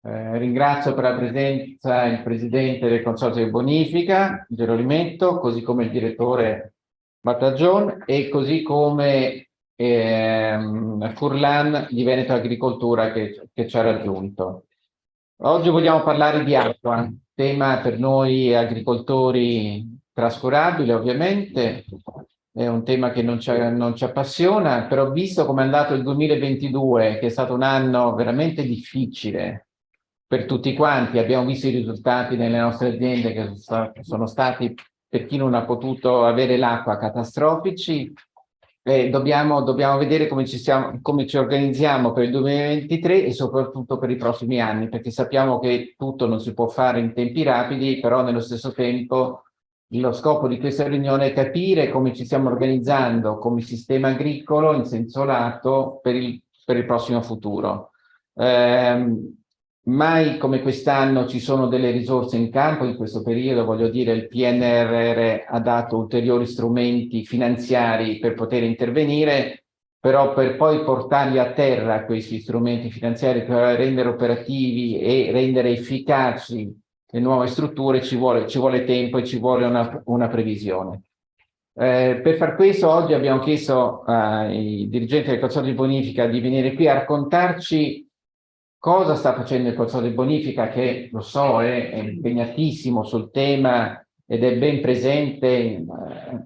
Ringrazio per la presenza il Presidente del Consorzio di Bonifica, Gero Limetto, così come il Direttore Battagion e così come Furlan di Veneto Agricoltura che ci ha raggiunto. Oggi vogliamo parlare di acqua, tema per noi agricoltori trascurabile ovviamente, è un tema che non ci appassiona, però visto come è andato il 2022, che è stato un anno veramente difficile per tutti quanti, abbiamo visto i risultati nelle nostre aziende che sono stati, per chi non ha potuto avere l'acqua, catastrofici. Dobbiamo vedere come ci organizziamo per il 2023 e soprattutto per i prossimi anni, perché sappiamo che tutto non si può fare in tempi rapidi, però nello stesso tempo lo scopo di questa riunione è capire come ci stiamo organizzando come sistema agricolo in senso lato per il prossimo futuro. Mai come quest'anno ci sono delle risorse in campo in questo periodo, voglio dire, il PNRR ha dato ulteriori strumenti finanziari per poter intervenire, però per poi portarli a terra questi strumenti finanziari per rendere operativi e rendere efficaci le nuove strutture ci vuole tempo e ci vuole una previsione. Per far questo oggi abbiamo chiesto ai dirigenti del Consorzio di Bonifica di venire qui a raccontarci cosa sta facendo il Consorzio di Bonifica, che lo so è impegnatissimo sul tema ed è ben presente,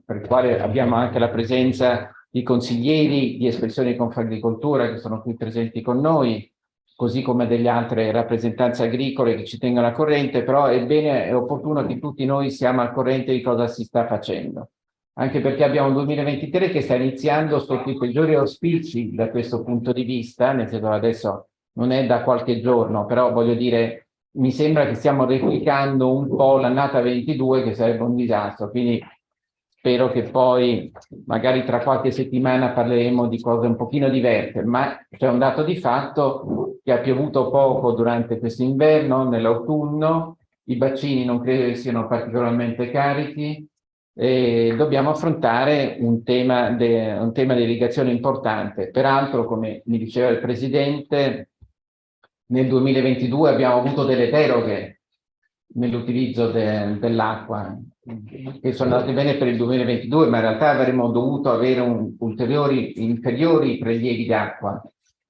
per il quale abbiamo anche la presenza di consiglieri di espressione di Confagricoltura che sono qui presenti con noi, così come delle altre rappresentanze agricole che ci tengono a corrente, però è opportuno che tutti noi siamo al corrente di cosa si sta facendo. Anche perché abbiamo un 2023 che sta iniziando sotto i peggiori auspici da questo punto di vista, nel senso che adesso non è da qualche giorno, però voglio dire, mi sembra che stiamo replicando un po' l'annata 22 che sarebbe un disastro, quindi spero che poi magari tra qualche settimana parleremo di cose un pochino diverse, ma c'è un dato di fatto che ha piovuto poco durante questo inverno, nell'autunno, i bacini non credo che siano particolarmente carichi, e dobbiamo affrontare un tema di irrigazione importante. Peraltro, come mi diceva il Presidente, nel 2022 abbiamo avuto delle deroghe nell'utilizzo dell'acqua, che sono andate bene per il 2022, ma in realtà avremmo dovuto avere inferiori prelievi d'acqua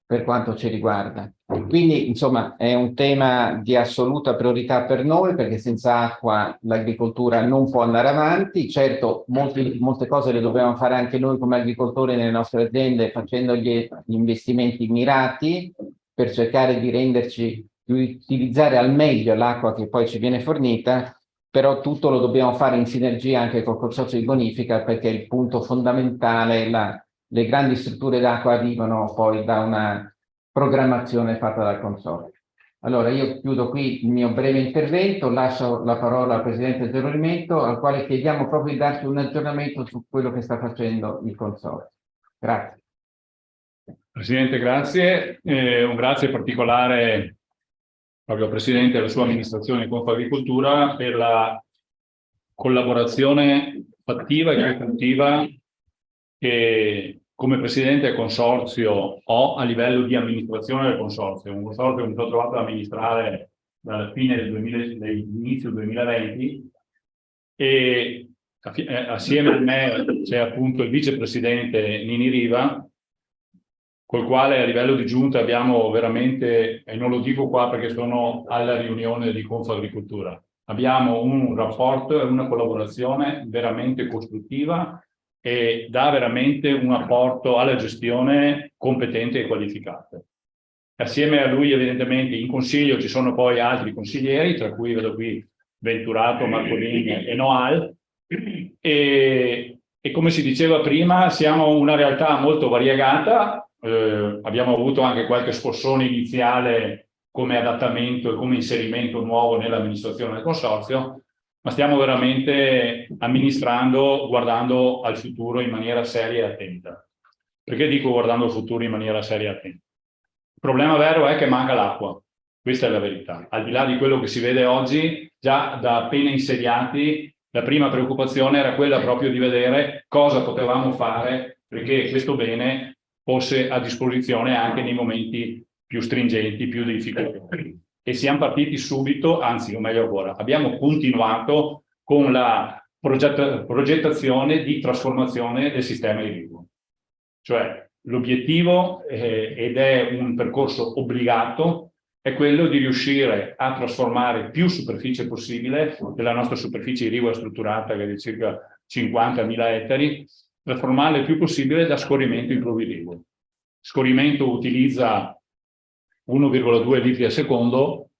per quanto ci riguarda. Quindi, insomma, è un tema di assoluta priorità per noi, perché senza acqua l'agricoltura non può andare avanti. Certo, molte cose le dobbiamo fare anche noi come agricoltori nelle nostre aziende, facendo gli investimenti mirati per cercare di utilizzare al meglio l'acqua che poi ci viene fornita, però tutto lo dobbiamo fare in sinergia anche col Consorzio di Bonifica, perché il punto fondamentale, le grandi strutture d'acqua arrivano poi da una programmazione fatta dal Consorzio. Allora, io chiudo qui il mio breve intervento, lascio la parola al Presidente Gero Limetto, al quale chiediamo proprio di darci un aggiornamento su quello che sta facendo il Consorzio. Grazie. Presidente, grazie. Un grazie particolare proprio al Presidente e alla sua amministrazione di Confagricoltura per la collaborazione fattiva e costruttiva che come Presidente del Consorzio ho a livello di amministrazione del Consorzio. Un Consorzio che mi sono trovato ad amministrare dalla fine dell'inizio 2020 e assieme a me c'è appunto il Vicepresidente Nini Riva, col quale a livello di giunta abbiamo veramente, e non lo dico qua perché sono alla riunione di Confagricoltura, abbiamo un rapporto e una collaborazione veramente costruttiva e dà veramente un apporto alla gestione competente e qualificata. Assieme a lui evidentemente in consiglio ci sono poi altri consiglieri, tra cui vedo qui Venturato, Marcolini e Noal, e come si diceva prima siamo una realtà molto variegata. Abbiamo avuto anche qualche scossone iniziale come adattamento e come inserimento nuovo nell'amministrazione del consorzio, ma stiamo veramente amministrando guardando al futuro in maniera seria e attenta. Perché dico guardando al futuro in maniera seria e attenta? Il problema vero è che manca l'acqua, questa è la verità. Al di là di quello che si vede oggi, già da appena insediati, la prima preoccupazione era quella proprio di vedere cosa potevamo fare perché questo bene fosse a disposizione anche nei momenti più stringenti, più difficili. e siamo partiti subito, anzi o meglio ancora, abbiamo continuato con la progettazione di trasformazione del sistema irriguo. Cioè l'obiettivo, ed è un percorso obbligato, è quello di riuscire a trasformare più superficie possibile della nostra superficie irrigua strutturata, che è di circa 50.000 ettari, trasformarla il più possibile da scorrimento in pluvirigo. Scorrimento utilizza 1,2 litri al secondo,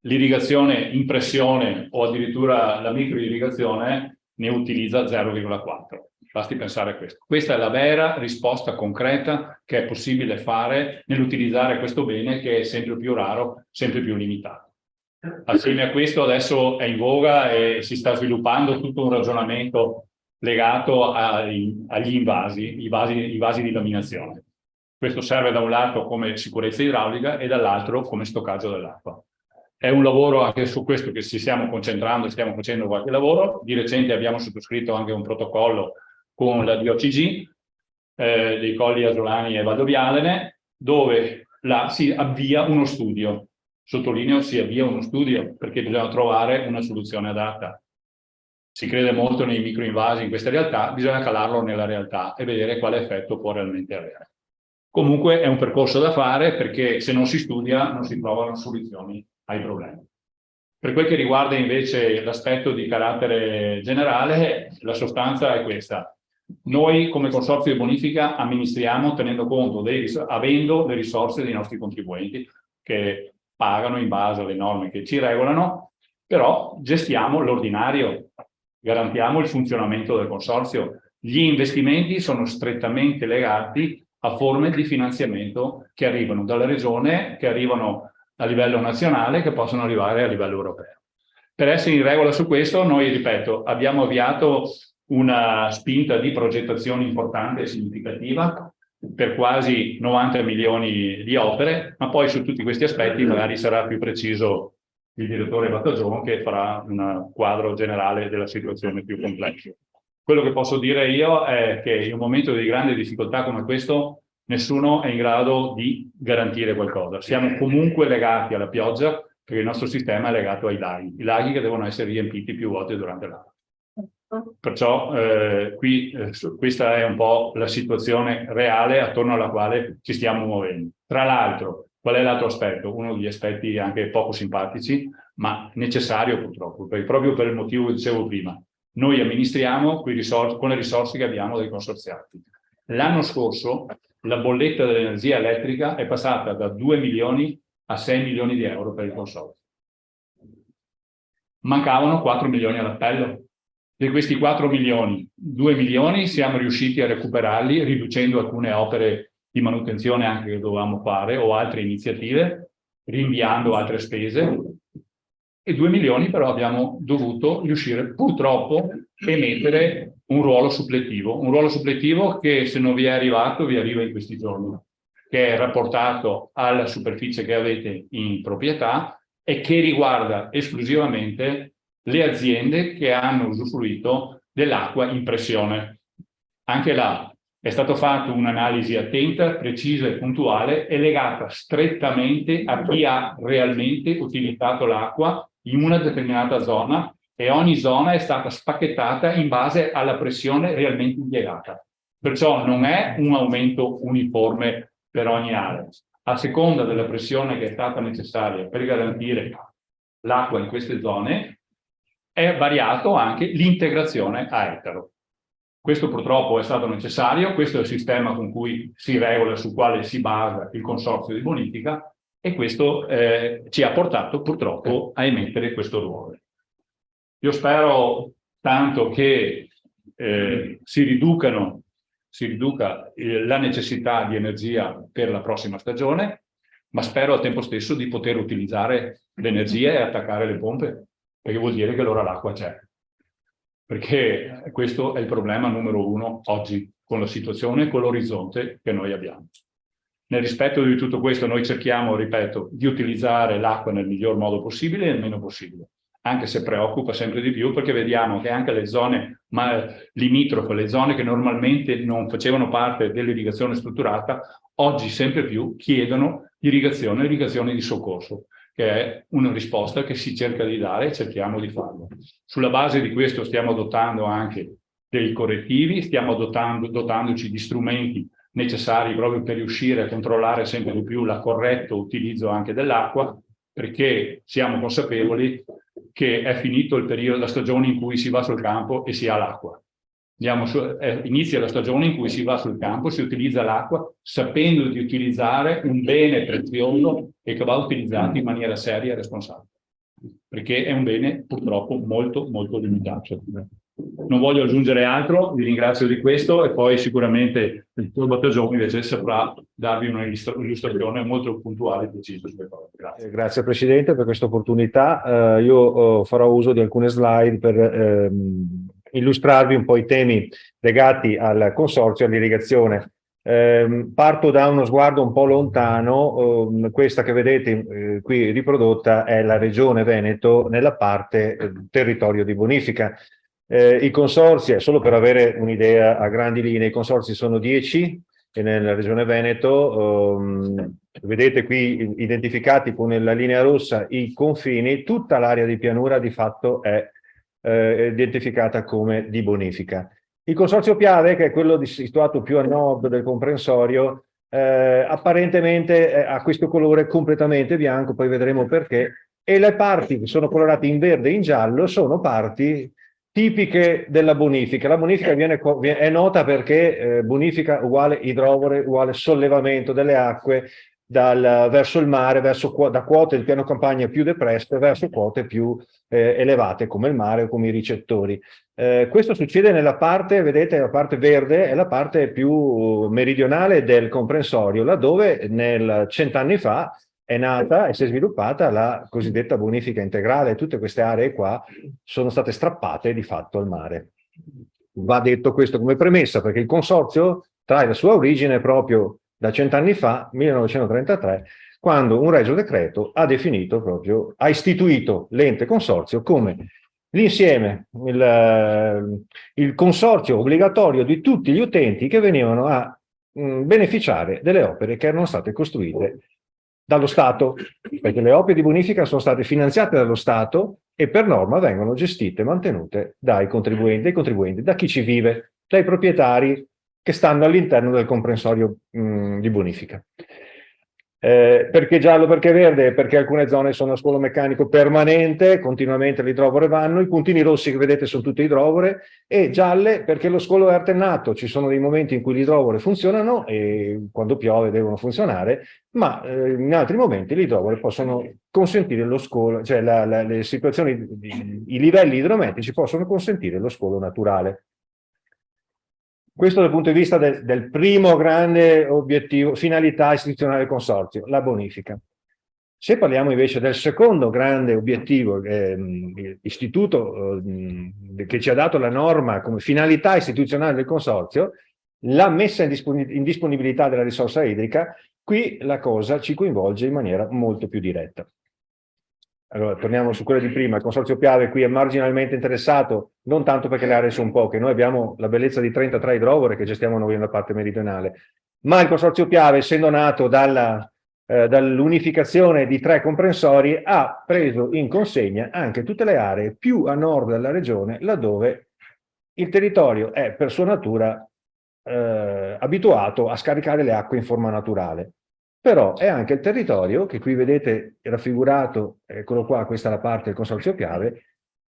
l'irrigazione in pressione o addirittura la microirrigazione ne utilizza 0,4. Basti pensare a questo. Questa è la vera risposta concreta che è possibile fare nell'utilizzare questo bene che è sempre più raro, sempre più limitato. Assieme a questo adesso è in voga e si sta sviluppando tutto un ragionamento legato agli invasi, i vasi di laminazione. Questo serve da un lato come sicurezza idraulica e dall'altro come stoccaggio dell'acqua. È un lavoro anche su questo che ci stiamo concentrando, stiamo facendo qualche lavoro. Di recente abbiamo sottoscritto anche un protocollo con la DOCG dei Colli Asolani e Valdobbiadene, dove si avvia uno studio. Sottolineo, si avvia uno studio perché bisogna trovare una soluzione adatta. Si crede molto nei microinvasi in questa realtà, bisogna calarlo nella realtà e vedere quale effetto può realmente avere. Comunque è un percorso da fare perché se non si studia non si trovano soluzioni ai problemi. Per quel che riguarda invece l'aspetto di carattere generale, la sostanza è questa. Noi come consorzio di bonifica amministriamo tenendo conto, avendo le risorse dei nostri contribuenti che pagano in base alle norme che ci regolano, però gestiamo l'ordinario, garantiamo il funzionamento del consorzio. Gli investimenti sono strettamente legati a forme di finanziamento che arrivano dalla regione, che arrivano a livello nazionale, che possono arrivare a livello europeo. Per essere in regola su questo, noi, ripeto, abbiamo avviato una spinta di progettazione importante e significativa per quasi 90 milioni di opere, ma poi su tutti questi aspetti magari sarà più preciso il direttore Battagione che farà un quadro generale della situazione più complessa. Quello che posso dire io è che in un momento di grande difficoltà come questo nessuno è in grado di garantire qualcosa. Siamo comunque legati alla pioggia perché il nostro sistema è legato ai laghi, i laghi che devono essere riempiti più volte durante l'anno. Perciò questa è un po' la situazione reale attorno alla quale ci stiamo muovendo. Tra l'altro, qual è l'altro aspetto? Uno degli aspetti anche poco simpatici, ma necessario purtroppo, proprio per il motivo che dicevo prima. Noi amministriamo con le risorse che abbiamo dai consorziati. L'anno scorso la bolletta dell'energia elettrica è passata da 2 milioni a 6 milioni di euro per il consorzio. Mancavano 4 milioni all'appello. Di questi 4 milioni, 2 milioni siamo riusciti a recuperarli riducendo alcune opere di manutenzione anche che dovevamo fare o altre iniziative, rinviando altre spese, e 2 milioni però abbiamo dovuto riuscire purtroppo a emettere un ruolo suppletivo che se non vi è arrivato vi arriva in questi giorni, che è rapportato alla superficie che avete in proprietà e che riguarda esclusivamente le aziende che hanno usufruito dell'acqua in pressione. Anche là è stata fatta un'analisi attenta, precisa e puntuale e legata strettamente a chi ha realmente utilizzato l'acqua in una determinata zona e ogni zona è stata spacchettata in base alla pressione realmente impiegata. Perciò non è un aumento uniforme per ogni area. A seconda della pressione che è stata necessaria per garantire l'acqua in queste zone, è variato anche l'integrazione a ettaro. Questo purtroppo è stato necessario, questo è il sistema con cui si regola, su quale si basa il consorzio di bonifica e questo ci ha portato purtroppo a emettere questo ruolo. Io spero tanto che si riduca la necessità di energia per la prossima stagione, ma spero al tempo stesso di poter utilizzare l'energia e attaccare le pompe, perché vuol dire che allora l'acqua c'è. Perché questo è il problema numero 1 oggi, con la situazione e con l'orizzonte che noi abbiamo. Nel rispetto di tutto questo noi cerchiamo, ripeto, di utilizzare l'acqua nel miglior modo possibile e il meno possibile, anche se preoccupa sempre di più perché vediamo che anche le zone limitrofe, le zone che normalmente non facevano parte dell'irrigazione strutturata, oggi sempre più chiedono irrigazione di soccorso, che è una risposta che si cerca di dare e cerchiamo di farlo. Sulla base di questo stiamo adottando anche dei correttivi, stiamo dotandoci di strumenti necessari proprio per riuscire a controllare sempre di più il corretto utilizzo anche dell'acqua, perché siamo consapevoli che è finito il periodo, la stagione in cui si va sul campo e si ha l'acqua. Inizia la stagione in cui si va sul campo, si utilizza l'acqua sapendo di utilizzare un bene prezioso e che va utilizzato in maniera seria e responsabile, perché è un bene purtroppo molto molto limitato. Non voglio aggiungere altro, vi ringrazio di questo e poi sicuramente il Turbo Giovani invece saprà darvi un'illustrazione molto puntuale e precisa sulle cose. Grazie. Grazie Presidente per questa opportunità. Io farò uso di alcune slide per illustrarvi un po' i temi legati al consorzio e all'irrigazione. Parto da uno sguardo un po' lontano. Questa che vedete qui riprodotta è la Regione Veneto nella parte territorio di bonifica. I consorzi, solo per avere un'idea a grandi linee, i consorzi sono 10 e nella Regione Veneto vedete qui identificati con la linea rossa i confini. Tutta l'area di pianura di fatto è identificata come di bonifica. Il consorzio Piave, che è quello situato più a nord del comprensorio, apparentemente ha questo colore completamente bianco, poi vedremo perché, e le parti che sono colorate in verde e in giallo sono parti tipiche della bonifica. La bonifica è nota perché bonifica uguale idrovore, uguale sollevamento delle acque verso il mare, da quote del piano campagna più depresse verso quote più elevate come il mare o come i ricettori. Questo succede nella parte, vedete, la parte verde è la parte più meridionale del comprensorio, laddove 100 anni fa è nata e si è sviluppata la cosiddetta bonifica integrale. Tutte queste aree qua sono state strappate di fatto al mare. Va detto questo come premessa, perché il consorzio trae la sua origine proprio da 100 anni fa, 1933, quando un regio decreto ha istituito l'ente consorzio come l'insieme, il consorzio obbligatorio di tutti gli utenti che venivano a beneficiare delle opere che erano state costruite dallo Stato, perché le opere di bonifica sono state finanziate dallo Stato e per norma vengono gestite e mantenute dai contribuenti, da chi ci vive, dai proprietari che stanno all'interno del comprensorio di bonifica. Perché giallo, perché verde? Perché alcune zone sono a scolo meccanico permanente, continuamente l'idrovore vanno, i puntini rossi che vedete sono tutte idrovore, e gialle perché lo scolo è alternato, ci sono dei momenti in cui l'idrovore funzionano e quando piove devono funzionare, ma in altri momenti l'idrovore possono consentire lo scolo, cioè le situazioni, i livelli idrometrici possono consentire lo scolo naturale. Questo dal punto di vista del primo grande obiettivo, finalità istituzionale del consorzio, la bonifica. Se parliamo invece del secondo grande obiettivo, istituto che ci ha dato la norma come finalità istituzionale del consorzio, la messa in disponibilità della risorsa idrica, qui la cosa ci coinvolge in maniera molto più diretta. Allora, torniamo su quello di prima. Il consorzio Piave qui è marginalmente interessato, non tanto perché le aree sono poche, noi abbiamo la bellezza di 33 idrovore che gestiamo noi nella parte meridionale, ma il consorzio Piave, essendo nato dall'unificazione di 3 comprensori, ha preso in consegna anche tutte le aree più a nord della regione, laddove il territorio è per sua natura abituato a scaricare le acque in forma naturale. Però è anche il territorio, che qui vedete raffigurato, eccolo qua, questa è la parte del consorzio Piave,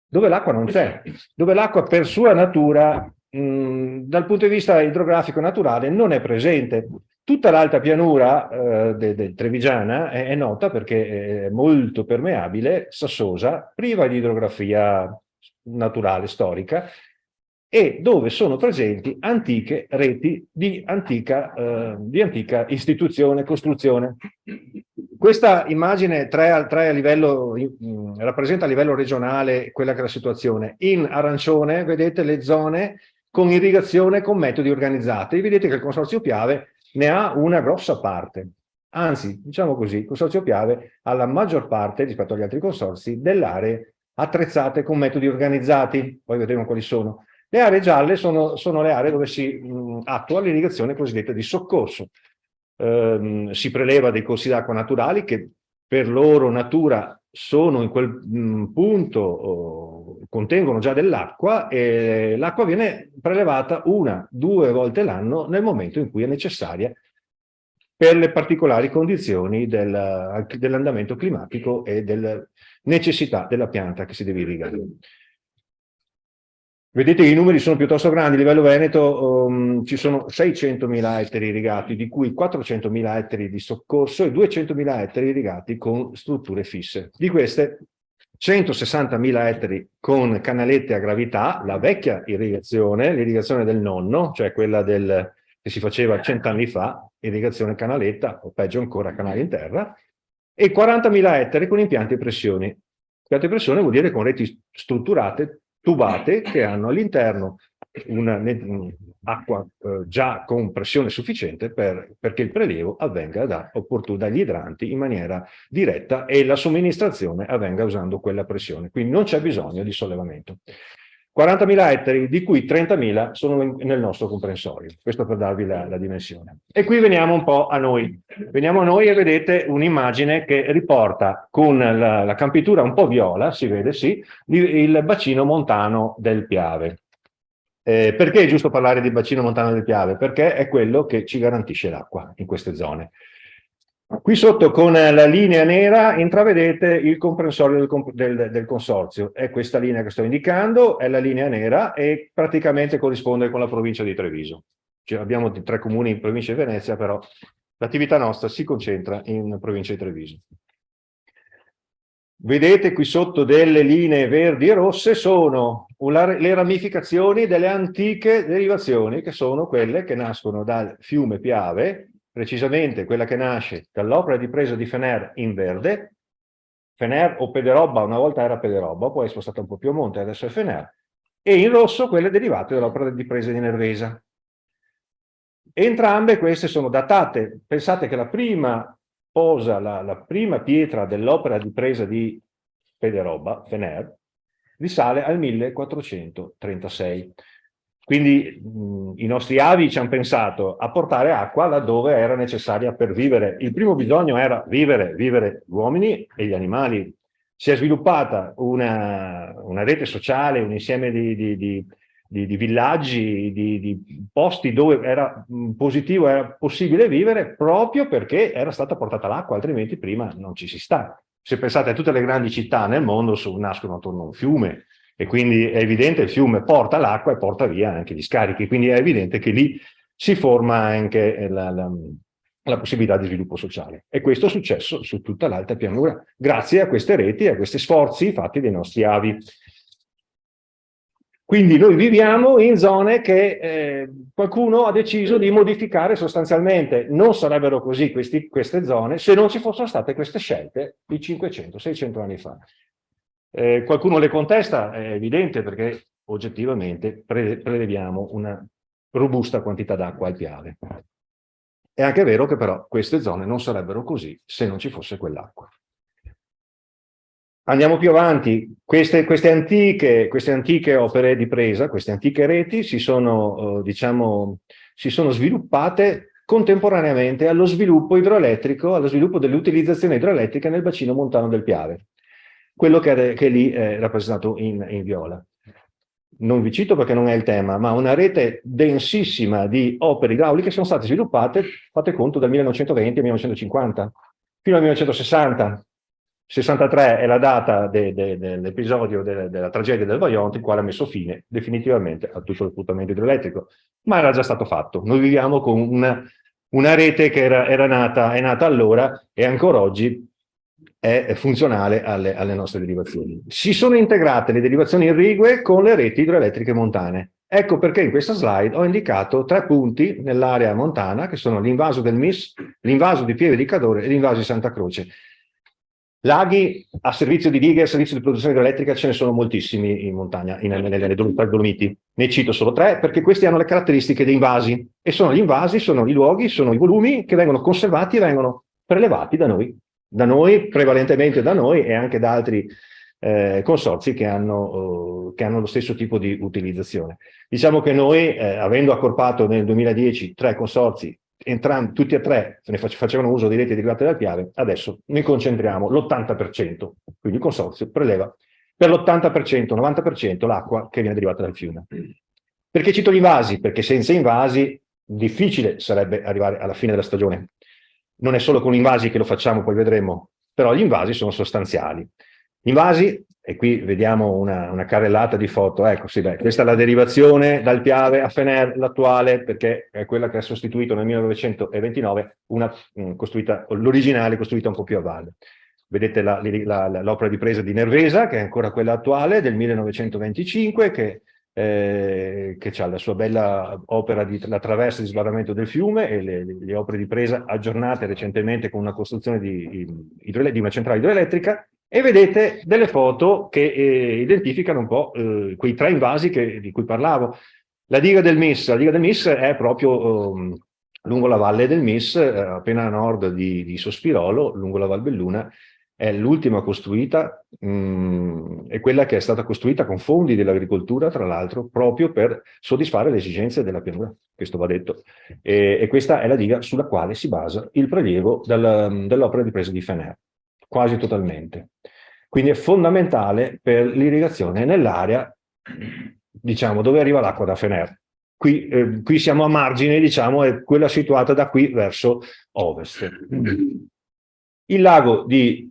dove l'acqua non c'è, dove l'acqua per sua natura, dal punto di vista idrografico naturale, non è presente. Tutta l'alta pianura trevigiana è nota perché è molto permeabile, sassosa, priva di idrografia naturale, storica, e dove sono presenti antiche reti di antica istituzione, costruzione. Questa immagine rappresenta a livello regionale quella che è la situazione. In arancione vedete le zone con irrigazione con metodi organizzati. E vedete che il consorzio Piave ne ha una grossa parte. Anzi, diciamo così, il consorzio Piave ha la maggior parte, rispetto agli altri consorzi, delle aree attrezzate con metodi organizzati. Poi vedremo quali sono. Le aree gialle sono le aree dove si attua l'irrigazione cosiddetta di soccorso. Si preleva dei corsi d'acqua naturali che per loro natura sono in quel punto, contengono già dell'acqua, e l'acqua viene prelevata 1-2 volte l'anno nel momento in cui è necessaria per le particolari condizioni dell'andamento climatico e della necessità della pianta che si deve irrigare. Vedete che i numeri sono piuttosto grandi. A livello veneto ci sono 600.000 ettari irrigati, di cui 400.000 ettari di soccorso e 200.000 ettari irrigati con strutture fisse. Di queste 160.000 ettari con canalette a gravità, la vecchia irrigazione, l'irrigazione del nonno, cioè quella che si faceva 100 anni fa, irrigazione canaletta, o peggio ancora canali in terra, e 40.000 ettari con impianti a pressione. Impianti a pressione vuol dire con reti strutturate, tubate, che hanno all'interno acqua già con pressione sufficiente perché il prelievo avvenga dagli idranti in maniera diretta e la somministrazione avvenga usando quella pressione. Quindi non c'è bisogno di sollevamento. 40.000 ettari, di cui 30.000 sono nel nostro comprensorio. Questo per darvi la dimensione. E qui veniamo un po' a noi. Veniamo a noi e vedete un'immagine che riporta con la campitura un po' viola, si vede, sì, il bacino montano del Piave. Perché è giusto parlare di bacino montano del Piave? Perché è quello che ci garantisce l'acqua in queste zone. Qui sotto con la linea nera intravedete il comprensorio del consorzio. È questa linea che sto indicando, è la linea nera e praticamente corrisponde con la provincia di Treviso. Cioè, abbiamo 3 comuni in provincia di Venezia, però l'attività nostra si concentra in provincia di Treviso. Vedete qui sotto delle linee verdi e rosse sono le ramificazioni delle antiche derivazioni, che sono quelle che nascono dal fiume Piave, precisamente quella che nasce dall'opera di presa di Fener in verde. Fener o Pederobba, una volta era Pederobba, poi è spostata un po' più a monte, adesso è Fener, e in rosso quelle derivate dall'opera di presa di Nervesa. Entrambe queste sono datate. Pensate che la prima posa, la prima pietra dell'opera di presa di Pederobba, Fener, risale al 1436. Quindi i nostri avi ci hanno pensato a portare acqua laddove era necessaria per vivere. Il primo bisogno era vivere gli uomini e gli animali. Si è sviluppata una rete sociale, un insieme di villaggi, di posti dove era positivo, era possibile vivere, proprio perché era stata portata l'acqua, altrimenti prima non ci si sta. Se pensate a tutte le grandi città nel mondo, nascono attorno a un fiume, e quindi è evidente che il fiume porta l'acqua e porta via anche gli scarichi, quindi è evidente che lì si forma anche la possibilità di sviluppo sociale. E questo è successo su tutta l'alta pianura, grazie a queste reti, a questi sforzi fatti dai nostri avi. Quindi noi viviamo in zone che qualcuno ha deciso di modificare sostanzialmente. Non sarebbero così queste zone se non ci fossero state queste scelte di 500-600 anni fa. Qualcuno le contesta, è evidente, perché oggettivamente preleviamo una robusta quantità d'acqua al Piave. È anche vero che però queste zone non sarebbero così se non ci fosse quell'acqua. Andiamo più avanti. Queste antiche opere di presa, queste antiche reti si sono sviluppate contemporaneamente allo sviluppo idroelettrico, allo sviluppo dell'utilizzazione idroelettrica nel bacino montano del Piave. Quello che è lì è rappresentato in viola. Non vi cito perché non è il tema, ma una rete densissima di opere idrauliche sono state sviluppate, fate conto, dal 1920 al 1950, fino al 1960. 63 è la data dell'episodio della tragedia del Vajont, il quale ha messo fine definitivamente a tutto lo sfruttamento idroelettrico, ma era già stato fatto. Noi viviamo con una rete che è nata allora e ancora oggi è funzionale alle nostre derivazioni. Si sono integrate le derivazioni irrigue con le reti idroelettriche montane. Ecco perché in questa slide ho indicato 3 punti nell'area montana, che sono l'invaso del MIS, l'invaso di Pieve di Cadore e l'invaso di Santa Croce. Laghi a servizio di dighe, a servizio di produzione idroelettrica ce ne sono moltissimi in montagna, nelle Dolomiti. Ne cito solo 3 perché questi hanno le caratteristiche dei invasi, e sono gli invasi, sono i luoghi, sono i volumi che vengono conservati e vengono prelevati da noi, prevalentemente da noi e anche da altri consorzi che hanno lo stesso tipo di utilizzazione. Diciamo che noi, avendo accorpato nel 2010 3 consorzi tutti e tre facevano uso di reti derivate dal Piave, adesso ne concentriamo l'80%, quindi il consorzio preleva per l'80%, 90% l'acqua che viene derivata dal fiume. Perché cito gli invasi? Perché senza invasi difficile sarebbe arrivare alla fine della stagione. Non è solo con gli invasi che lo facciamo, poi vedremo, però gli invasi sono sostanziali. Gli invasi, e qui vediamo una carrellata di foto, ecco sì, beh, questa è la derivazione dal Piave a Fener, l'attuale, perché è quella che ha sostituito nel 1929 l'originale costruita un po' più a valle. Vedete l'opera di presa di Nervesa, che è ancora quella attuale, del 1925, che ha la sua bella opera di la traversa di sbarramento del fiume e le opere di presa aggiornate recentemente con una costruzione di una centrale idroelettrica, e vedete delle foto che identificano un po' quei tre invasi di cui parlavo. La diga del Mis è proprio lungo la valle del Mis, appena a nord di Sospirolo, lungo la Val Belluna. È l'ultima costruita, è quella che è stata costruita con fondi dell'agricoltura, tra l'altro, proprio per soddisfare le esigenze della pianura, questo va detto. E questa è la diga sulla quale si basa il prelievo dell'opera di presa di Fener, quasi totalmente. Quindi è fondamentale per l'irrigazione nell'area, diciamo, dove arriva l'acqua da Fener. Qui siamo a margine, diciamo, è quella situata da qui verso ovest. Il lago di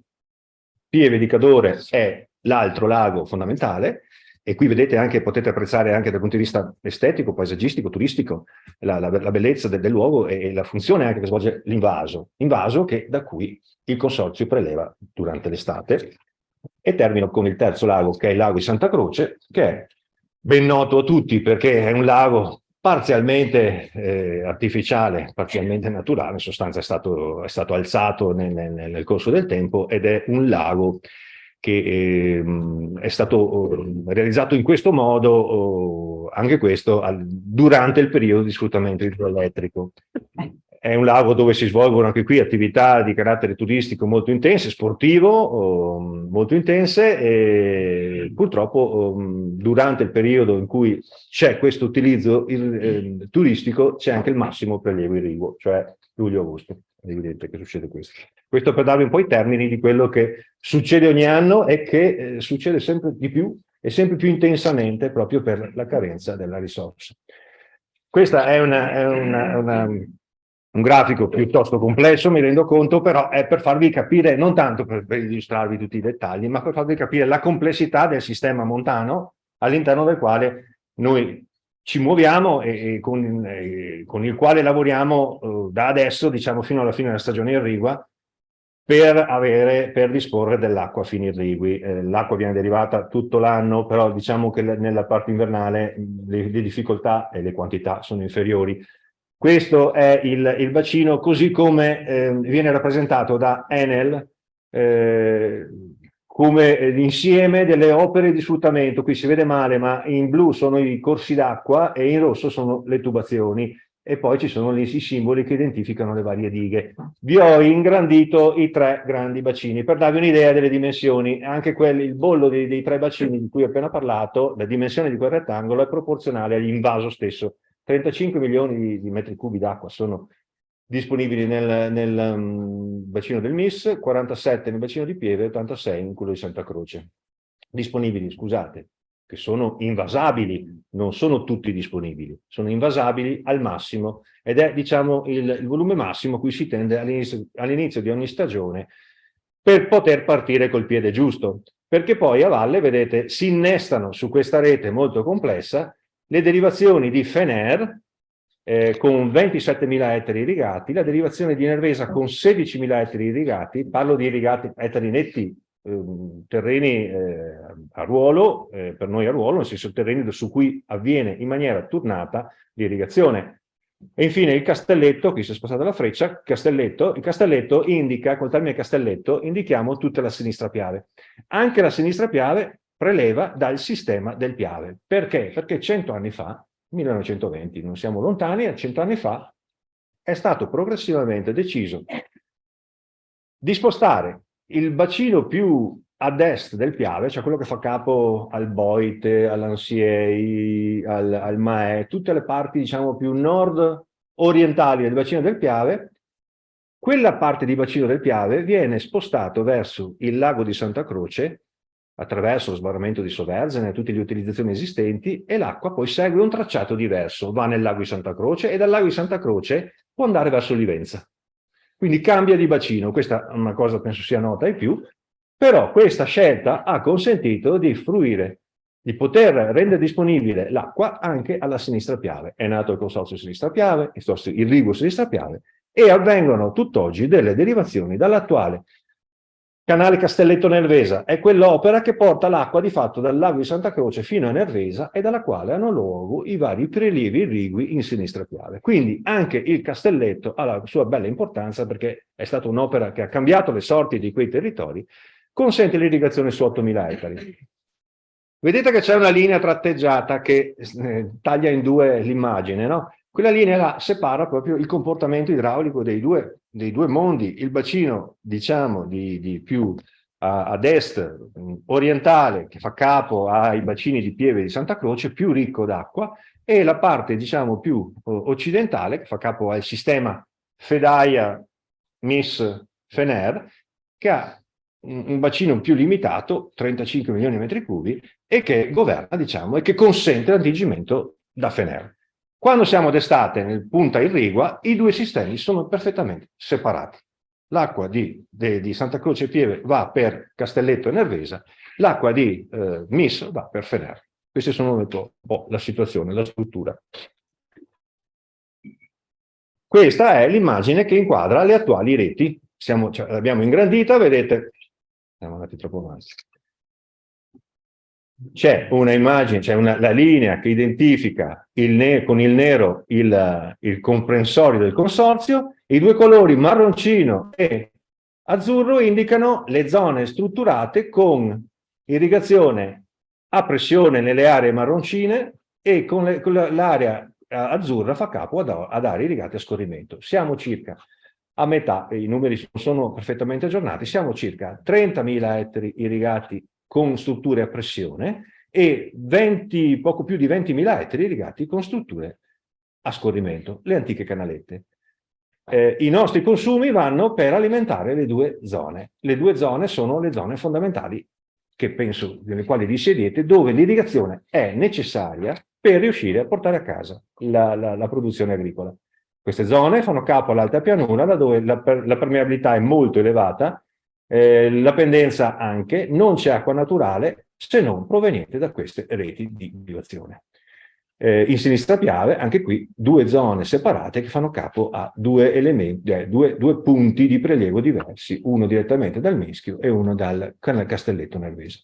Pieve di Cadore è l'altro lago fondamentale, e qui vedete anche, potete apprezzare anche dal punto di vista estetico, paesaggistico, turistico, la bellezza del luogo e la funzione anche che svolge l'invaso che da qui il consorzio preleva durante l'estate. E termino con il terzo lago, che è il lago di Santa Croce, che è ben noto a tutti perché è un lago parzialmente artificiale, parzialmente naturale, in sostanza è stato alzato nel corso del tempo, ed è un lago che è stato realizzato in questo modo, anche questo durante il periodo di sfruttamento idroelettrico. È un lago dove si svolgono anche qui attività di carattere turistico molto intense, sportivo, molto intense, e purtroppo durante il periodo in cui c'è questo utilizzo turistico c'è anche il massimo prelievo irriguo, cioè luglio-agosto. È evidente che succede questo. Questo per darvi un po' i termini di quello che succede ogni anno e che succede sempre di più e sempre più intensamente proprio per la carenza della risorsa. Questa è un grafico piuttosto complesso, mi rendo conto, però è per farvi capire, non tanto per illustrarvi tutti i dettagli, ma per farvi capire la complessità del sistema montano all'interno del quale noi ci muoviamo e con il quale lavoriamo da adesso, diciamo, fino alla fine della stagione irrigua, per disporre dell'acqua a fini irrigui. L'acqua viene derivata tutto l'anno, però diciamo che nella parte invernale le difficoltà e le quantità sono inferiori. Questo è il bacino così come viene rappresentato da Enel come l'insieme delle opere di sfruttamento. Qui si vede male, ma in blu sono i corsi d'acqua e in rosso sono le tubazioni, e poi ci sono lì i simboli che identificano le varie dighe. Vi ho ingrandito i tre grandi bacini per darvi un'idea delle dimensioni. Anche il bollo dei tre bacini di cui ho appena parlato, la dimensione di quel rettangolo è proporzionale all'invaso stesso. 35 milioni di metri cubi d'acqua sono disponibili nel bacino del Mis, 47 nel bacino di Pieve, 86 in quello di Santa Croce. Disponibili, scusate, che sono invasabili, non sono tutti disponibili, sono invasabili al massimo, ed è, diciamo, il volume massimo a cui si tende all'inizio di ogni stagione per poter partire col piede giusto, perché poi a valle, vedete, si innestano su questa rete molto complessa le derivazioni di Fener con 27.000 ettari irrigati, la derivazione di Nervesa con 16.000 ettari irrigati, parlo di irrigati ettari netti, terreni a ruolo, per noi a ruolo, nel senso terreni su cui avviene in maniera turnata l'irrigazione. E infine il castelletto, qui si è spostata la freccia, il castelletto indica, col termine castelletto, indichiamo tutta la sinistra Piave. Anche la sinistra Piave preleva dal sistema del Piave. Perché? Perché 100 anni fa, 1920, non siamo lontani, 100 anni fa è stato progressivamente deciso di spostare il bacino più ad est del Piave, cioè quello che fa capo al Boite, all'Ansiei, al Maè, tutte le parti, diciamo, più nord orientali del bacino del Piave, quella parte di bacino del Piave viene spostato verso il lago di Santa Croce attraverso lo sbarramento di Soverzane e tutte le utilizzazioni esistenti, e l'acqua poi segue un tracciato diverso, va nel lago di Santa Croce e dal lago di Santa Croce può andare verso Livenza. Quindi cambia di bacino, questa è una cosa penso sia nota ai più, però questa scelta ha consentito di fruire, di poter rendere disponibile l'acqua anche alla Sinistra Piave. È nato il Consorzio Sinistra Piave, il Irriguo Sinistra Piave, e avvengono tutt'oggi delle derivazioni dall'attuale canale Castelletto Nervesa. È quell'opera che porta l'acqua di fatto dal lago di Santa Croce fino a Nervesa e dalla quale hanno luogo i vari prelievi irrigui in Sinistra Piave. Quindi anche il Castelletto ha la sua bella importanza, perché è stata un'opera che ha cambiato le sorti di quei territori, consente l'irrigazione su 8.000 ettari. Vedete che c'è una linea tratteggiata che taglia in due l'immagine, no? Quella linea là separa proprio il comportamento idraulico dei due mondi. Il bacino, diciamo, di più ad est, orientale, che fa capo ai bacini di Pieve e di Santa Croce, più ricco d'acqua, e la parte, diciamo, più occidentale, che fa capo al sistema Fedaia-Mis-Fener, che ha un bacino più limitato, 35 milioni di metri cubi, e che governa, diciamo, e che consente l'attingimento da Fener. Quando siamo d'estate nel Punta Irrigua, i due sistemi sono perfettamente separati. L'acqua di Santa Croce Pieve va per Castelletto e Nervesa, l'acqua di Mis va per Fener. Queste sono un po' la situazione, la struttura. Questa è l'immagine che inquadra le attuali reti. L'abbiamo ingrandita, vedete, siamo andati troppo avanti. C'è una immagine, la linea che identifica con il nero il comprensorio del consorzio, i due colori marroncino e azzurro indicano le zone strutturate con irrigazione a pressione nelle aree marroncine, e con l'area azzurra fa capo ad aree irrigate a scorrimento. Siamo circa a metà, i numeri sono perfettamente aggiornati, siamo circa 30.000 ettari irrigati con strutture a pressione e poco più di 20.000 ettari irrigati con strutture a scorrimento, le antiche canalette. I nostri consumi vanno per alimentare le due zone. Le due zone sono le zone fondamentali, che penso nelle quali vi siedete, dove l'irrigazione è necessaria per riuscire a portare a casa la produzione agricola. Queste zone fanno capo all'alta pianura, da dove la permeabilità è molto elevata, la pendenza anche, non c'è acqua naturale se non proveniente da queste reti di irrigazione. In Sinistra Piave, anche qui, due zone separate che fanno capo a due punti di prelievo diversi, uno direttamente dal Mischio e uno dal Castelletto Nervesa.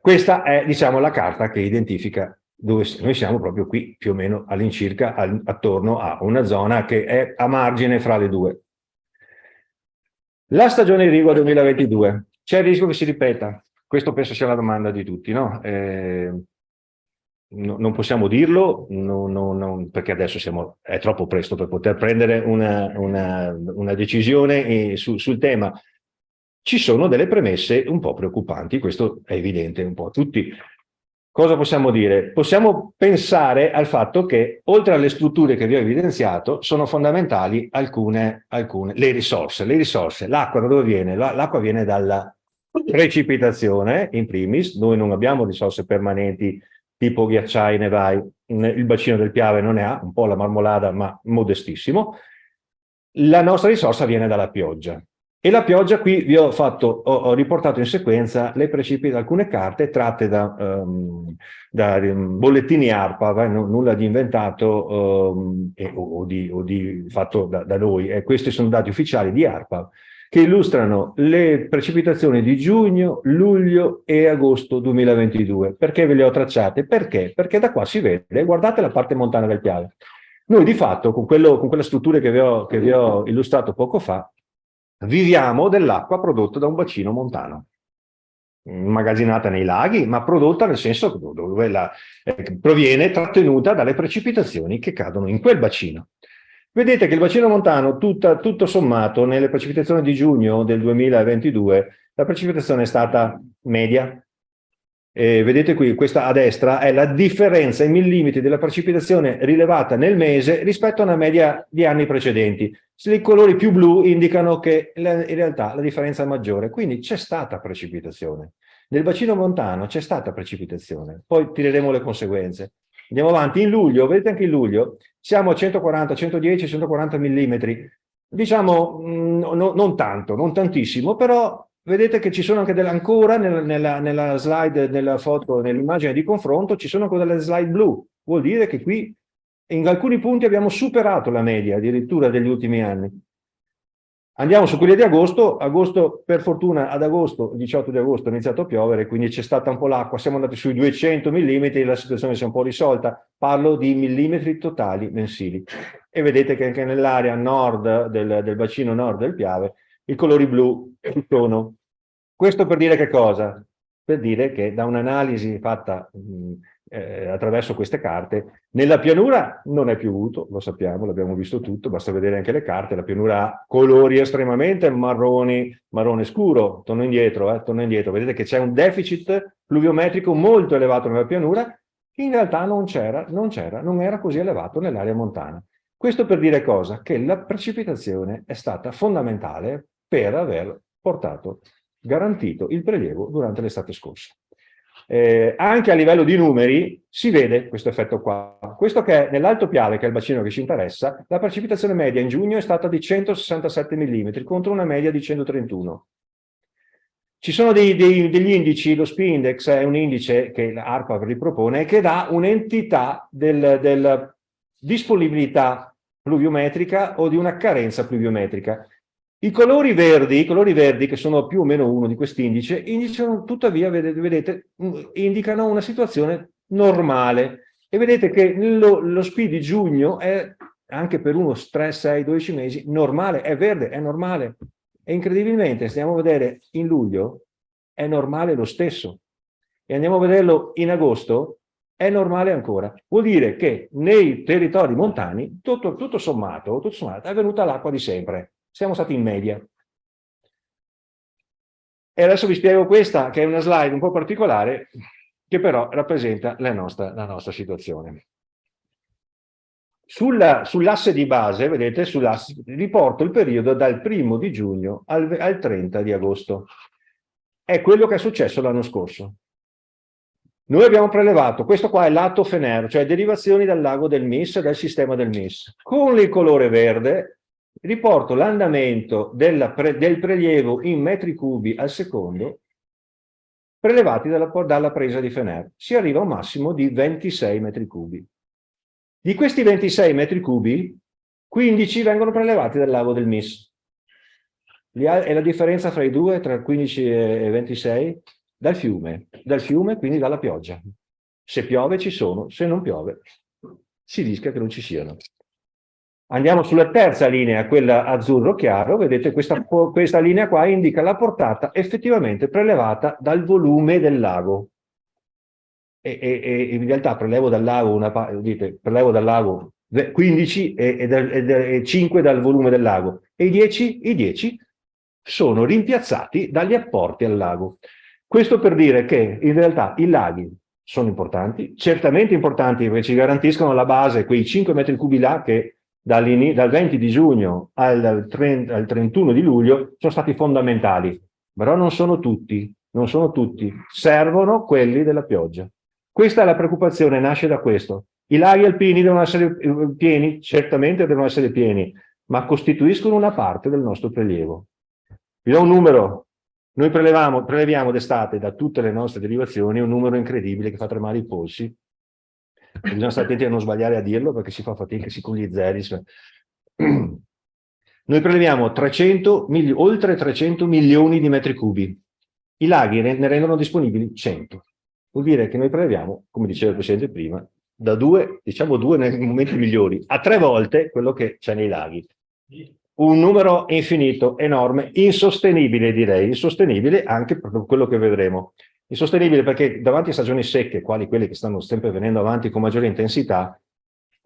Questa è, diciamo, la carta che identifica dove noi siamo, proprio qui, più o meno all'incirca, attorno a una zona che è a margine fra le due. La stagione irrigua 2022, c'è il rischio che si ripeta? Questo penso sia la domanda di tutti, no? Non possiamo dirlo, perché adesso è troppo presto per poter prendere una decisione sul tema. Ci sono delle premesse un po' preoccupanti, questo è evidente un po' a tutti. Cosa possiamo dire? Possiamo pensare al fatto che, oltre alle strutture che vi ho evidenziato, sono fondamentali le risorse. L'acqua da dove viene? L'acqua viene dalla precipitazione, in primis. Noi non abbiamo risorse permanenti tipo ghiacciai, nevai. Il bacino del Piave non ne ha, un po' la Marmolada, ma modestissimo. La nostra risorsa viene dalla pioggia. E la pioggia, qui vi ho riportato in sequenza alcune carte tratte da bollettini ARPA, nulla di inventato o di fatto da noi. Questi sono dati ufficiali di ARPA che illustrano le precipitazioni di giugno, luglio e agosto 2022. Perché ve le ho tracciate? Perché? Perché da qua si vede, guardate la parte montana del Piave. Noi di fatto, con quella struttura che vi ho illustrato poco fa, viviamo dell'acqua prodotta da un bacino montano, immagazzinata nei laghi, ma prodotta nel senso dove proviene trattenuta dalle precipitazioni che cadono in quel bacino. Vedete che il bacino montano, tutto sommato, nelle precipitazioni di giugno del 2022, la precipitazione è stata media, Vedete qui, questa a destra è la differenza in millimetri della precipitazione rilevata nel mese rispetto a una media di anni precedenti. I colori più blu indicano che in realtà la differenza è maggiore, quindi c'è stata precipitazione. Nel bacino montano c'è stata precipitazione, poi tireremo le conseguenze. Andiamo avanti, in luglio, vedete anche in luglio, siamo a 140, 110, 140 millimetri, diciamo non tanto, non tantissimo, però vedete che ci sono anche ancora nella slide, nella foto, nell'immagine di confronto, ci sono ancora delle slide blu, vuol dire che qui in alcuni punti abbiamo superato la media addirittura degli ultimi anni. Andiamo su quelli di agosto. Agosto, per fortuna, ad agosto, il 18 di agosto, è iniziato a piovere, quindi c'è stata un po' l'acqua, siamo andati sui 200 millimetri, la situazione si è un po' risolta. Parlo di millimetri totali mensili. E vedete che anche nell'area nord del bacino nord del Piave i colori blu ci sono. Questo per dire che cosa? Per dire che da un'analisi fatta attraverso queste carte, nella pianura non è piovuto, lo sappiamo, l'abbiamo visto tutto, basta vedere anche le carte, la pianura ha colori estremamente marroni, marrone scuro, torno indietro, vedete che c'è un deficit pluviometrico molto elevato nella pianura, che in realtà non era così elevato nell'area montana. Questo per dire cosa? Che la precipitazione è stata fondamentale per aver garantito il prelievo durante l'estate scorsa. Anche a livello di numeri si vede questo effetto qua. Questo che è nell'Alto Piave, che è il bacino che ci interessa, la precipitazione media in giugno è stata di 167 mm contro una media di 131. Ci sono degli indici, lo SPI Index è un indice che l'ARPA ripropone e che dà un'entità della disponibilità pluviometrica o di una carenza pluviometrica. I colori verdi, che sono più o meno uno di quest'indice, indicano tuttavia, vedete, indicano una situazione normale. E vedete che lo SPI di giugno è, anche per uno 3, 6, 12 mesi, normale, è verde, è normale. E incredibilmente, se andiamo a vedere in luglio, è normale lo stesso. E andiamo a vederlo in agosto, è normale ancora. Vuol dire che nei territori montani, tutto sommato, è venuta l'acqua di sempre. Siamo stati in media. E adesso vi spiego questa, che è una slide un po' particolare, che però rappresenta la nostra situazione. Sull'asse di base, vedete, riporto il periodo dal 1° di giugno al 30 di agosto. È quello che è successo l'anno scorso. Noi abbiamo prelevato, questo qua è lato FENER, cioè derivazioni dal lago del MIS e dal sistema del MIS. Con il colore verde riporto l'andamento del prelievo in metri cubi al secondo prelevati dalla presa di FENER. Si arriva a un massimo di 26 metri cubi. Di questi 26 metri cubi, 15 vengono prelevati dal lago del MIS. E la differenza fra i due, tra 15 e 26, dal fiume, quindi dalla pioggia. Se piove ci sono, se non piove si rischia che non ci siano. Andiamo sulla terza linea, quella azzurro chiaro, vedete questa linea qua indica la portata effettivamente prelevata dal volume del lago. E in realtà prelevo dal lago 15 e 5 dal volume del lago, e i 10 sono rimpiazzati dagli apporti al lago. Questo per dire che in realtà i laghi sono importanti, certamente importanti perché ci garantiscono la base, quei 5 metri cubi là che dal 20 di giugno al 31 di luglio sono stati fondamentali, però non sono tutti, servono quelli della pioggia. Questa è la preoccupazione, nasce da questo. I laghi alpini devono essere pieni, certamente devono essere pieni, ma costituiscono una parte del nostro prelievo. Vi do un numero. Noi preleviamo d'estate da tutte le nostre derivazioni un numero incredibile che fa tremare i polsi. Bisogna stare attenti a non sbagliare a dirlo perché si fa fatica con gli zeri. Noi preleviamo oltre 300 milioni di metri cubi. I laghi ne rendono disponibili 100. Vuol dire che noi preleviamo, come diceva il Presidente prima, da due nei momenti migliori, a 3 volte quello che c'è nei laghi. Un numero infinito, enorme, insostenibile direi, insostenibile anche per quello che vedremo. Insostenibile perché davanti a stagioni secche, quali quelle che stanno sempre venendo avanti con maggiore intensità,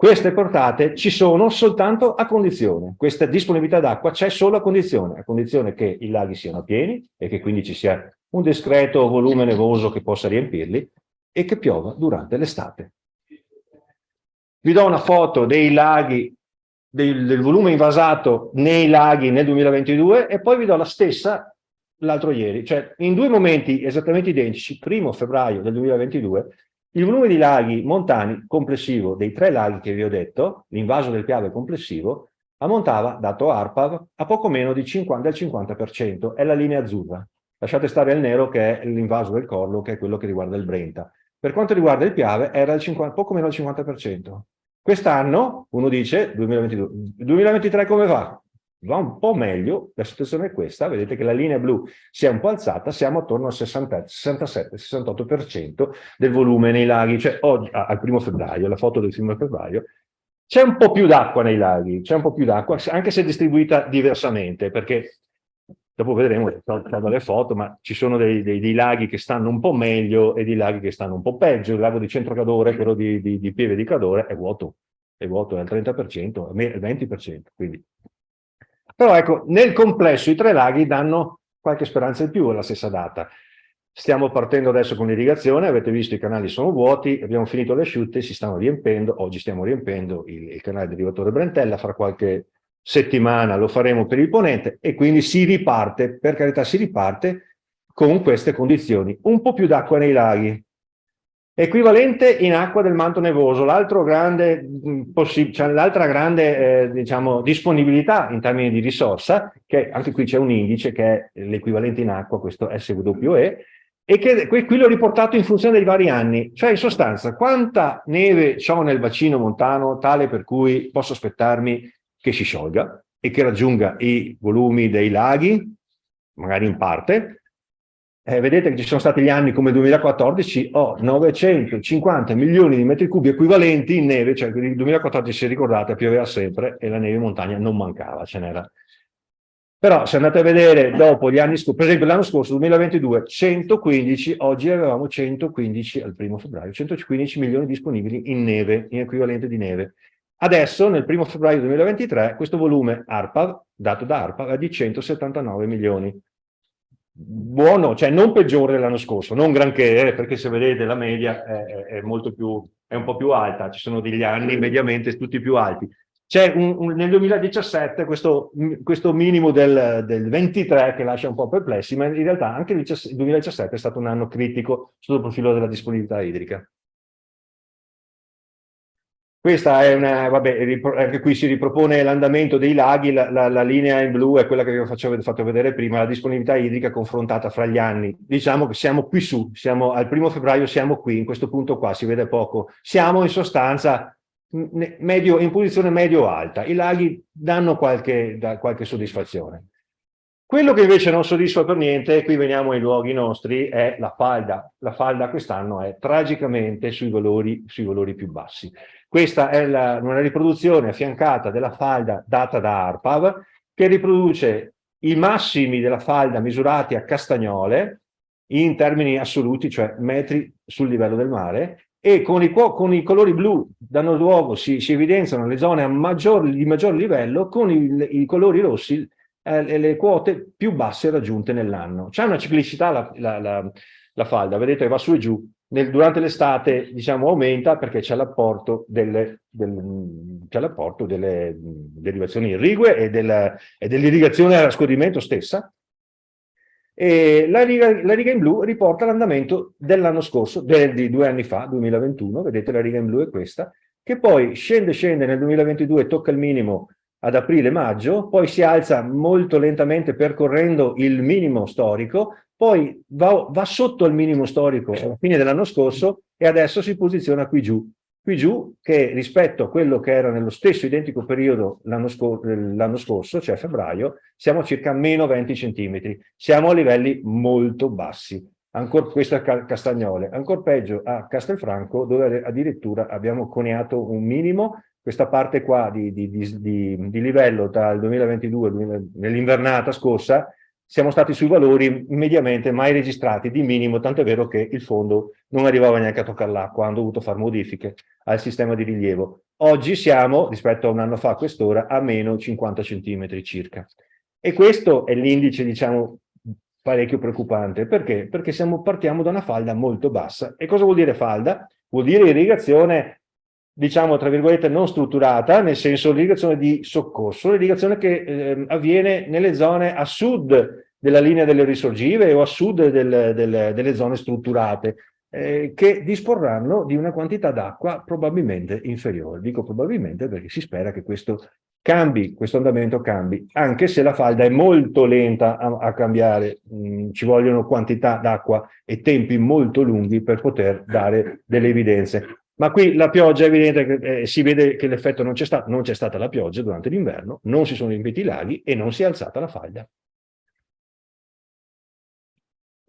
Queste portate ci sono soltanto a condizione, questa disponibilità d'acqua c'è solo a condizione che i laghi siano pieni e che quindi ci sia un discreto volume nevoso che possa riempirli e che piova durante l'estate. Vi do una foto dei laghi, del volume invasato nei laghi nel 2022 e poi vi do la stessa l'altro ieri, cioè in due momenti esattamente identici, 1° febbraio del 2022, il volume di laghi montani complessivo dei 3 laghi che vi ho detto, l'invaso del Piave complessivo, ammontava, dato ARPAV, a poco meno del 50%, è la linea azzurra. Lasciate stare il nero che è l'invaso del Corlo, che è quello che riguarda il Brenta. Per quanto riguarda il Piave era poco meno del 50%. Quest'anno, uno dice, 2022, 2023 come va? Va un po' meglio, la situazione è questa, vedete che la linea blu si è un po' alzata, siamo attorno al 67-68% del volume nei laghi, cioè oggi, al 1° febbraio, la foto del 1° febbraio, c'è un po' più d'acqua nei laghi, c'è un po' più d'acqua, anche se distribuita diversamente, perché dopo vedremo le foto, ma ci sono dei laghi che stanno un po' meglio e dei laghi che stanno un po' peggio. Il lago di Centro Cadore, quello di Pieve di Cadore, è vuoto, è al 30%, al 20%. Quindi. Però ecco, nel complesso i 3 laghi danno qualche speranza in più alla stessa data. Stiamo partendo adesso con l'irrigazione, avete visto i canali sono vuoti, abbiamo finito le asciutte, si stanno riempendo, oggi stiamo riempendo il canale derivatore Brentella, fra qualche settimana lo faremo per il ponente e quindi si riparte, per carità si riparte con queste condizioni. Un po' più d'acqua nei laghi, equivalente in acqua del manto nevoso, l'altra grande, diciamo, disponibilità in termini di risorsa, che anche qui c'è un indice che è l'equivalente in acqua, questo SWE, e che qui l'ho riportato in funzione dei vari anni, cioè in sostanza quanta neve ho nel bacino montano tale per cui posso aspettarmi che si sciolga e che raggiunga i volumi dei laghi, magari in parte. Vedete che ci sono stati gli anni come il 2014, ho 950 milioni di metri cubi equivalenti in neve, cioè nel 2014, se ricordate, pioveva sempre e la neve in montagna non mancava, ce n'era. Però se andate a vedere dopo gli anni scorsi, per esempio l'anno scorso, 2022, 115, oggi avevamo 115 al 1° febbraio, 115 milioni disponibili in neve, in equivalente di neve. Adesso, nel 1° febbraio 2023, questo volume ARPAV, dato da ARPAV, è di 179 milioni. Buono, cioè non peggiore dell'anno scorso, non granché, perché se vedete la media è molto più, è un po' più alta, ci sono degli anni mediamente tutti più alti. C'è nel 2017 questo minimo del 23 che lascia un po' perplessi, ma in realtà anche il 2017 è stato un anno critico sotto il profilo della disponibilità idrica. Questa è una, vabbè, anche qui si ripropone l'andamento dei laghi, la linea in blu è quella che vi ho fatto vedere prima, la disponibilità idrica confrontata fra gli anni. Diciamo che siamo qui su, siamo al 1° febbraio, siamo qui, in questo punto qua, si vede poco. Siamo in sostanza in posizione medio-alta, i laghi danno qualche soddisfazione. Quello che invece non soddisfa per niente, e qui veniamo ai luoghi nostri, è la falda. La falda quest'anno è tragicamente sui valori più bassi. Questa è una riproduzione affiancata della falda data da ARPAV, che riproduce i massimi della falda misurati a Castagnole, in termini assoluti, cioè metri sul livello del mare, e con i colori blu danno luogo, si evidenziano le zone di maggior livello, con i colori rossi le quote più basse raggiunte nell'anno. C'è una ciclicità la falda, vedete che va su e giù. Durante l'estate, diciamo, aumenta perché c'è l'apporto delle derivazioni irrigue e dell'irrigazione a scorrimento stessa. E la riga in blu riporta l'andamento dell'anno scorso, di 2 anni fa, 2021, vedete la riga in blu è questa, che poi scende nel 2022, tocca il minimo ad aprile-maggio, poi si alza molto lentamente percorrendo il minimo storico, poi va sotto il minimo storico alla fine dell'anno scorso e adesso si posiziona qui giù, che rispetto a quello che era nello stesso identico periodo l'anno scorso, cioè febbraio, siamo a circa meno 20 centimetri, siamo a livelli molto bassi. Questo è Castagnole, ancora peggio a Castelfranco, dove addirittura abbiamo coniato un minimo. Questa parte qua di livello tra il 2022 nell'invernata scorsa, siamo stati sui valori mediamente mai registrati di minimo, tant'è vero che il fondo non arrivava neanche a toccare l'acqua, hanno dovuto fare modifiche al sistema di rilievo. Oggi siamo, rispetto a un anno fa a quest'ora, a meno 50 centimetri circa. E questo è l'indice, diciamo, parecchio preoccupante. Perché? Perché partiamo da una falda molto bassa. E cosa vuol dire falda? Vuol dire irrigazione, diciamo, tra virgolette, non strutturata, nel senso l'irrigazione di soccorso, l'irrigazione che avviene nelle zone a sud della linea delle risorgive o a sud delle zone strutturate, che disporranno di una quantità d'acqua probabilmente inferiore. Dico probabilmente perché si spera che questo cambi, questo andamento cambi, anche se la falda è molto lenta a cambiare, ci vogliono quantità d'acqua e tempi molto lunghi per poter dare delle evidenze. Ma qui la pioggia è evidente che si vede che l'effetto non c'è stata la pioggia durante l'inverno, non si sono riempiti i laghi e non si è alzata la falda.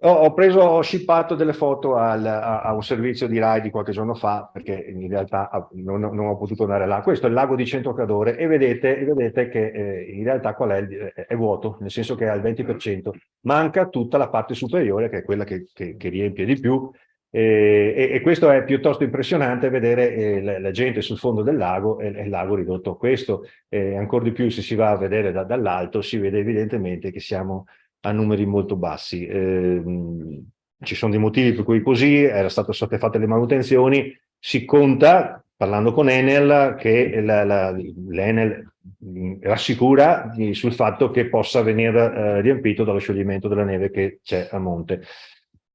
Ho shippato delle foto a un servizio di Rai di qualche giorno fa, perché in realtà non ho potuto andare là. Questo è il lago di Centrocadore e vedete che in realtà qual è vuoto, nel senso che è al 20%. Manca tutta la parte superiore, che è quella che riempie di più. E questo è piuttosto impressionante, vedere la gente sul fondo del lago e il lago ridotto a questo. Ancora di più, se si va a vedere dall'alto, si vede evidentemente che siamo a numeri molto bassi. Ci sono dei motivi per cui così, erano state fatte le manutenzioni, si conta, parlando con Enel, che l'Enel rassicura sul fatto che possa venire riempito dallo scioglimento della neve che c'è a monte.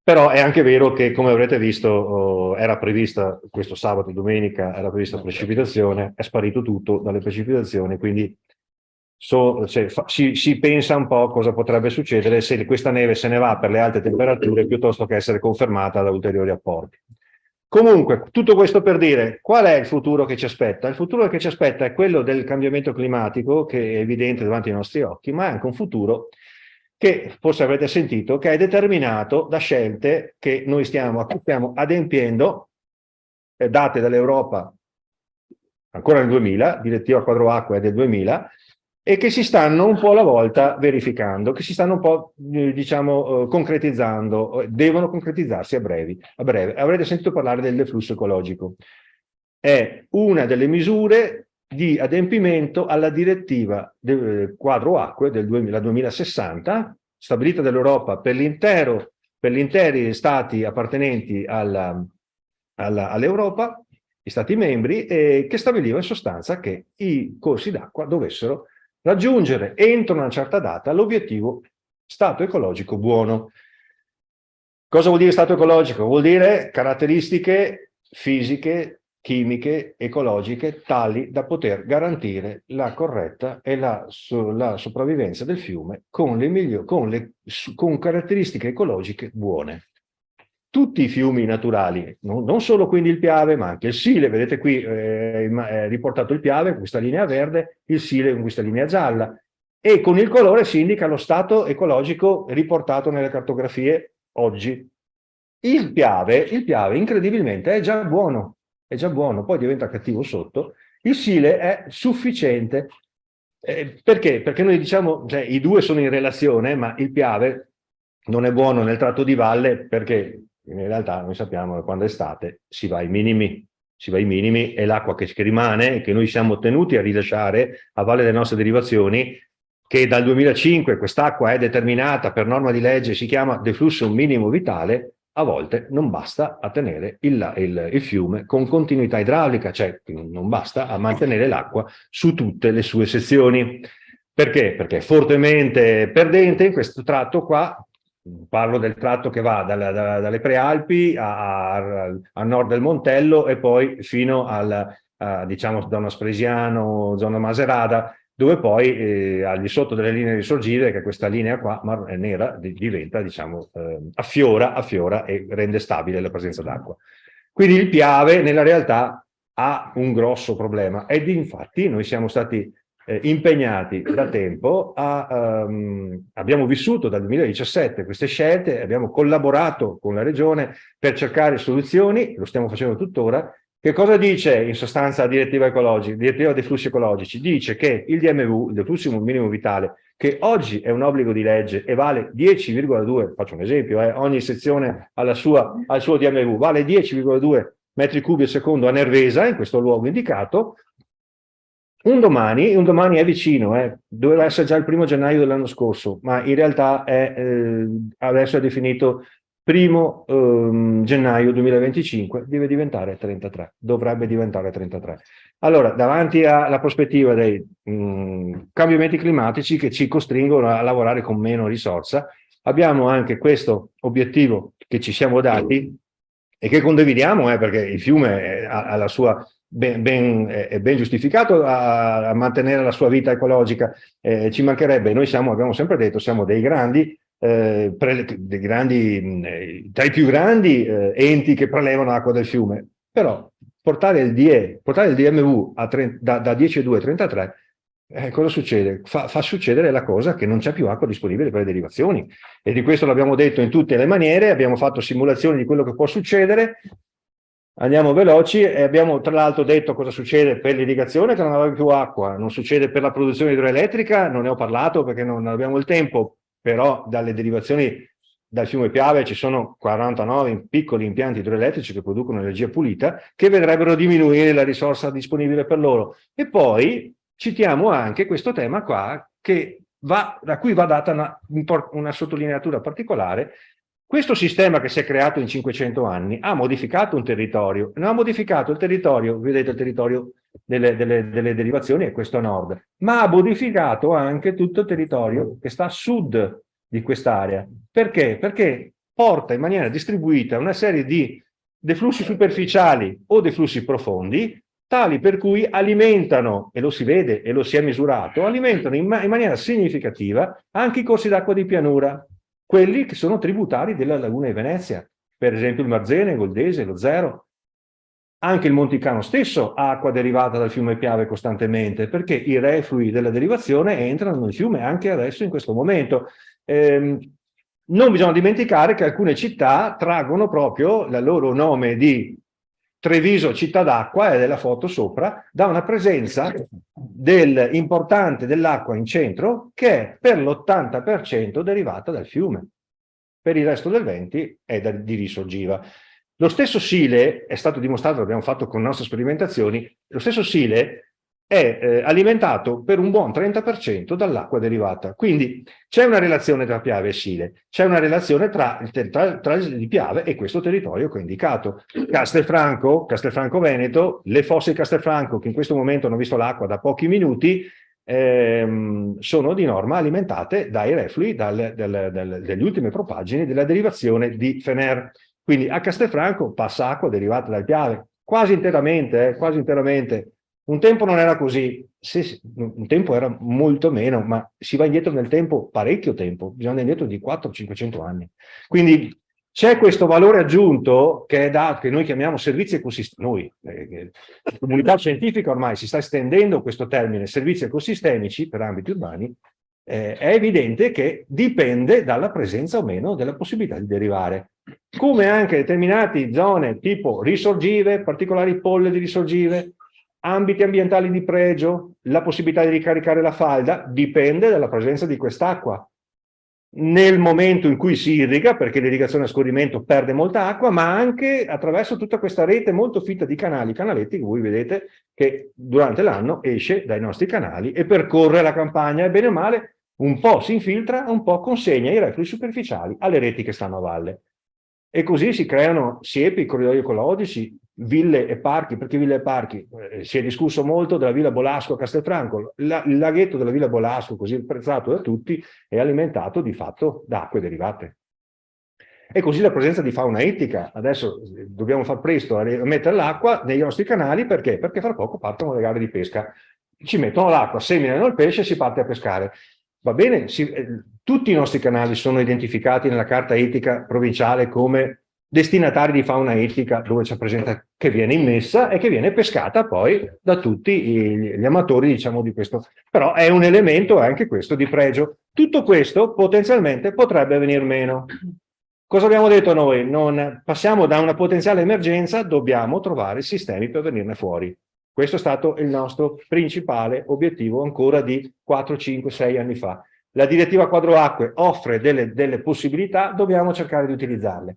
Però è anche vero che, come avrete visto, era prevista questo sabato e domenica, era prevista precipitazione, è sparito tutto dalle precipitazioni, quindi si pensa un po' cosa potrebbe succedere se questa neve se ne va per le alte temperature piuttosto che essere confermata da ulteriori apporti. Comunque, tutto questo per dire qual è il futuro che ci aspetta? Il futuro che ci aspetta è quello del cambiamento climatico, che è evidente davanti ai nostri occhi, ma è anche un futuro che forse avrete sentito, che è determinato da scelte che noi stiamo adempiendo, date dall'Europa ancora nel 2000, direttiva quadro acqua è del 2000, e che si stanno un po' alla volta verificando, che si stanno un po', diciamo, concretizzando, devono concretizzarsi a breve. Avrete sentito parlare del deflusso ecologico. È una delle misure di adempimento alla direttiva del quadro acque del 2060, stabilita dall'Europa per gli interi stati appartenenti all'Europa, gli stati membri, che stabiliva in sostanza che i corsi d'acqua dovessero raggiungere entro una certa data l'obiettivo stato ecologico buono. Cosa vuol dire stato ecologico? Vuol dire caratteristiche fisiche, chimiche, ecologiche, tali da poter garantire la corretta e la sopravvivenza del fiume con caratteristiche ecologiche buone. Tutti i fiumi naturali, non solo quindi il Piave, ma anche il Sile, vedete qui è riportato il Piave con questa linea verde, il Sile con questa linea gialla, e con il colore si indica lo stato ecologico riportato nelle cartografie oggi. Il Piave incredibilmente è già buono, poi diventa cattivo sotto. Il Sile è sufficiente. Perché? Perché noi diciamo, cioè, i due sono in relazione, ma il Piave non è buono nel tratto di valle perché in realtà noi sappiamo che quando è estate si va ai minimi e l'acqua che rimane, che noi siamo tenuti a rilasciare a valle delle nostre derivazioni, che dal 2005 quest'acqua è determinata per norma di legge, si chiama deflusso minimo vitale, a volte non basta a tenere il fiume con continuità idraulica, cioè non basta a mantenere l'acqua su tutte le sue sezioni. Perché? Perché è fortemente perdente in questo tratto qua. Parlo del tratto che va dalle Prealpi a nord del Montello e poi fino diciamo zona Spresiano, zona Macerata, dove poi al di sotto delle linee risorgive, che questa linea qua nera diventa, diciamo, affiora e rende stabile la presenza d'acqua. Quindi il Piave nella realtà ha un grosso problema ed infatti noi siamo stati impegnati da tempo abbiamo vissuto dal 2017 queste scelte, abbiamo collaborato con la regione per cercare soluzioni, lo stiamo facendo tuttora. Che cosa dice in sostanza la direttiva dei flussi ecologici? Dice che il DMV, il deflusso minimo vitale, che oggi è un obbligo di legge e vale 10,2, faccio un esempio, ogni sezione al suo DMV, vale 10,2 metri cubi al secondo a Nervesa, in questo luogo indicato, un domani è vicino, doveva essere già il 1° gennaio dell'anno scorso, ma in realtà adesso è definito 1° gennaio 2025, deve diventare 33, dovrebbe diventare 33. Allora, davanti alla prospettiva dei cambiamenti climatici che ci costringono a lavorare con meno risorsa, abbiamo anche questo obiettivo che ci siamo dati e che condividiamo, perché il fiume ha la sua è ben giustificato a mantenere la sua vita ecologica, ci mancherebbe. Noi abbiamo sempre detto, siamo dei grandi, tra i più grandi enti che prelevano acqua del fiume, però portare il DMV da 10,2 a 33, cosa succede? Fa succedere la cosa che non c'è più acqua disponibile per le derivazioni, e di questo l'abbiamo detto in tutte le maniere, abbiamo fatto simulazioni di quello che può succedere. Andiamo veloci e abbiamo tra l'altro detto cosa succede per l'irrigazione, che non aveva più acqua, non succede per la produzione idroelettrica, non ne ho parlato perché non abbiamo il tempo, però dalle derivazioni dal fiume Piave ci sono 49 piccoli impianti idroelettrici che producono energia pulita, che vedrebbero diminuire la risorsa disponibile per loro. E poi citiamo anche questo tema qua, da cui va data una sottolineatura particolare. Questo sistema che si è creato in 500 anni ha modificato un territorio, non ha modificato il territorio, vedete il territorio delle derivazioni è questo a nord, ma ha modificato anche tutto il territorio che sta a sud di quest'area. Perché? Perché porta in maniera distribuita una serie di deflussi superficiali o deflussi profondi, tali per cui alimentano, e lo si vede e lo si è misurato, alimentano in maniera significativa anche i corsi d'acqua di pianura, quelli che sono tributari della Laguna di Venezia, per esempio il Marzene, il Goldese, lo Zero. Anche il Monticano stesso ha acqua derivata dal fiume Piave costantemente, perché i reflui della derivazione entrano nel fiume anche adesso in questo momento. Non bisogna dimenticare che alcune città traggono proprio il loro nome di Treviso città d'acqua, e della foto sopra, da una presenza importante dell'acqua in centro che è per l'80% derivata dal fiume. Per il resto del 20% è di risorgiva. Lo stesso Sile, è stato dimostrato, l'abbiamo fatto con nostre sperimentazioni, lo stesso Sile è alimentato per un buon 30% dall'acqua derivata. Quindi c'è una relazione tra Piave e Sile, c'è una relazione tra di Piave e questo territorio che ho indicato. Castelfranco Veneto, le fosse di Castelfranco, che in questo momento hanno visto l'acqua da pochi minuti, sono di norma alimentate dai reflui delle ultime propaggini della derivazione di Fener. Quindi a Castelfranco passa acqua derivata dal Piave, quasi interamente. Un tempo non era così, un tempo era molto meno, ma si va indietro nel tempo, parecchio tempo, bisogna andare indietro di 400-500 anni. Quindi c'è questo valore aggiunto che noi chiamiamo servizi ecosistemici. La comunità scientifica ormai si sta estendendo questo termine, servizi ecosistemici per ambiti urbani. È evidente che dipende dalla presenza o meno della possibilità di derivare. Come anche determinate zone tipo risorgive, particolari polle di risorgive, ambiti ambientali di pregio, la possibilità di ricaricare la falda, dipende dalla presenza di quest'acqua. Nel momento in cui si irriga, perché l'irrigazione a scorrimento perde molta acqua, ma anche attraverso tutta questa rete molto fitta di canaletti che voi vedete che durante l'anno esce dai nostri canali e percorre la campagna, e bene o male un po' si infiltra, un po' consegna i reflui superficiali alle reti che stanno a valle. E così si creano siepi, corridoi ecologici, ville e parchi. Perché ville e parchi? Si è discusso molto della Villa Bolasco a Castelfranco. Il laghetto della Villa Bolasco, così apprezzato da tutti, è alimentato di fatto da acque derivate. E così la presenza di fauna ittica. Adesso dobbiamo far presto a mettere l'acqua nei nostri canali, perché? Perché fra poco partono le gare di pesca. Ci mettono l'acqua, seminano il pesce e si parte a pescare. Va bene, tutti i nostri canali sono identificati nella carta ittica provinciale come destinatari di fauna ittica, dove c'è presenza che viene immessa e che viene pescata poi da tutti gli amatori, diciamo, di questo. Però è un elemento anche questo di pregio. Tutto questo potenzialmente potrebbe venir meno. Cosa abbiamo detto noi? Non passiamo da una potenziale emergenza, dobbiamo trovare sistemi per venirne fuori. Questo è stato il nostro principale obiettivo ancora di 4, 5, 6 anni fa. La direttiva quadro acque offre delle possibilità, dobbiamo cercare di utilizzarle.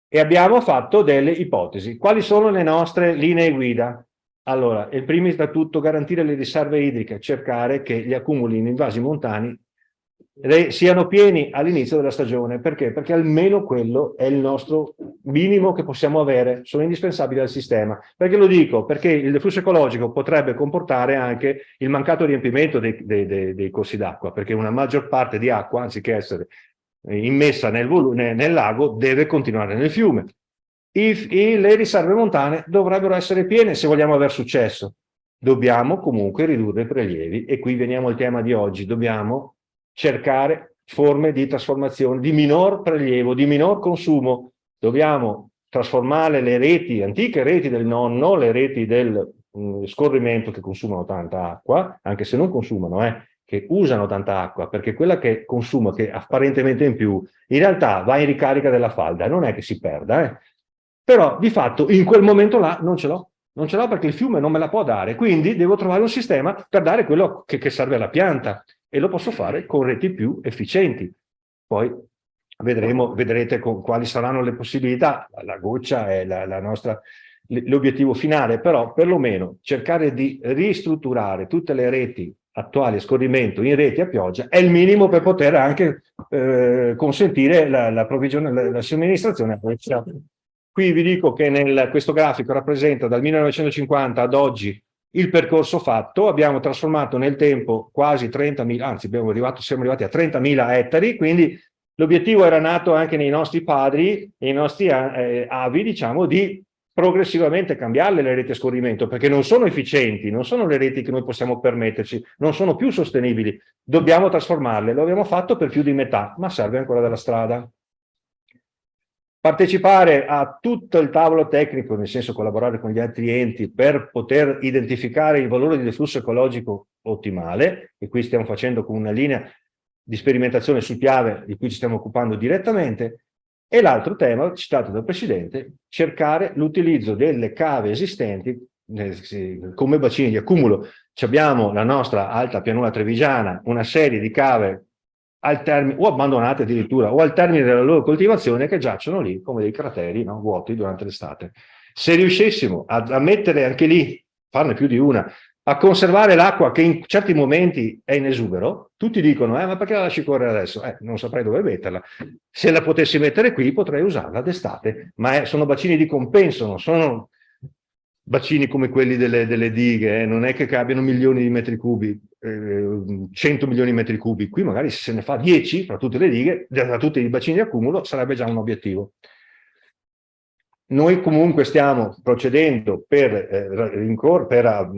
E abbiamo fatto delle ipotesi. Quali sono le nostre linee guida? Allora, il primo da tutto garantire le riserve idriche, cercare che gli accumuli in invasi montani siano pieni all'inizio della stagione. Perché? Perché almeno quello è il nostro minimo che possiamo avere, sono indispensabili al sistema. Perché lo dico? Perché il deflusso ecologico potrebbe comportare anche il mancato riempimento dei corsi d'acqua, perché una maggior parte di acqua, anziché essere immessa nel lago, deve continuare nel fiume. Le riserve montane dovrebbero essere piene se vogliamo aver successo. Dobbiamo comunque ridurre i prelievi, e qui veniamo al tema di oggi. Dobbiamo cercare forme di trasformazione, di minor prelievo, di minor consumo. Dobbiamo trasformare le reti, antiche reti del nonno, le reti del scorrimento, che consumano tanta acqua, anche se non consumano, che usano tanta acqua, perché quella che consuma, che apparentemente in più, in realtà va in ricarica della falda, non è che si perda, però di fatto in quel momento là non ce l'ho. Non ce l'ho perché il fiume non me la può dare, quindi devo trovare un sistema per dare quello che serve alla pianta, e lo posso fare con reti più efficienti. Poi vedrete quali saranno le possibilità. La goccia è l'obiettivo finale, però perlomeno cercare di ristrutturare tutte le reti attuali a scorrimento in reti a pioggia è il minimo per poter anche consentire la somministrazione a goccia. Qui vi dico che questo grafico rappresenta dal 1950 ad oggi il percorso fatto. Abbiamo trasformato nel tempo quasi 30.000, anzi siamo arrivati a 30.000 ettari, quindi l'obiettivo era nato anche nei nostri padri, nei nostri avi, diciamo, di progressivamente cambiarle le reti a scorrimento, perché non sono efficienti, non sono le reti che noi possiamo permetterci, non sono più sostenibili, dobbiamo trasformarle. Lo abbiamo fatto per più di metà, ma serve ancora della strada. Partecipare a tutto il tavolo tecnico, nel senso collaborare con gli altri enti per poter identificare il valore di deflusso ecologico ottimale, e qui stiamo facendo con una linea di sperimentazione sul Piave di cui ci stiamo occupando direttamente. E l'altro tema, citato dal Presidente, cercare l'utilizzo delle cave esistenti come bacini di accumulo. Abbiamo la nostra alta pianura trevigiana, una serie di cave o abbandonate addirittura, o al termine della loro coltivazione, che giacciono lì come dei crateri, no, vuoti durante l'estate. Se riuscissimo a mettere anche lì, farne più di una, a conservare l'acqua che in certi momenti è in esubero, tutti dicono, ma perché la lasci correre adesso? Non saprei dove metterla. Se la potessi mettere qui, potrei usarla d'estate, ma sono bacini di compenso, non sono bacini come quelli delle dighe, non è che abbiano milioni di metri cubi, 100 milioni di metri cubi. Qui magari se ne fa 10 fra tutte le dighe, da tutti i bacini di accumulo, sarebbe già un obiettivo. Noi comunque stiamo procedendo per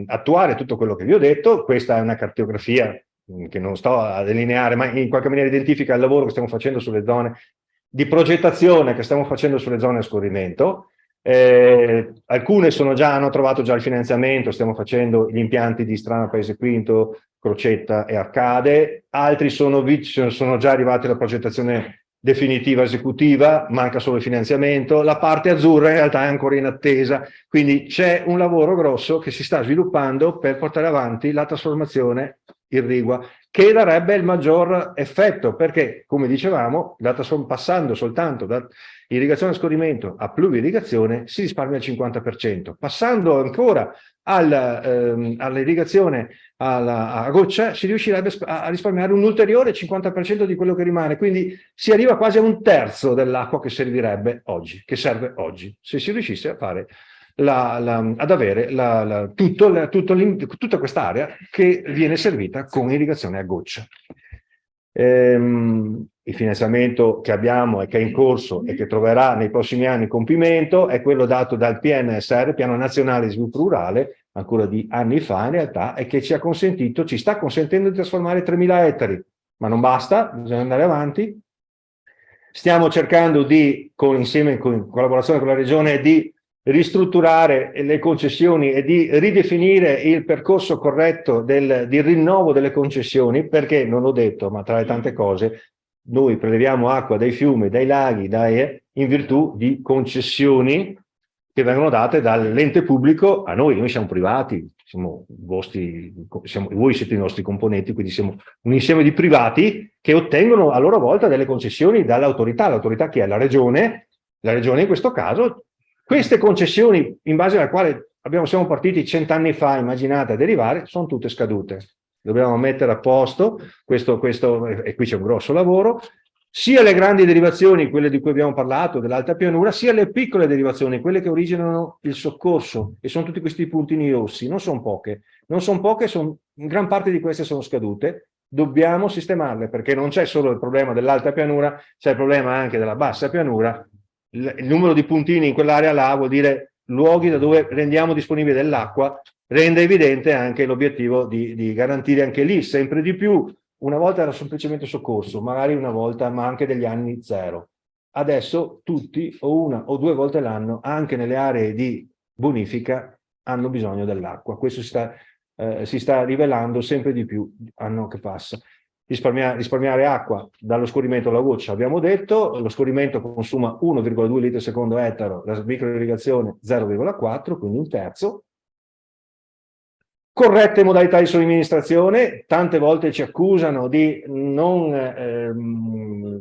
attuare tutto quello che vi ho detto. Questa è una cartografia che non sto a delineare, ma in qualche maniera identifica il lavoro che stiamo facendo sulle zone di progettazione, che stiamo facendo sulle zone a scorrimento. Alcune hanno trovato già il finanziamento, stiamo facendo gli impianti di Strana Paese Quinto, Crocetta e Arcade. Altri sono già arrivati alla progettazione definitiva esecutiva, manca solo il finanziamento. La parte azzurra in realtà è ancora in attesa, quindi c'è un lavoro grosso che si sta sviluppando per portare avanti la trasformazione irrigua, che darebbe il maggior effetto, perché come dicevamo, passando soltanto da irrigazione a scorrimento a pluvioirrigazione si risparmia il 50%, passando ancora all'irrigazione a goccia si riuscirebbe a risparmiare un ulteriore 50% di quello che rimane, quindi si arriva quasi a un terzo dell'acqua che servirebbe oggi, che serve oggi, se si riuscisse a fare ad avere tutta quest'area che viene servita con irrigazione a goccia. Il finanziamento che abbiamo e che è in corso e che troverà nei prossimi anni compimento è quello dato dal PNSR, Piano Nazionale di Sviluppo Rurale, ancora di anni fa in realtà, e che ci sta consentendo di trasformare 3.000 ettari, ma non basta, bisogna andare avanti. Stiamo cercando in collaborazione con la Regione, di ristrutturare le concessioni e di ridefinire il percorso corretto di rinnovo delle concessioni, perché non l'ho detto, ma tra le tante cose noi preleviamo acqua dai fiumi, dai laghi, in virtù di concessioni che vengono date dall'ente pubblico a noi. Noi siamo privati, voi siete i nostri componenti, quindi siamo un insieme di privati che ottengono a loro volta delle concessioni dall'autorità. L'autorità che è la Regione in questo caso. Queste concessioni, in base alla quale siamo partiti 100 anni fa, immaginate, a derivare, sono tutte scadute. Dobbiamo mettere a posto questo, e qui c'è un grosso lavoro, sia le grandi derivazioni, quelle di cui abbiamo parlato, dell'alta pianura, sia le piccole derivazioni, quelle che originano il soccorso, e sono tutti questi puntini rossi, non sono poche, in gran parte di queste sono scadute, dobbiamo sistemarle, perché non c'è solo il problema dell'alta pianura, c'è il problema anche della bassa pianura. Il numero di puntini in quell'area là vuol dire luoghi da dove rendiamo disponibile dell'acqua, rende evidente anche l'obiettivo di garantire anche lì sempre di più. Una volta era semplicemente soccorso, magari una volta, ma anche degli anni zero. Adesso tutti, o una o due volte l'anno, anche nelle aree di bonifica, hanno bisogno dell'acqua. Questo si sta rivelando sempre di più anno che passa. Risparmiare acqua dallo scorrimento alla goccia, abbiamo detto, lo scorrimento consuma 1,2 litri al secondo ettaro, la microirrigazione 0,4, quindi un terzo. Corrette modalità di somministrazione, tante volte ci accusano di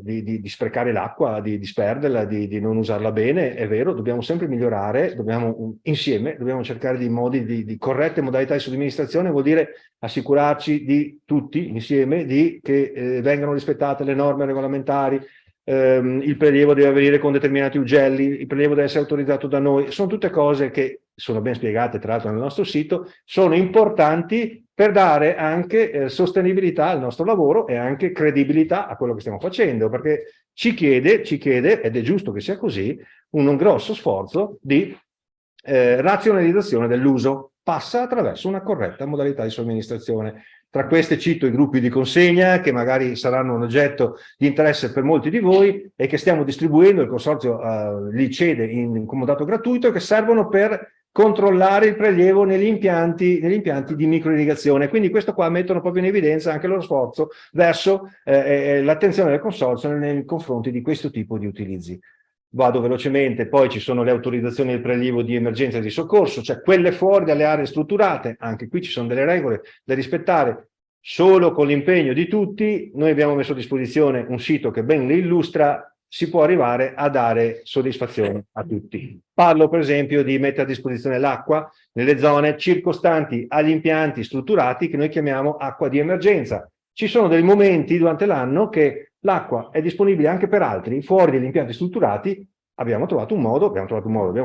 di sprecare l'acqua, di disperderla, di non usarla bene, è vero, dobbiamo sempre migliorare, insieme dobbiamo cercare di modi di corrette modalità di somministrazione, vuol dire assicurarci di tutti insieme che vengano rispettate le norme regolamentari, il prelievo deve avvenire con determinati ugelli, il prelievo deve essere autorizzato da noi, sono tutte cose che sono ben spiegate tra l'altro nel nostro sito, sono importanti per dare anche sostenibilità al nostro lavoro e anche credibilità a quello che stiamo facendo, perché ci chiede, ed è giusto che sia così, un grosso sforzo di razionalizzazione dell'uso, passa attraverso una corretta modalità di somministrazione. Tra queste cito i gruppi di consegna che magari saranno un oggetto di interesse per molti di voi e che stiamo distribuendo, il consorzio li cede in comodato gratuito, e che servono per controllare il prelievo negli impianti di microirrigazione. Quindi questo qua mettono proprio in evidenza anche lo sforzo verso l'attenzione del consorzio nei confronti di questo tipo di utilizzi. Vado velocemente, poi ci sono le autorizzazioni del prelievo di emergenza e di soccorso, cioè quelle fuori dalle aree strutturate, anche qui ci sono delle regole da rispettare, solo con l'impegno di tutti. Noi abbiamo messo a disposizione un sito che ben le illustra, si può arrivare a dare soddisfazione a tutti. Parlo per esempio di mettere a disposizione l'acqua nelle zone circostanti agli impianti strutturati che noi chiamiamo acqua di emergenza. Ci sono dei momenti durante l'anno che l'acqua è disponibile anche per altri, fuori dagli impianti strutturati. Abbiamo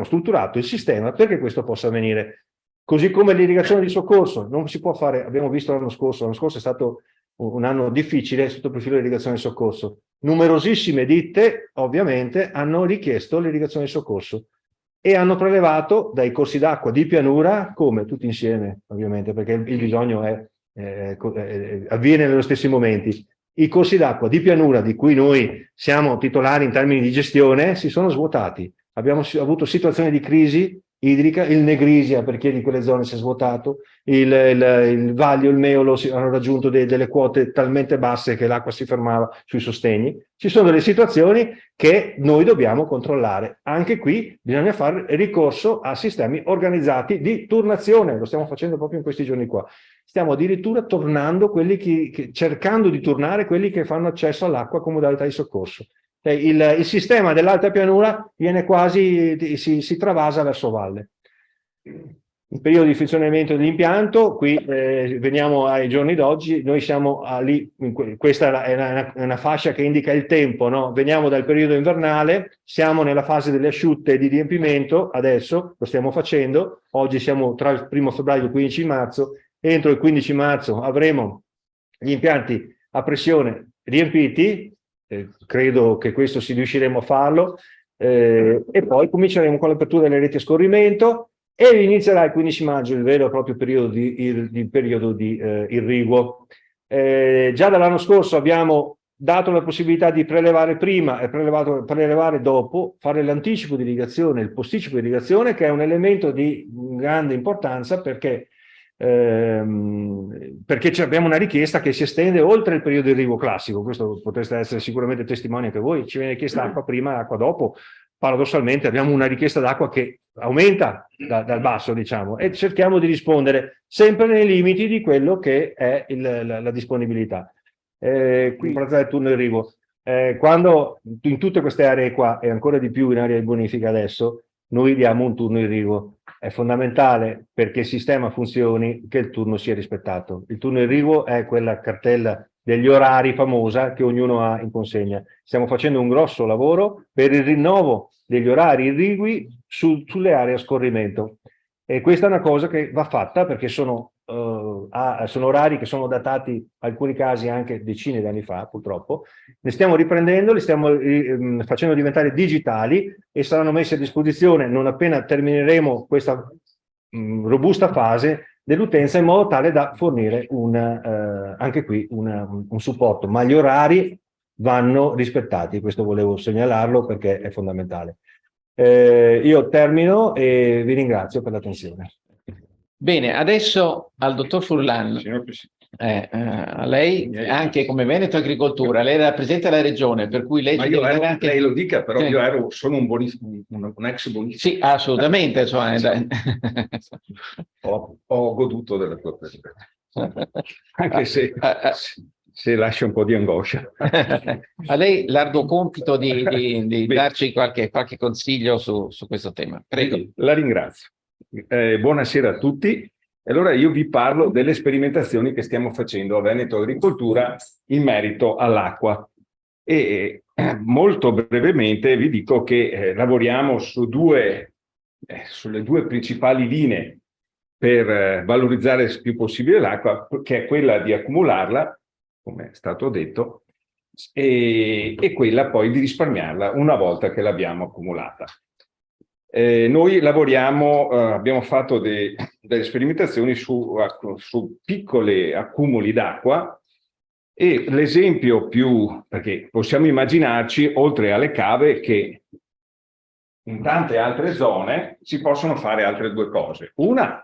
strutturato il sistema perché questo possa avvenire. Così come l'irrigazione di soccorso, non si può fare, abbiamo visto l'anno scorso è stato un anno difficile sotto il profilo dell'irrigazione di soccorso. Numerosissime ditte, ovviamente, hanno richiesto l'irrigazione di soccorso e hanno prelevato dai corsi d'acqua di pianura, come tutti insieme, ovviamente, perché il bisogno avviene negli stessi momenti. I corsi d'acqua di pianura, di cui noi siamo titolari in termini di gestione, si sono svuotati. Abbiamo avuto situazioni di crisi idrica, il Negrisia perché di quelle zone si è svuotato, il Vaglio, il Meolo hanno raggiunto delle quote talmente basse che l'acqua si fermava sui sostegni. Ci sono delle situazioni che noi dobbiamo controllare. Anche qui bisogna fare ricorso a sistemi organizzati di turnazione, lo stiamo facendo proprio in questi giorni qua. Stiamo addirittura tornando cercando di tornare quelli che fanno accesso all'acqua con modalità di soccorso. Il sistema dell'alta pianura viene quasi, si travasa verso valle. Il periodo di funzionamento dell'impianto, qui veniamo ai giorni d'oggi, noi siamo lì, questa è una fascia che indica il tempo, no? Veniamo dal periodo invernale, siamo nella fase delle asciutte di riempimento, adesso lo stiamo facendo, oggi siamo tra il 1° febbraio e il 15 marzo, entro il 15 marzo avremo gli impianti a pressione riempiti, credo che questo riusciremo a farlo, e poi cominceremo con l'apertura delle reti a scorrimento e inizierà il 15 maggio il vero e proprio periodo di irriguo. Già dall'anno scorso abbiamo dato la possibilità di prelevare prima e prelevare dopo, fare l'anticipo di irrigazione, il posticipo di irrigazione, che è un elemento di grande importanza perché abbiamo una richiesta che si estende oltre il periodo di irriguo classico. Questo potreste essere sicuramente testimoni anche voi. Ci viene chiesta acqua prima e acqua dopo. Paradossalmente abbiamo una richiesta d'acqua che aumenta dal basso, diciamo, e cerchiamo di rispondere sempre nei limiti di quello che è la disponibilità. Qui il turno irriguo, quando in tutte queste aree qua e ancora di più in area di bonifica adesso noi diamo un turno irriguo. è fondamentale perché il sistema funzioni che il turno sia rispettato. Il turno irriguo è quella cartella degli orari famosa che ognuno ha in consegna. Stiamo facendo un grosso lavoro per il rinnovo degli orari irrigui sulle aree a scorrimento. E questa è una cosa che va fatta perché sono orari che sono datati in alcuni casi anche decine di anni fa, purtroppo. Ne stiamo riprendendo, li stiamo facendo diventare digitali e saranno messi a disposizione non appena termineremo questa robusta fase dell'utenza, in modo tale da fornire anche qui un supporto. Ma gli orari vanno rispettati, questo volevo segnalarlo perché è fondamentale. Io termino e vi ringrazio per l'attenzione. Bene, adesso al dottor Furlan, a lei anche come Veneto Agricoltura, lei rappresenta la regione, per cui lei... Ma io ero, anche... lei lo dica, però io sono un ex buonissimo. Sì, assolutamente. Ho goduto della tua presenza, anche se lascia un po' di angoscia. A lei l'arduo compito di darci qualche consiglio su questo tema. Prego. La ringrazio. Buonasera a tutti. Allora io vi parlo delle sperimentazioni che stiamo facendo a Veneto Agricoltura in merito all'acqua. E molto brevemente vi dico che lavoriamo sulle due principali linee per valorizzare il più possibile l'acqua, che è quella di accumularla, come è stato detto, e quella poi di risparmiarla una volta che l'abbiamo accumulata. Noi lavoriamo, abbiamo fatto delle sperimentazioni su piccoli accumuli d'acqua, e l'esempio perché possiamo immaginarci, oltre alle cave, che in tante altre zone si possono fare altre due cose. Una,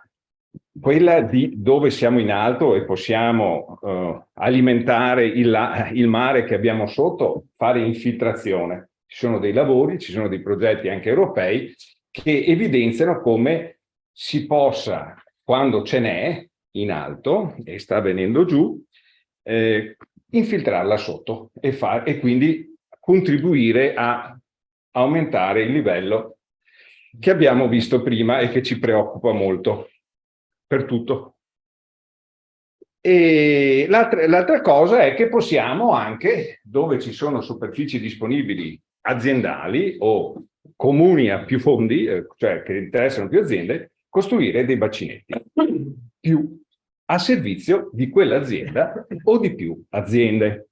quella di dove siamo in alto e possiamo alimentare il mare che abbiamo sotto, fare infiltrazione. Ci sono dei lavori, ci sono dei progetti anche europei che evidenziano come si possa, quando ce n'è in alto e sta venendo giù, infiltrarla sotto e quindi contribuire a aumentare il livello che abbiamo visto prima e che ci preoccupa molto per tutto. E l'altra cosa è che possiamo anche, dove ci sono superfici disponibili aziendali o comuni a più fondi, cioè che interessano più aziende, costruire dei bacinetti più a servizio di quell'azienda o di più aziende.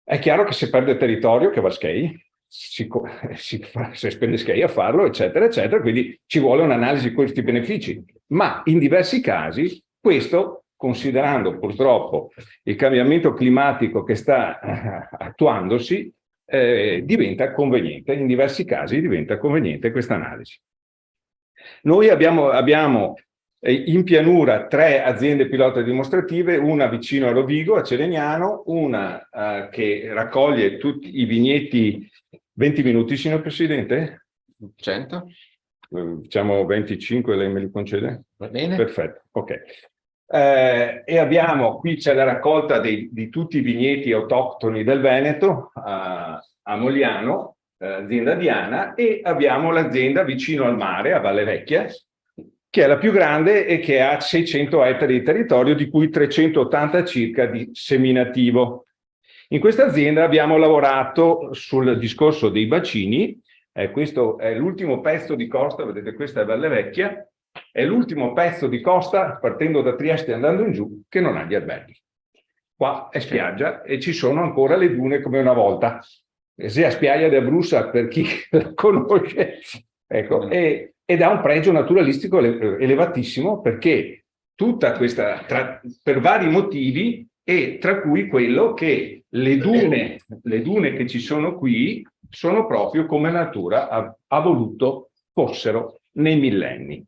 È chiaro che se perde territorio, che va SCEI, si spende SCEI a farlo, eccetera, eccetera, quindi ci vuole un'analisi di questi benefici. Ma in diversi casi questo, considerando purtroppo il cambiamento climatico che sta attuandosi, diventa conveniente, in diversi casi diventa conveniente questa analisi. Noi abbiamo in pianura 3 aziende pilota dimostrative, una vicino a Rovigo, a Celegnano, una che raccoglie tutti i vigneti. 20 minuti, signor Presidente? 100? Diciamo 25, lei me li concede? Va bene. Perfetto, ok. E abbiamo, qui c'è la raccolta di tutti i vigneti autoctoni del Veneto, a Mogliano, azienda Diana, e abbiamo l'azienda vicino al mare, a Valle Vecchia, che è la più grande e che ha 600 ettari di territorio, di cui 380 circa di seminativo. In questa azienda abbiamo lavorato sul discorso dei bacini. Questo è l'ultimo pezzo di costa, vedete, questa è Valle Vecchia, è l'ultimo pezzo di costa, partendo da Trieste e andando in giù, che non ha gli alberghi. Qua è spiaggia e ci sono ancora le dune come una volta. Se a Spiaggia de Brusa, per chi la conosce, ecco, ed ha un pregio naturalistico elevatissimo, perché tutta questa, per vari motivi, e tra cui quello che le dune che ci sono qui sono proprio come la natura ha voluto fossero nei millenni.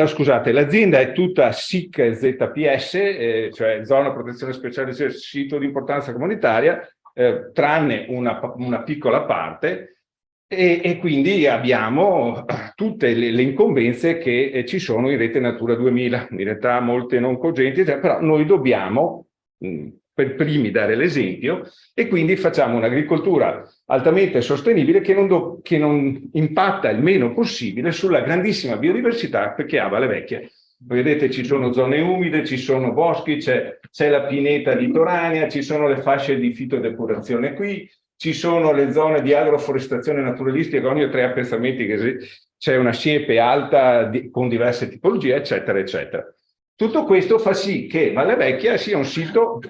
Scusate, l'azienda è tutta SIC ZPS, cioè zona protezione speciale, sito di importanza comunitaria, tranne una piccola parte, e quindi abbiamo tutte le incombenze che ci sono in rete Natura 2000, in realtà molte non cogenti, però noi dobbiamo, per primi dare l'esempio e quindi facciamo un'agricoltura altamente sostenibile che non impatta il meno possibile sulla grandissima biodiversità che ha Valle Vecchia. Vedete, ci sono zone umide, ci sono boschi, c'è la pineta litoranea, ci sono le fasce di fitodepurazione qui, ci sono le zone di agroforestazione naturalistica, ogni 3 appezzamenti che c'è una siepe alta con diverse tipologie, eccetera, eccetera. Tutto questo fa sì che Valle Vecchia sia un sito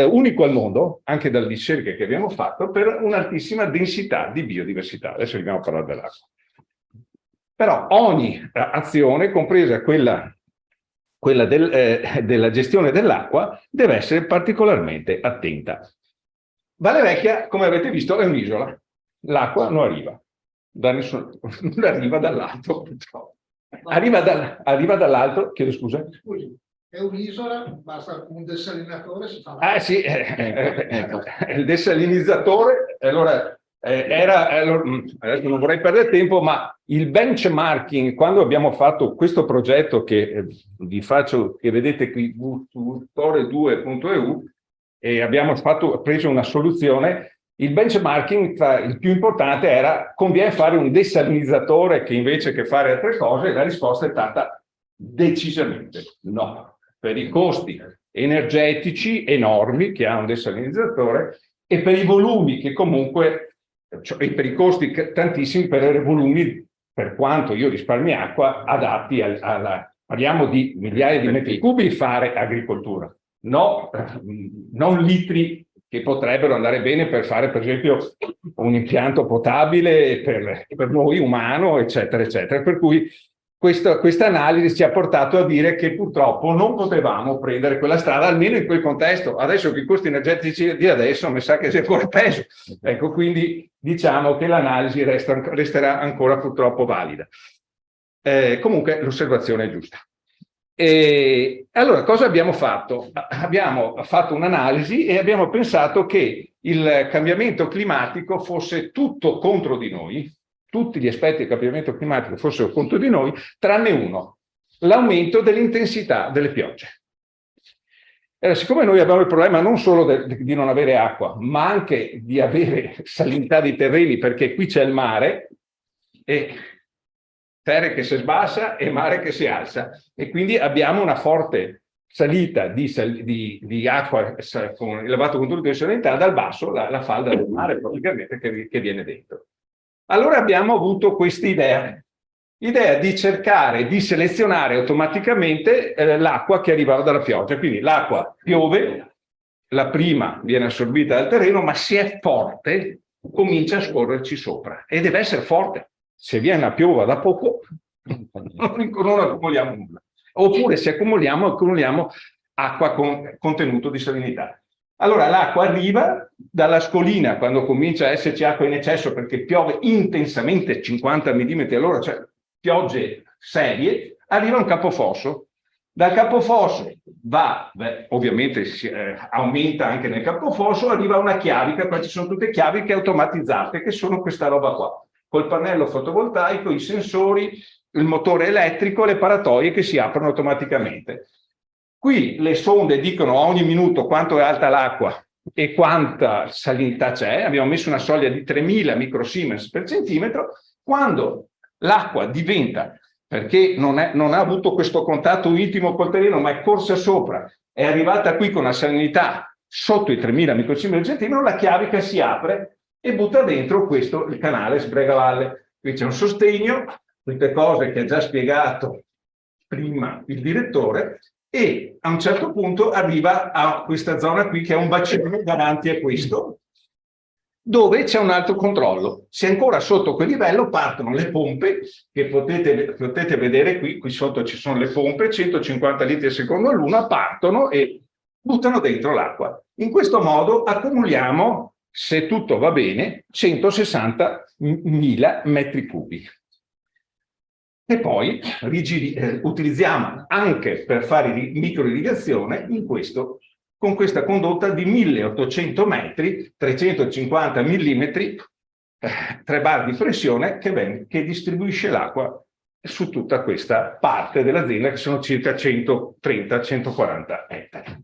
unico al mondo, anche dalle ricerche che abbiamo fatto, per un'altissima densità di biodiversità. Adesso dobbiamo parlare dell'acqua. Però ogni azione, compresa quella della gestione dell'acqua, deve essere particolarmente attenta. Valle Vecchia, come avete visto, è un'isola. L'acqua non arriva, non arriva dall'alto, purtroppo. Arriva dall'altro, chiedo scusa. Scusi, è un'isola, basta un desalinatore, si fa. Ah sì, il desalinizzatore, allora, adesso non vorrei perdere tempo, ma il benchmarking, quando abbiamo fatto questo progetto che vi faccio, che vedete qui, Tore2.eu, e abbiamo preso una soluzione. Il benchmarking, il più importante era: conviene fare un desalinizzatore che invece che fare altre cose? E la risposta è stata decisamente no, per i costi energetici enormi che ha un desalinizzatore e per i volumi che comunque, cioè, e per i costi tantissimi per i volumi, per quanto io risparmi acqua, adatti parliamo di migliaia di metri cubi fare agricoltura, no, non litri che potrebbero andare bene per fare, per esempio, un impianto potabile per noi umano, eccetera, eccetera. Per cui questa analisi ci ha portato a dire che purtroppo non potevamo prendere quella strada, almeno in quel contesto. Adesso che i costi energetici di adesso mi sa che sia ancora peggio. Ecco, quindi diciamo che l'analisi resterà ancora purtroppo valida. Comunque l'osservazione è giusta. E allora cosa abbiamo fatto? Abbiamo fatto un'analisi e abbiamo pensato che il cambiamento climatico fosse tutto contro di noi, tutti gli aspetti del cambiamento climatico fossero contro di noi, tranne uno: l'aumento dell'intensità delle piogge. Allora, siccome noi abbiamo il problema non solo di non avere acqua, ma anche di avere salinità dei terreni, perché qui c'è il mare e terra che si sbassa e mare che si alza, e quindi abbiamo una forte salita di acqua con elevato contenuto di salinità dal basso, la falda del mare praticamente che viene dentro. Allora abbiamo avuto questa idea di cercare di selezionare automaticamente l'acqua che arrivava dalla pioggia. Quindi l'acqua piove, la prima viene assorbita dal terreno, ma se è forte comincia a scorrerci sopra e deve essere forte. Se viene a piova da poco non accumuliamo nulla, oppure se accumuliamo acqua con contenuto di salinità. Allora l'acqua arriva dalla scolina quando comincia a esserci acqua in eccesso, perché piove intensamente 50 mm all'ora, cioè piogge serie, arriva un capofosso. Dal capofosso ovviamente aumenta anche nel capofosso, arriva una chiavica, qua ci sono tutte chiaviche automatizzate che sono questa roba qua, col pannello fotovoltaico, i sensori, il motore elettrico, le paratoie che si aprono automaticamente. Qui le sonde dicono a ogni minuto quanto è alta l'acqua e quanta salinità c'è. Abbiamo messo una soglia di 3000 microsiemens per centimetro. Quando l'acqua diventa, perché non ha avuto questo contatto intimo col terreno, ma è corsa sopra, è arrivata qui con una salinità sotto i 3000 microsiemens per centimetro, la chiavica si apre e butta dentro questo, il canale Sbregavalle. Qui c'è un sostegno, tutte cose che ha già spiegato prima il direttore, e a un certo punto arriva a questa zona qui che è un bacino davanti a questo, dove c'è un altro controllo. Se ancora sotto quel livello partono le pompe che potete vedere qui sotto ci sono le pompe, 150 litri al secondo l'una, partono e buttano dentro l'acqua. In questo modo accumuliamo, se tutto va bene, 160.000 metri cubi. E poi utilizziamo anche per fare microirrigazione con questa condotta di 1800 metri, 350 millimetri, 3 bar di pressione che distribuisce l'acqua su tutta questa parte dell'azienda, che sono circa 130-140 ettari.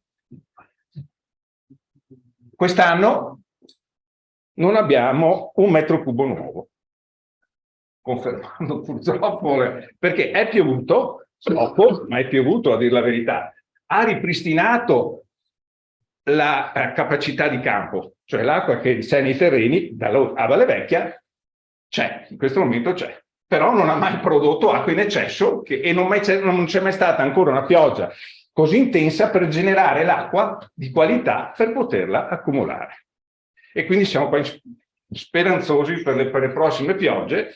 Quest'anno non abbiamo un metro cubo nuovo, confermando purtroppo, perché è piovuto poco, ma è piovuto, a dire la verità. Ha ripristinato la capacità di campo, cioè l'acqua che c'è nei terreni a Valle Vecchia c'è, in questo momento c'è, però non ha mai prodotto acqua in eccesso e non c'è mai stata ancora una pioggia così intensa per generare l'acqua di qualità per poterla accumulare. E quindi siamo poi speranzosi per le prossime piogge.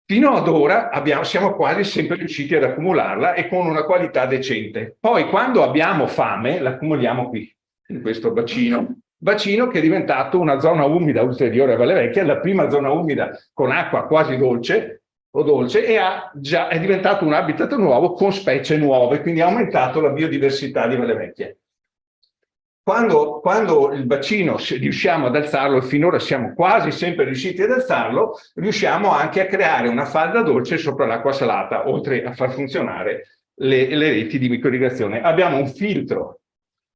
Fino ad ora siamo quasi sempre riusciti ad accumularla e con una qualità decente. Poi quando abbiamo fame l'accumuliamo qui, in questo bacino che è diventato una zona umida ulteriore a Valle Vecchia, la prima zona umida con acqua quasi dolce e è diventato un habitat nuovo con specie nuove, quindi ha aumentato la biodiversità di Valle Vecchia. Quando il bacino riusciamo ad alzarlo, e finora siamo quasi sempre riusciti ad alzarlo, riusciamo anche a creare una falda dolce sopra l'acqua salata, oltre a far funzionare le reti di microirrigazione. Abbiamo un filtro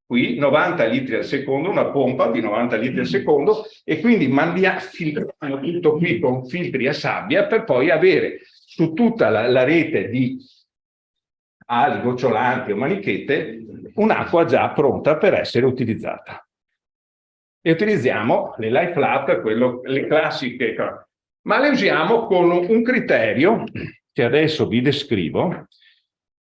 qui, 90 litri al secondo, una pompa di 90 litri al secondo, e quindi filtriamo tutto qui con filtri a sabbia per poi avere su tutta la rete di ali, gocciolanti o manichette un'acqua già pronta per essere utilizzata. E utilizziamo le Life Flat, le classiche, ma le usiamo con un criterio che adesso vi descrivo.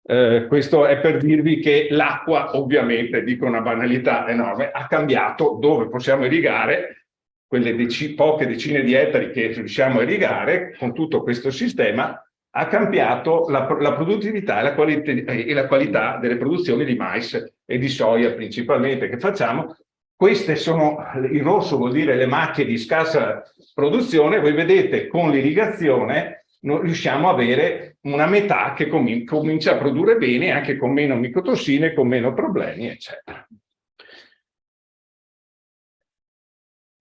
Questo è per dirvi che l'acqua, ovviamente, dico una banalità enorme, ha cambiato dove possiamo irrigare, quelle poche decine di ettari che riusciamo a irrigare con tutto questo sistema, ha cambiato la produttività e la qualità delle produzioni di mais e di soia principalmente che facciamo. Queste sono, il rosso vuol dire le macchie di scarsa produzione. Voi vedete con l'irrigazione riusciamo a avere una metà che comincia a produrre bene, anche con meno micotossine, con meno problemi, eccetera.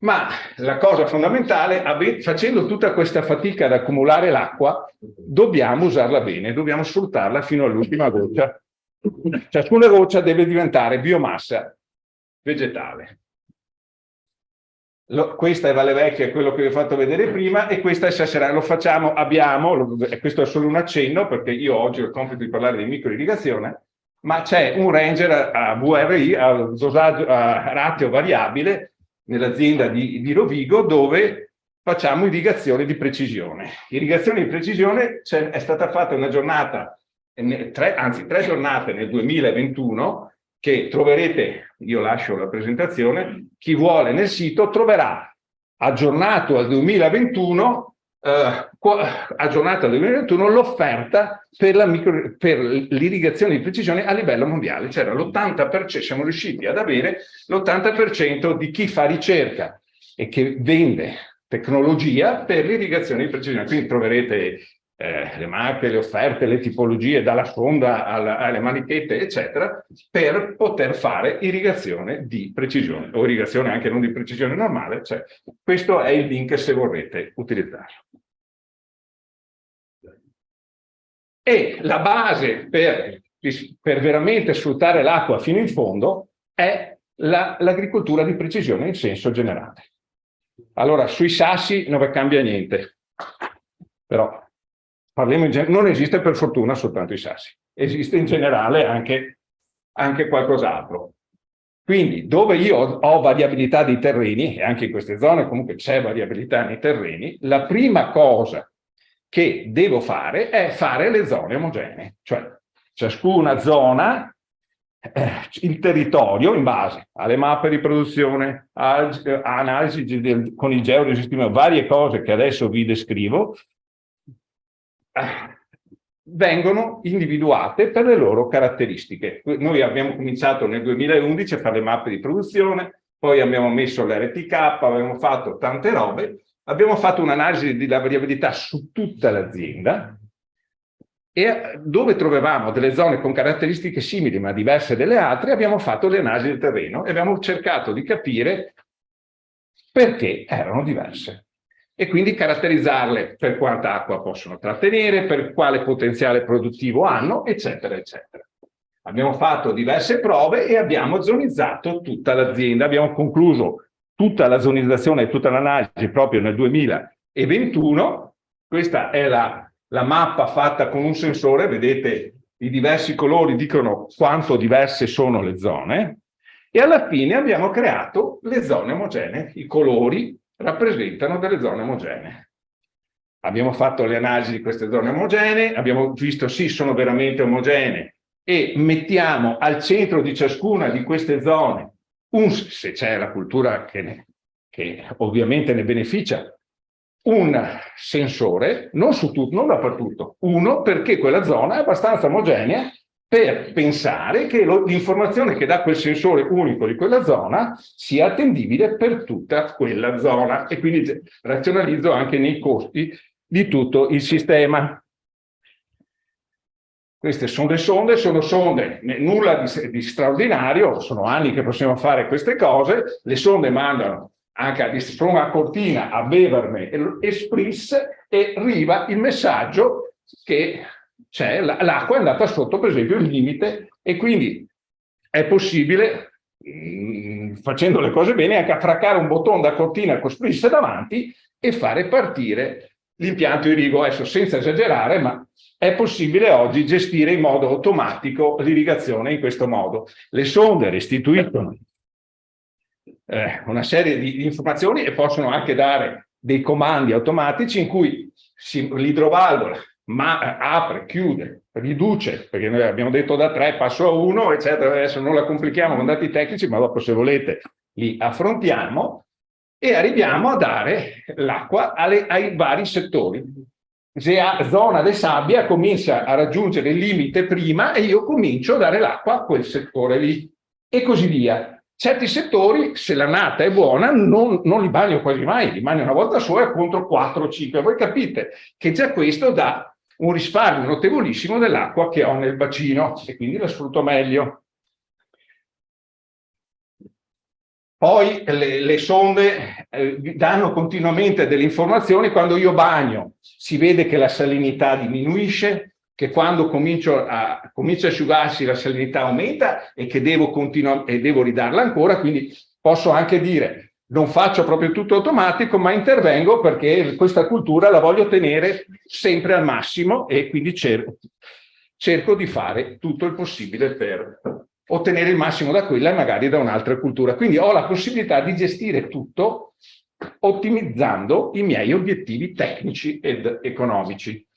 Ma la cosa fondamentale, facendo tutta questa fatica ad accumulare l'acqua, dobbiamo usarla bene, dobbiamo sfruttarla fino all'ultima goccia. Ciascuna goccia deve diventare biomassa vegetale. Questa è Valle Vecchia, quello che vi ho fatto vedere prima, e questa è Sasserano. Lo facciamo, questo è solo un accenno, perché io oggi ho il compito di parlare di microirrigazione, ma c'è un Ranger a VRI, a dosaggio, a ratio variabile, nell'azienda di Rovigo, dove facciamo irrigazione di precisione. Irrigazione di precisione è stata fatta una giornata, anzi 3 giornate nel 2021, che troverete, io lascio la presentazione, chi vuole nel sito troverà aggiornato al 2021 l'offerta per l'irrigazione di precisione a livello mondiale. C'era l'80%, siamo riusciti ad avere l'80% di chi fa ricerca e che vende tecnologia per l'irrigazione di precisione. Quindi troverete le marche, le offerte, le tipologie, dalla sonda alle manichette, eccetera, per poter fare irrigazione di precisione, o irrigazione anche non di precisione normale. Cioè, questo è il link se vorrete utilizzarlo. E la base per veramente sfruttare l'acqua fino in fondo è l'agricoltura di precisione in senso generale. Allora, sui sassi non cambia niente, però parliamo non esiste per fortuna soltanto i sassi, esiste in generale anche qualcos'altro. Quindi dove io ho variabilità dei terreni, e anche in queste zone comunque c'è variabilità nei terreni, la prima cosa che devo fare è fare le zone omogenee, cioè ciascuna zona, il territorio in base alle mappe di produzione, analisi con il georesistema, varie cose che adesso vi descrivo, vengono individuate per le loro caratteristiche. Noi abbiamo cominciato nel 2011 a fare le mappe di produzione, poi abbiamo messo l'RTK, abbiamo fatto tante robe, abbiamo fatto un'analisi della variabilità su tutta l'azienda, e dove trovavamo delle zone con caratteristiche simili ma diverse dalle altre, abbiamo fatto le analisi del terreno e abbiamo cercato di capire perché erano diverse. E quindi caratterizzarle per quanta acqua possono trattenere, per quale potenziale produttivo hanno, eccetera, eccetera. Abbiamo fatto diverse prove e abbiamo zonizzato tutta l'azienda. Abbiamo concluso tutta la zonizzazione e tutta l'analisi proprio nel 2021. Questa è la mappa fatta con un sensore, vedete i diversi colori dicono quanto diverse sono le zone, e alla fine abbiamo creato le zone omogenee. I colori rappresentano delle zone omogenee. Abbiamo fatto le analisi di queste zone omogenee, abbiamo visto sì, sono veramente omogenee, e mettiamo al centro di ciascuna di queste zone, se c'è la cultura che ovviamente ne beneficia, un sensore, non su tutto, non dappertutto, uno perché quella zona è abbastanza omogenea per pensare che l'informazione che dà quel sensore unico di quella zona sia attendibile per tutta quella zona, e quindi razionalizzo anche nei costi di tutto il sistema. Queste sono le sonde, sono sonde, nulla di straordinario, sono anni che possiamo fare queste cose. Le sonde mandano anche di Stroma Cortina a Beverme e Spris, e arriva il messaggio che c'è, l'acqua è andata sotto per esempio il limite, e quindi è possibile, facendo le cose bene, anche attraccare un bottone da Cortina con Spris davanti e fare partire l'impianto irriguo. Adesso senza esagerare, ma è possibile oggi gestire in modo automatico l'irrigazione in questo modo. Le sonde restituiscono una serie di informazioni e possono anche dare dei comandi automatici in cui l'idrovalvola apre, chiude, riduce, perché noi abbiamo detto da 3 passo a 1, eccetera. Adesso non la complichiamo con dati tecnici, ma dopo se volete li affrontiamo, e arriviamo a dare l'acqua ai vari settori. Se zona di sabbia comincia a raggiungere il limite prima, e io comincio a dare l'acqua a quel settore lì, e così via. Certi settori, se l'annata è buona, non li bagno quasi mai, li bagno una volta sola contro 4 o 5. Voi capite che già questo dà un risparmio notevolissimo dell'acqua che ho nel bacino, e quindi la sfrutto meglio. Poi le sonde danno continuamente delle informazioni. Quando io bagno si vede che la salinità diminuisce, che quando comincia a asciugarsi la salinità aumenta, e che devo ridarla ancora. Quindi posso anche dire, non faccio proprio tutto automatico, ma intervengo perché questa cultura la voglio tenere sempre al massimo, e quindi cerco di fare tutto il possibile per ottenere il massimo da quella e magari da un'altra cultura. Quindi ho la possibilità di gestire tutto ottimizzando i miei obiettivi tecnici ed economici.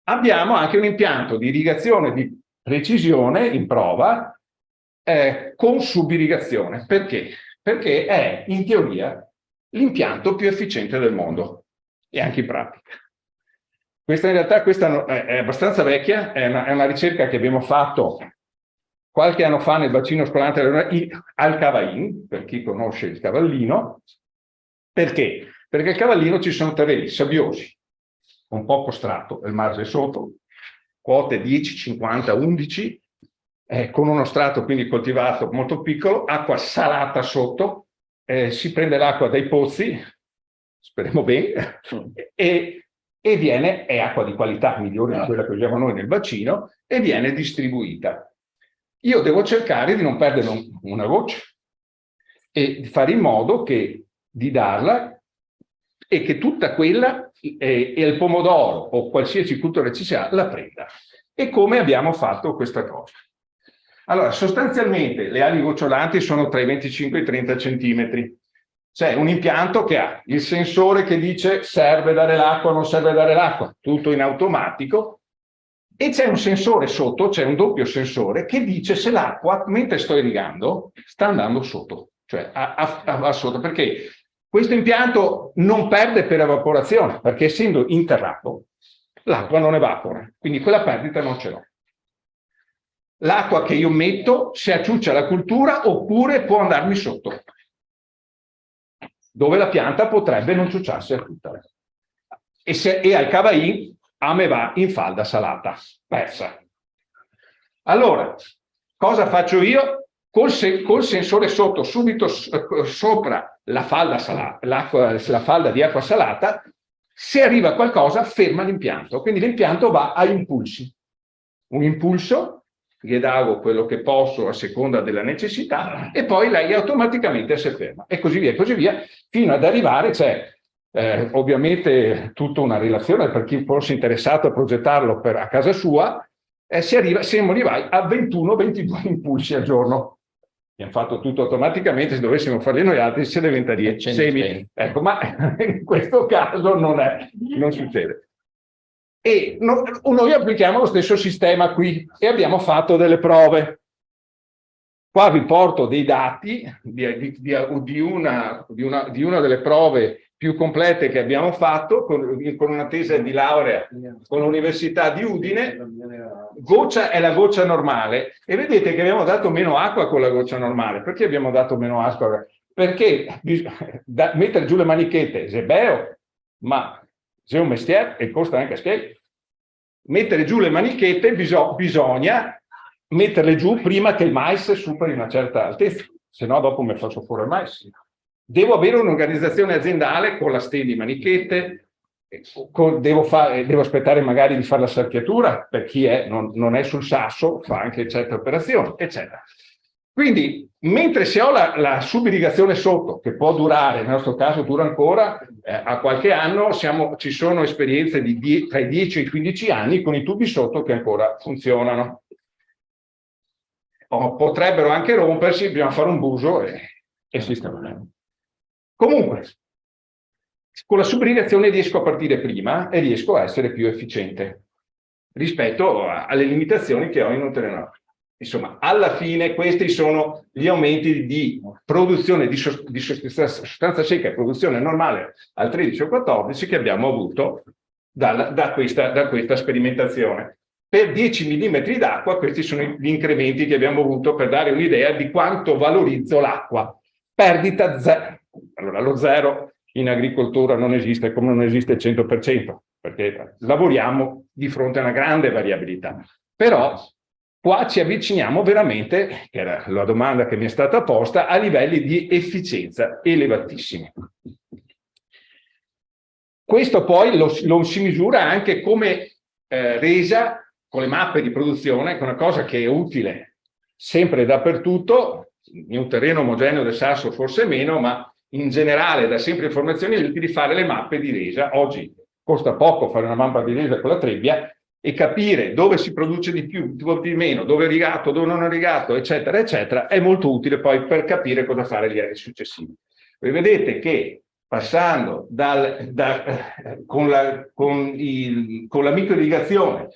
Abbiamo anche un impianto di irrigazione di precisione in prova con subirrigazione. Perché? Perché è in teoria l'impianto più efficiente del mondo, e anche in pratica. Questa è abbastanza vecchia, è una ricerca che abbiamo fatto qualche anno fa nel bacino scolastico al Cavain, per chi conosce il Cavallino. Perché? Perché al Cavallino ci sono terreni sabbiosi, con poco strato, il margine sotto, quote 10, 50, 11, con uno strato quindi coltivato molto piccolo, acqua salata sotto, si prende l'acqua dai pozzi, speriamo bene, è acqua di qualità migliore di quella che usiamo noi nel bacino, e viene distribuita. Io devo cercare di non perdere una goccia e di fare in modo di darla, e che tutta quella e il pomodoro o qualsiasi cultura ci sia la prenda. E come abbiamo fatto questa cosa? Allora, sostanzialmente le ali gocciolanti sono tra i 25 e i 30 centimetri. C'è un impianto che ha il sensore che dice serve dare l'acqua o non serve dare l'acqua, tutto in automatico, e c'è un sensore sotto, c'è un doppio sensore che dice se l'acqua, mentre sto irrigando, sta andando sotto, cioè a sotto, perché questo impianto non perde per evaporazione, perché essendo interrato l'acqua non evapora, quindi quella perdita non ce l'ho. L'acqua che io metto si acciuccia la cultura oppure può andarmi sotto, dove la pianta potrebbe non ciucciarsi a tutta. E al Cavain a me va in falda salata, persa. Allora, cosa faccio io? Col sensore sotto, subito sopra la falda di acqua salata, se arriva qualcosa ferma l'impianto, quindi l'impianto va a impulsi. un impulso, gli davo quello che posso a seconda della necessità e poi lei automaticamente si ferma e così via, fino ad arrivare, c'è ovviamente tutta una relazione per chi fosse interessato a progettarlo a casa sua, siamo arrivati a 21-22 impulsi al giorno. Abbiamo fatto tutto automaticamente, se dovessimo farli noi altri se diventaria semi. Ecco, ma in questo caso non succede. E noi applichiamo lo stesso sistema qui e abbiamo fatto delle prove. Qua vi porto dei dati di una delle prove più complete che abbiamo fatto con una tesi di laurea con l'Università di Udine. Goccia è la goccia normale e vedete che abbiamo dato meno acqua con la goccia normale. Perché abbiamo dato meno acqua? Perché mettere giù le manichette è bello, ma c'è un mestiere e costa anche a schiena. Mettere giù le manichette bisogna metterle giù prima che il mais superi una certa altezza, se no dopo mi faccio fuori il mais. Devo avere un'organizzazione aziendale con la stendi manichette, devo aspettare magari di fare la sarchiatura per chi non è sul sasso, fa anche certe operazioni, eccetera. Quindi, mentre se ho la subirrigazione sotto, che può durare, nel nostro caso dura ancora, a qualche anno, ci sono esperienze tra i 10 e i 15 anni con i tubi sotto che ancora funzionano. Potrebbero anche rompersi, bisogna fare un buso e sistemare. Comunque, con la subirrigazione riesco a partire prima e riesco a essere più efficiente rispetto alle limitazioni che ho in un terreno. Insomma, alla fine questi sono gli aumenti di produzione di sostanza secca e produzione normale al 13 o 14 che abbiamo avuto da questa sperimentazione. Per 10 mm d'acqua questi sono gli incrementi che abbiamo avuto per dare un'idea di quanto valorizzo l'acqua. Perdita zero. Allora, lo zero in agricoltura non esiste, come non esiste il 100%, perché lavoriamo di fronte a una grande variabilità. Però qua ci avviciniamo veramente, che era la domanda che mi è stata posta, a livelli di efficienza elevatissimi. Questo poi lo si misura anche come resa con le mappe di produzione, che è una cosa che è utile sempre e dappertutto, in un terreno omogeneo del Sasso forse meno, ma in generale da sempre informazioni utili fare le mappe di resa. Oggi costa poco fare una mappa di resa con la trebbia e capire dove si produce di più, dove di meno, dove è irrigato, dove non è irrigato, eccetera, eccetera, è molto utile poi per capire cosa fare gli anni successivi. Voi vedete che passando con la microirrigazione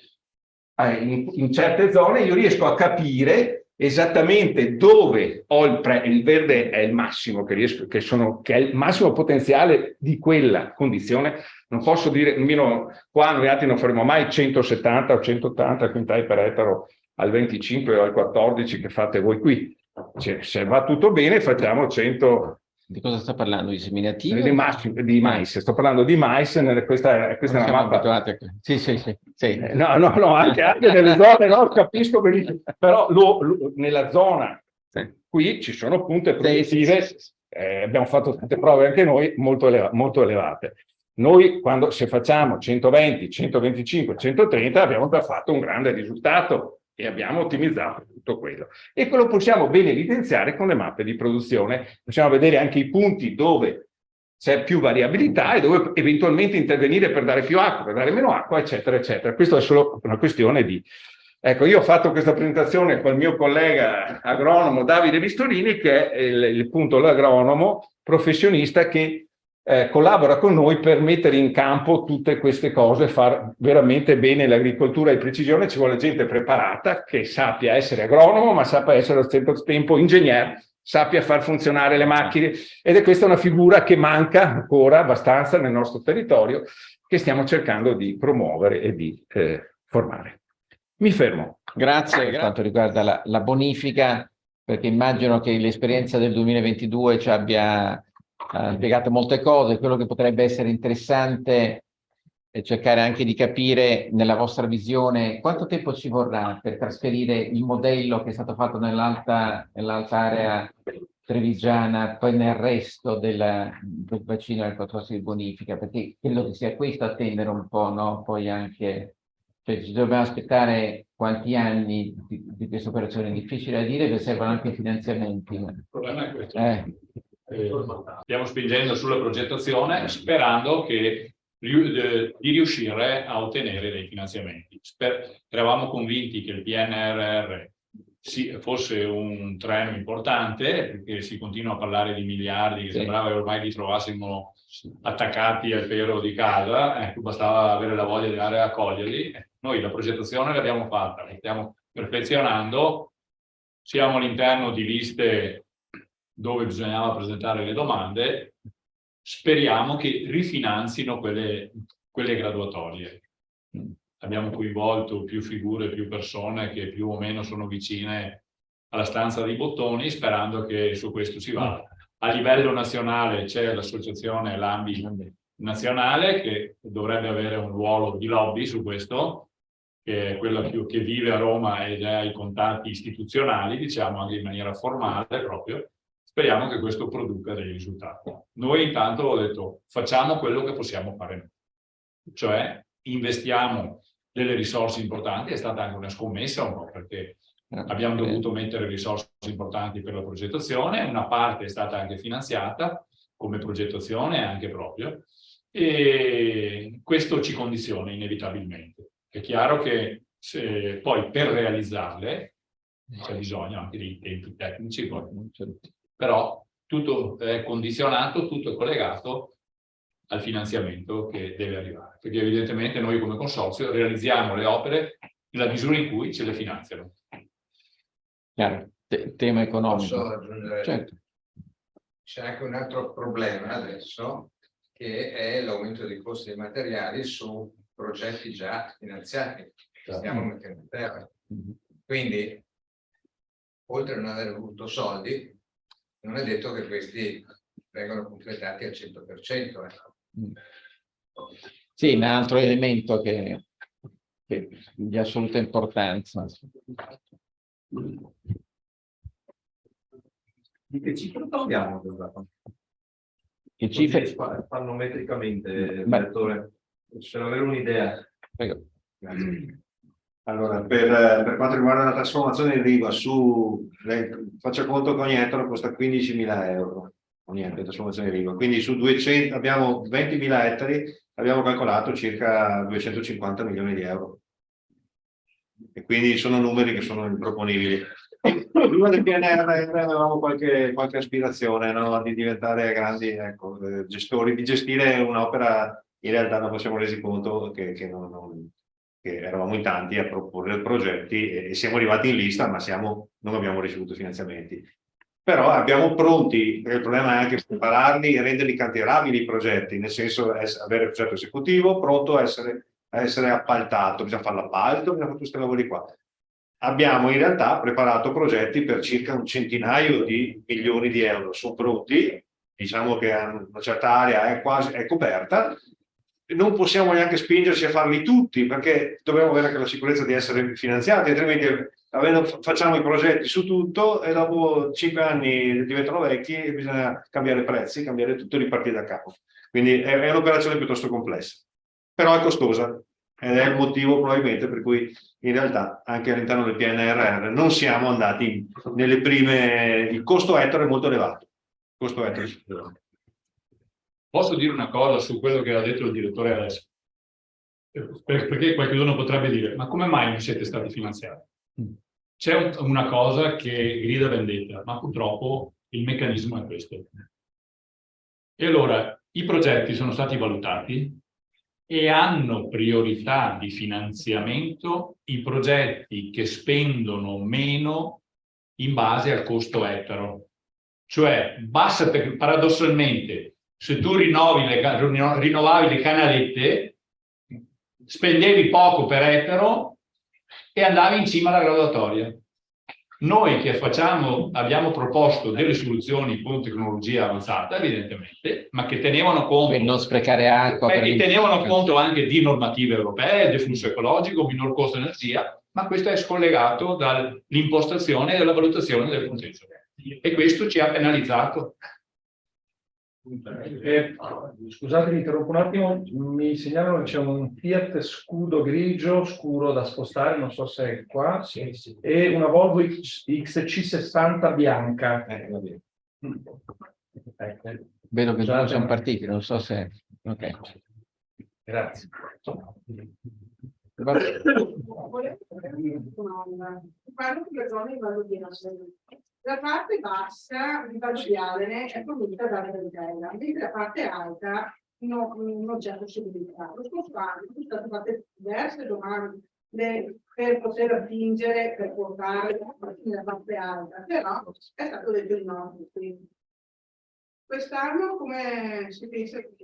in certe zone io riesco a capire esattamente dove ho il verde è il massimo che è il massimo potenziale di quella condizione. Non posso dire, nemmeno qua noi altri non faremo mai 170 o 180 quintali per ettaro al 25 o al 14 che fate voi qui. Cioè, se va tutto bene facciamo 100. Di cosa sta parlando? Di seminativo? Di mais, sto parlando di mais, questa è una mappa. Sì. No, anche nelle zone, no, capisco benissimo, però nella zona qui ci sono punte produttive, abbiamo fatto tante prove anche noi, molto elevate. Noi se facciamo 120, 125, 130 abbiamo già fatto un grande risultato e abbiamo ottimizzato tutto quello. E quello possiamo bene evidenziare con le mappe di produzione. Possiamo vedere anche i punti dove c'è più variabilità e dove eventualmente intervenire per dare più acqua, per dare meno acqua, eccetera, eccetera. Questo è solo una questione di... Ecco, io ho fatto questa presentazione con il mio collega agronomo Davide Vistorini, che è l'agronomo professionista che collabora con noi per mettere in campo tutte queste cose, far veramente bene l'agricoltura di precisione. Ci vuole gente preparata che sappia essere agronomo, ma sappia essere allo stesso tempo ingegnere, sappia far funzionare le macchine, ed è questa una figura che manca ancora abbastanza nel nostro territorio, che stiamo cercando di promuovere e di formare. Mi fermo. Grazie. Per quanto riguarda la bonifica, perché immagino che l'esperienza del 2022 ci abbia spiegato molte cose. Quello che potrebbe essere interessante è cercare anche di capire nella vostra visione quanto tempo ci vorrà per trasferire il modello che è stato fatto nell'alta area trevigiana poi nel resto del bacino del percorso di bonifica, perché credo che sia questo attendere un po', no? Poi anche, cioè, ci dobbiamo aspettare quanti anni di questa operazione, è difficile da dire, che servono anche finanziamenti. Il problema è questo. Stiamo spingendo sulla progettazione sperando di riuscire a ottenere dei finanziamenti. Eravamo convinti che il PNRR fosse un treno importante, perché si continua a parlare di miliardi, che sembrava che ormai li trovassimo attaccati al pero di casa, ecco, bastava avere la voglia di andare a coglierli. Noi la progettazione l'abbiamo fatta, la stiamo perfezionando, siamo all'interno di liste dove bisognava presentare le domande, speriamo che rifinanzino quelle graduatorie. Abbiamo coinvolto più figure, più persone che più o meno sono vicine alla stanza dei bottoni, sperando che su questo si vada. A livello nazionale c'è l'associazione Lambi nazionale, che dovrebbe avere un ruolo di lobby su questo, che è quella che vive a Roma ed ha i contatti istituzionali, diciamo anche in maniera formale proprio. Speriamo che questo produca dei risultati. Noi intanto ho detto, facciamo quello che possiamo fare noi, cioè investiamo delle risorse importanti. È stata anche una scommessa un po', perché abbiamo dovuto mettere risorse importanti per la progettazione, una parte è stata anche finanziata come progettazione anche proprio, e questo ci condiziona inevitabilmente. È chiaro che poi per realizzarle c'è bisogno anche di tempi tecnici, però tutto è condizionato, tutto è collegato al finanziamento che deve arrivare, perché evidentemente noi come consorzio realizziamo le opere nella misura in cui ce le finanziano. Chiaro, tema economico. Posso aggiungere? Certo. C'è anche un altro problema adesso, che è l'aumento dei costi dei materiali su progetti già finanziati che stiamo mettendo in terra. Quindi, oltre a non aver avuto soldi, non è detto che questi vengano completati al 100%. Sì, un altro elemento che di assoluta importanza. Di che cifra parliamo? Che cifre? Panometricamente, direttore, per avere un'idea. Prego. Allora, per quanto riguarda la trasformazione in riva, faccia conto che ogni ettaro costa 15.000 euro, ogni ettaro di trasformazione in riva. Quindi su 200, abbiamo 20.000 ettari, abbiamo calcolato circa 250 milioni di euro. E quindi sono numeri che sono improponibili. Prima del PNRR avevamo qualche aspirazione, no? Di diventare grandi gestori, di gestire un'opera. In realtà non ci siamo resi conto che eravamo in tanti a proporre progetti e siamo arrivati in lista, ma non abbiamo ricevuto finanziamenti. Però abbiamo pronti, perché il problema è anche prepararli e renderli cantierabili i progetti, nel senso avere il progetto esecutivo pronto a essere appaltato, bisogna fare l'appalto, bisogna fare tutti questi lavori qua. Abbiamo in realtà preparato progetti per circa un centinaio di milioni di euro, sono pronti, diciamo che una certa area è coperta. Non possiamo neanche spingerci a farli tutti, perché dobbiamo avere anche la sicurezza di essere finanziati, altrimenti facciamo i progetti su tutto e dopo 5 anni diventano vecchi e bisogna cambiare prezzi, cambiare tutto e ripartire da capo. Quindi è un'operazione piuttosto complessa, però è costosa ed è il motivo probabilmente per cui in realtà anche all'interno del PNRR non siamo andati nelle prime. Il costo ettaro è molto elevato. Posso dire una cosa su quello che ha detto il direttore adesso? Perché qualcuno potrebbe dire, ma come mai non siete stati finanziati? C'è una cosa che grida vendetta, ma purtroppo il meccanismo è questo. E allora, i progetti sono stati valutati e hanno priorità di finanziamento i progetti che spendono meno in base al costo ettaro. Cioè, basta perché paradossalmente, se tu rinnovavi le canalette, spendevi poco per ettaro e andavi in cima alla graduatoria. Noi che abbiamo proposto delle soluzioni con tecnologia avanzata, evidentemente, ma che tenevano conto per non sprecare acqua, che tenevano conto anche di normative europee, deflusso ecologico, minor costo energia, ma questo è scollegato dall'impostazione e dalla valutazione del contesto. E questo ci ha penalizzato. Scusate, mi interrompo un attimo, mi segnalano che c'è un Fiat Scudo grigio scuro da spostare, non so se è qua, e una Volvo XC60 bianca. Va bene. Ecco. Vedo che Scusate, sono ma- partiti, non so se... Ok. Grazie. Va bene. Parlo delle zone di Valdoviano. La parte bassa di Valdoviane è fornita dalla Vergella, mentre la parte alta non c'è possibilità. Lo scorso anno sono state fatte diverse domande per poter attingere, per portare la parte alta, però è stato detto di no. Quest'anno come si pensa che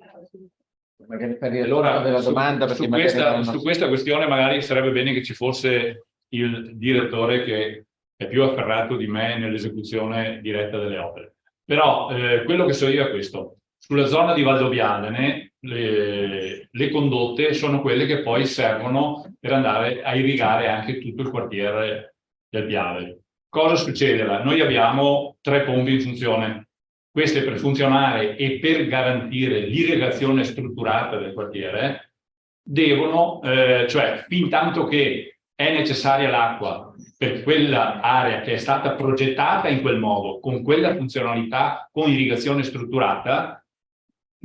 Magari per il Allora, della domanda, perché magari non- su questa questione magari sarebbe bene che ci fosse il direttore che è più afferrato di me nell'esecuzione diretta delle opere. Però quello che so io è questo. Sulla zona di Valdobbiadene le condotte sono quelle che poi servono per andare a irrigare anche tutto il quartiere del Piave. Cosa succede là? Noi abbiamo 3 pompe in funzione. Queste per funzionare e per garantire l'irrigazione strutturata del quartiere devono, cioè fin tanto che è necessaria l'acqua per quella area che è stata progettata in quel modo, con quella funzionalità, con irrigazione strutturata,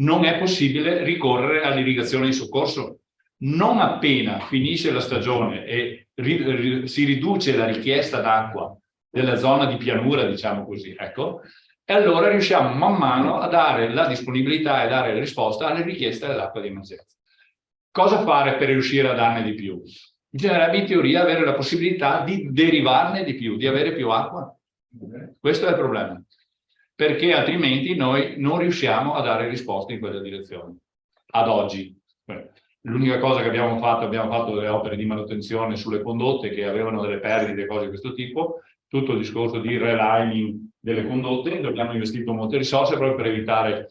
non è possibile ricorrere all'irrigazione in soccorso. Non appena finisce la stagione e si riduce la richiesta d'acqua della zona di pianura, diciamo così, ecco, e allora riusciamo man mano a dare la disponibilità e dare la risposta alle richieste dell'acqua di emergenza. Cosa fare per riuscire a darne di più? Bisognerebbe in teoria avere la possibilità di derivarne di più, di avere più acqua. Questo è il problema, perché altrimenti noi non riusciamo a dare risposte in quella direzione. Ad oggi, l'unica cosa che abbiamo fatto delle opere di manutenzione sulle condotte che avevano delle perdite, cose di questo tipo, tutto il discorso di relining delle condotte, abbiamo investito molte risorse proprio per evitare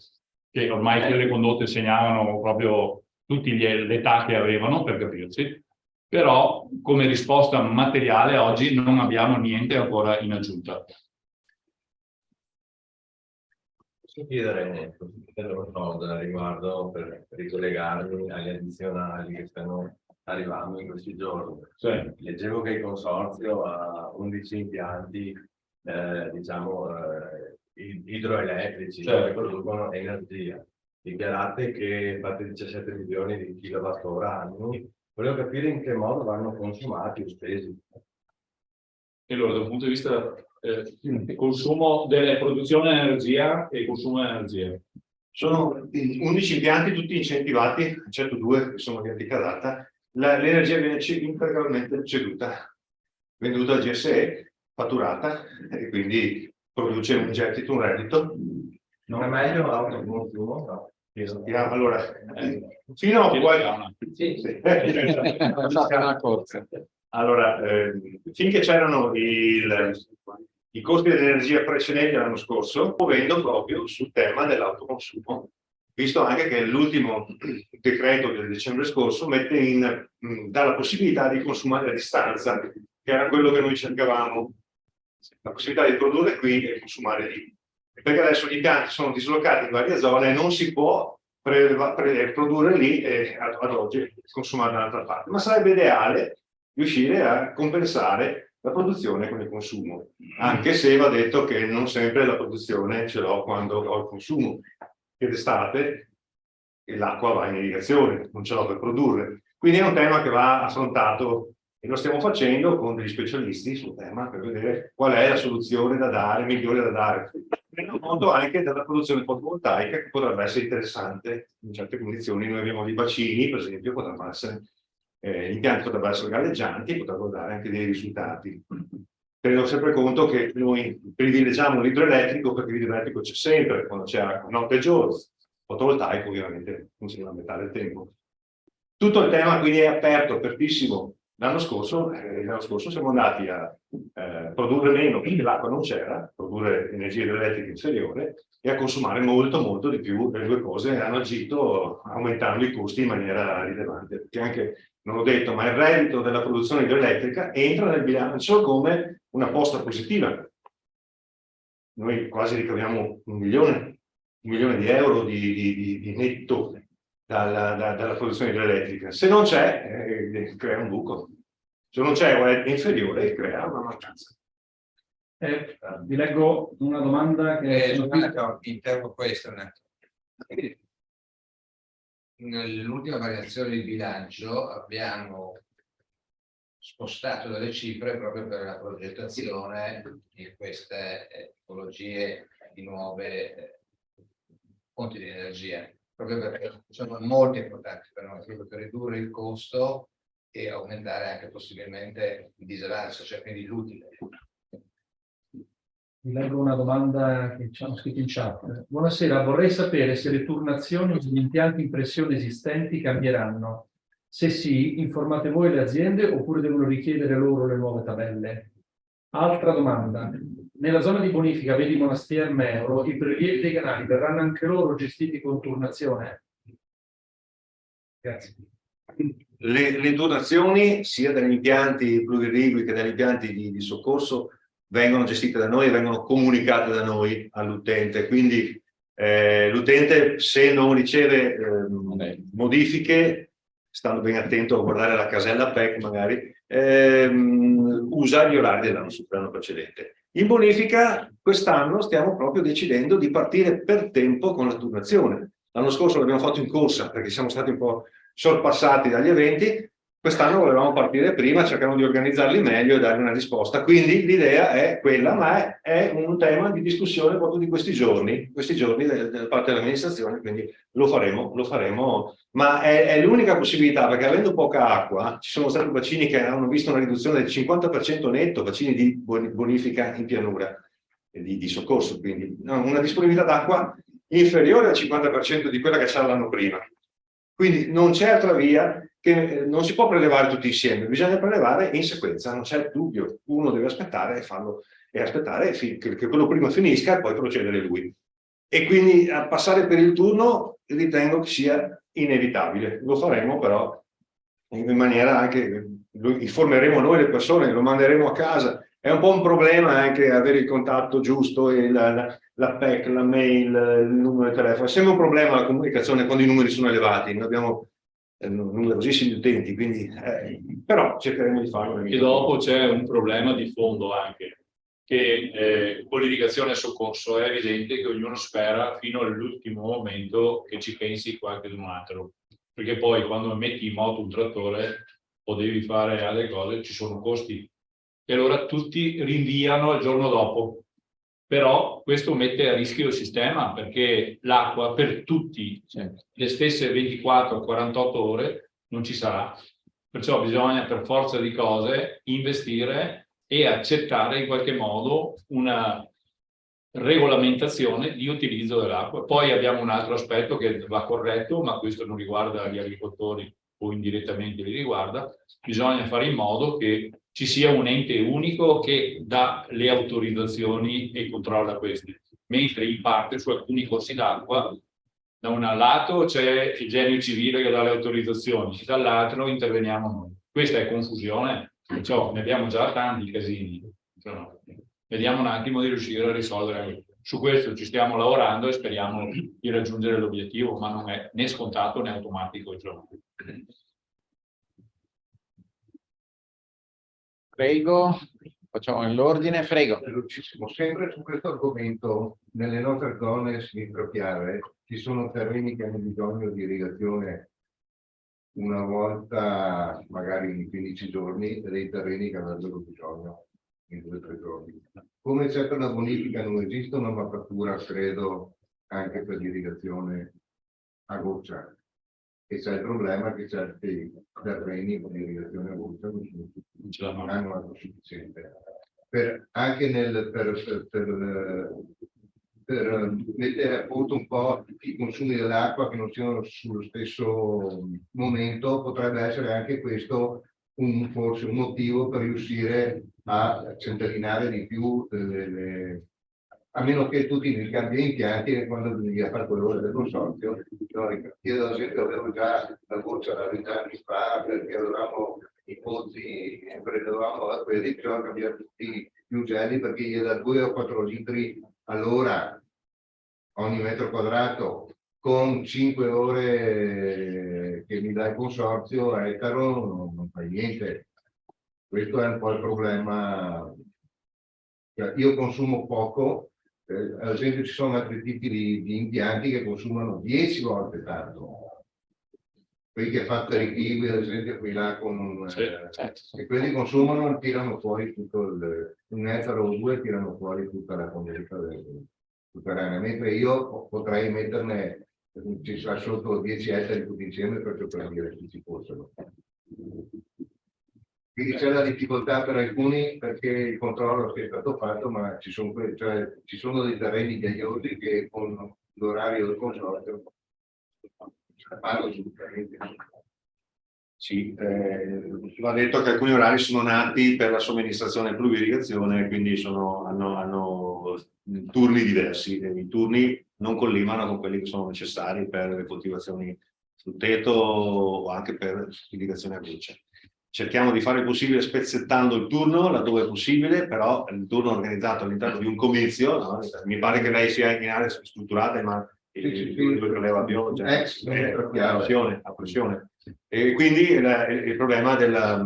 che ormai quelle condotte segnavano proprio tutte l'età che avevano, per capirci, però come risposta materiale oggi non abbiamo niente ancora in aggiunta. Posso chiedere una cosa a riguardo per ricollegarmi agli addizionali che stanno arrivando in questi giorni? Sì. Leggevo che il consorzio ha 11 impianti idroelettrici che producono energia. Dichiarate che fate 17 milioni di kilowattora annui. Volevo capire in che modo vanno consumati o spesi. E allora, dal punto di vista del consumo della produzione di energia e consumo di energia. Sono 11 impianti tutti incentivati, eccetto 2 che sono di antica data. L'energia viene integralmente ceduta, venduta al GSE, fatturata e quindi produce un gettito, un reddito. Non è meglio autoconsumo? No. Allora, fino a una corsa. Allora, finché c'erano i costi dell'energia precedenti l'anno scorso, muovendo proprio sul tema dell'autoconsumo, visto anche che l'ultimo decreto del dicembre scorso dà la possibilità di consumare a distanza, che era quello che noi cercavamo, la possibilità di produrre qui e consumare lì. Perché adesso gli impianti sono dislocati in varie zone e non si può produrre lì e ad oggi consumare da un'altra parte. Ma sarebbe ideale riuscire a compensare la produzione con il consumo, anche se va detto che non sempre la produzione ce l'ho quando ho il consumo, che d'estate l'acqua va in irrigazione, non ce l'ho per produrre. Quindi è un tema che va affrontato e lo stiamo facendo con degli specialisti sul tema per vedere qual è la soluzione da dare, migliore da dare. Tenendo conto anche della produzione fotovoltaica che potrebbe essere interessante in certe condizioni. Noi abbiamo dei bacini, per esempio, potrebbero essere gli impianti potrebbero essere galleggianti e potrebbero dare anche dei risultati. Tenendo sempre conto che noi privilegiamo l'idroelettrico perché l'idroelettrico c'è sempre, quando c'è acqua, notte e giorno. Fotovoltaico ovviamente funziona a metà del tempo. Tutto il tema quindi è aperto, apertissimo. L'anno scorso siamo andati a produrre meno perché l'acqua non c'era, produrre energia idroelettrica inferiore e a consumare molto di più. Le due cose hanno agito aumentando i costi in maniera rilevante. Perché anche, non l'ho detto, ma il reddito della produzione idroelettrica entra nel bilancio come una posta positiva. Noi quasi ricaviamo 1 milione milione di euro di netto dalla produzione idroelettrica. Se non c'è, crea un buco. Se non c'è o è inferiore, crea una mancanza. Vi leggo una domanda che... Interrogo questo un attimo. Nell'ultima variazione di bilancio abbiamo spostato delle cifre proprio per la progettazione di queste tipologie di nuove fonti di energia, proprio perché sono molto importanti per noi, proprio per ridurre il costo e aumentare anche possibilmente il disavanzo, cioè quindi l'utile. Vi leggo una domanda che ci hanno scritto in chat. Buonasera, vorrei sapere se le turnazioni degli impianti in pressione esistenti cambieranno. Se sì, informate voi le aziende oppure devono richiedere loro le nuove tabelle? Altra domanda. Nella zona di bonifica, vedi Monastier Meuro, i prelievi dei canali verranno anche loro gestiti con turnazione? Grazie. Le donazioni sia dagli impianti pluririgui che dagli impianti di soccorso vengono gestite da noi e vengono comunicate da noi all'utente, quindi l'utente, se non riceve modifiche, stando ben attento a guardare la casella PEC magari, usa gli orari dell'anno precedente. In bonifica quest'anno stiamo proprio decidendo di partire per tempo con la turnazione. L'anno scorso l'abbiamo fatto in corsa perché siamo stati un po' sorpassati dagli eventi. Quest'anno volevamo partire prima, cercando di organizzarli meglio e dare una risposta. Quindi l'idea è quella, ma è un tema di discussione proprio di questi giorni da parte dell'amministrazione, quindi lo faremo, ma è l'unica possibilità, perché avendo poca acqua, ci sono stati bacini che hanno visto una riduzione del 50% netto, bacini di bonifica in pianura, di soccorso, quindi una disponibilità d'acqua inferiore al 50% di quella che c'era l'anno prima. Quindi non c'è altra via, che non si può prelevare tutti insieme, bisogna prelevare in sequenza, non c'è dubbio, uno deve aspettare e aspettare che quello prima finisca e poi procedere lui. E quindi a passare per il turno ritengo che sia inevitabile, lo faremo però in maniera anche, informeremo noi le persone, lo manderemo a casa, è un po' un problema anche avere il contatto giusto, e la PEC, la mail, il numero di telefono, è sempre un problema la comunicazione quando i numeri sono elevati, noi abbiamo numerosissimi utenti, quindi però cercheremo di farlo. E dopo c'è un problema di fondo anche, che con l'irrigazione e soccorso è evidente che ognuno spera fino all'ultimo momento che ci pensi qualcun altro, perché poi quando metti in moto un trattore o devi fare altre cose ci sono costi e allora tutti rinviano al giorno dopo. Però questo mette a rischio il sistema, perché l'acqua per tutti, le stesse 24-48 ore, non ci sarà. Perciò bisogna per forza di cose investire e accettare in qualche modo una regolamentazione di utilizzo dell'acqua. Poi abbiamo un altro aspetto che va corretto, ma questo non riguarda gli agricoltori o indirettamente li riguarda. Bisogna fare in modo che ci sia un ente unico che dà le autorizzazioni e controlla queste, mentre in parte su alcuni corsi d'acqua da un lato c'è il genio civile che dà le autorizzazioni, dall'altro interveniamo noi. Questa è confusione, perciò ne abbiamo già tanti casini. Vediamo un attimo di riuscire a risolvere. Su questo ci stiamo lavorando e speriamo di raggiungere l'obiettivo, ma non è né scontato né automatico. Prego, facciamo nell'ordine, prego. Velocissimo, sempre su questo argomento, nelle nostre zone sinistrochiare ci sono terreni che hanno bisogno di irrigazione una volta magari in 15 giorni e dei terreni che avrebbero bisogno in 2 o 3 giorni. Come c'è per la bonifica non esiste una mappatura, credo, anche per l'irrigazione a goccia. E c'è il problema che certi terreni con l'irrigazione a goccia non hanno acqua sufficiente. Anche per mettere a punto un po' i consumi dell'acqua che non siano sullo stesso momento, potrebbe essere anche questo forse un motivo per riuscire a centellinare di più a meno che tutti i cambi di impianti quando bisogna fare quello del consorzio. Io ad esempio avevo già la goccia da 20 anni fa perché avevamo i pozzi, prendevamo quelli, bisogna cambiare tutti gli ugelli perché gli da 2 o 4 litri all'ora ogni metro quadrato con 5 ore che mi dà il consorzio a ettaro non fa niente. Questo è un po' il problema. Io consumo poco, ad esempio ci sono altri tipi di impianti che consumano 10 volte tanto. Quelli che ha fatto Richivi, ad esempio, qui là con e quelli consumano, tirano fuori tutto un ettaro o due, tirano fuori tutta la condizione del sotterraneo, mentre io potrei metterne, ci sarà sotto 10 ettari tutti insieme, proprio per dire che ci fossero. Quindi c'è la difficoltà per alcuni perché il controllo è stato fatto, ma ci sono dei terreni ghiaiosi che con l'orario del consorzio parlo assolutamente. Sì, va detto che alcuni orari sono nati per la somministrazione e pluvioirrigazione, quindi hanno turni diversi. I turni non collimano con quelli che sono necessari per le coltivazioni sul tetto o anche per l'irrigazione a goccia. Cerchiamo di fare il possibile spezzettando il turno laddove è possibile, però il turno organizzato all'interno di un comizio, no? Mi pare che lei sia in aree strutturate, ma quello che leva pioggia a pressione. E quindi il problema della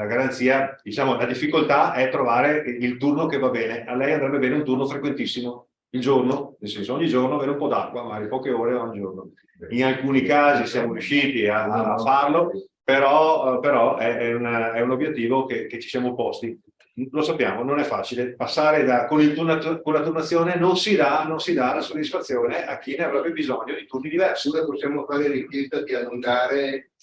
garanzia, diciamo, la difficoltà è trovare il turno che va bene. A lei andrebbe bene un turno frequentissimo il giorno, nel senso ogni giorno avere un po' d'acqua, magari poche ore ogni giorno. In alcuni casi siamo riusciti a farlo, però è un obiettivo che ci siamo posti. Lo sappiamo, non è facile passare con la turnazione, non si dà la soddisfazione a chi ne avrebbe bisogno di turni diversi. Oppure possiamo fare richiesta di allungare.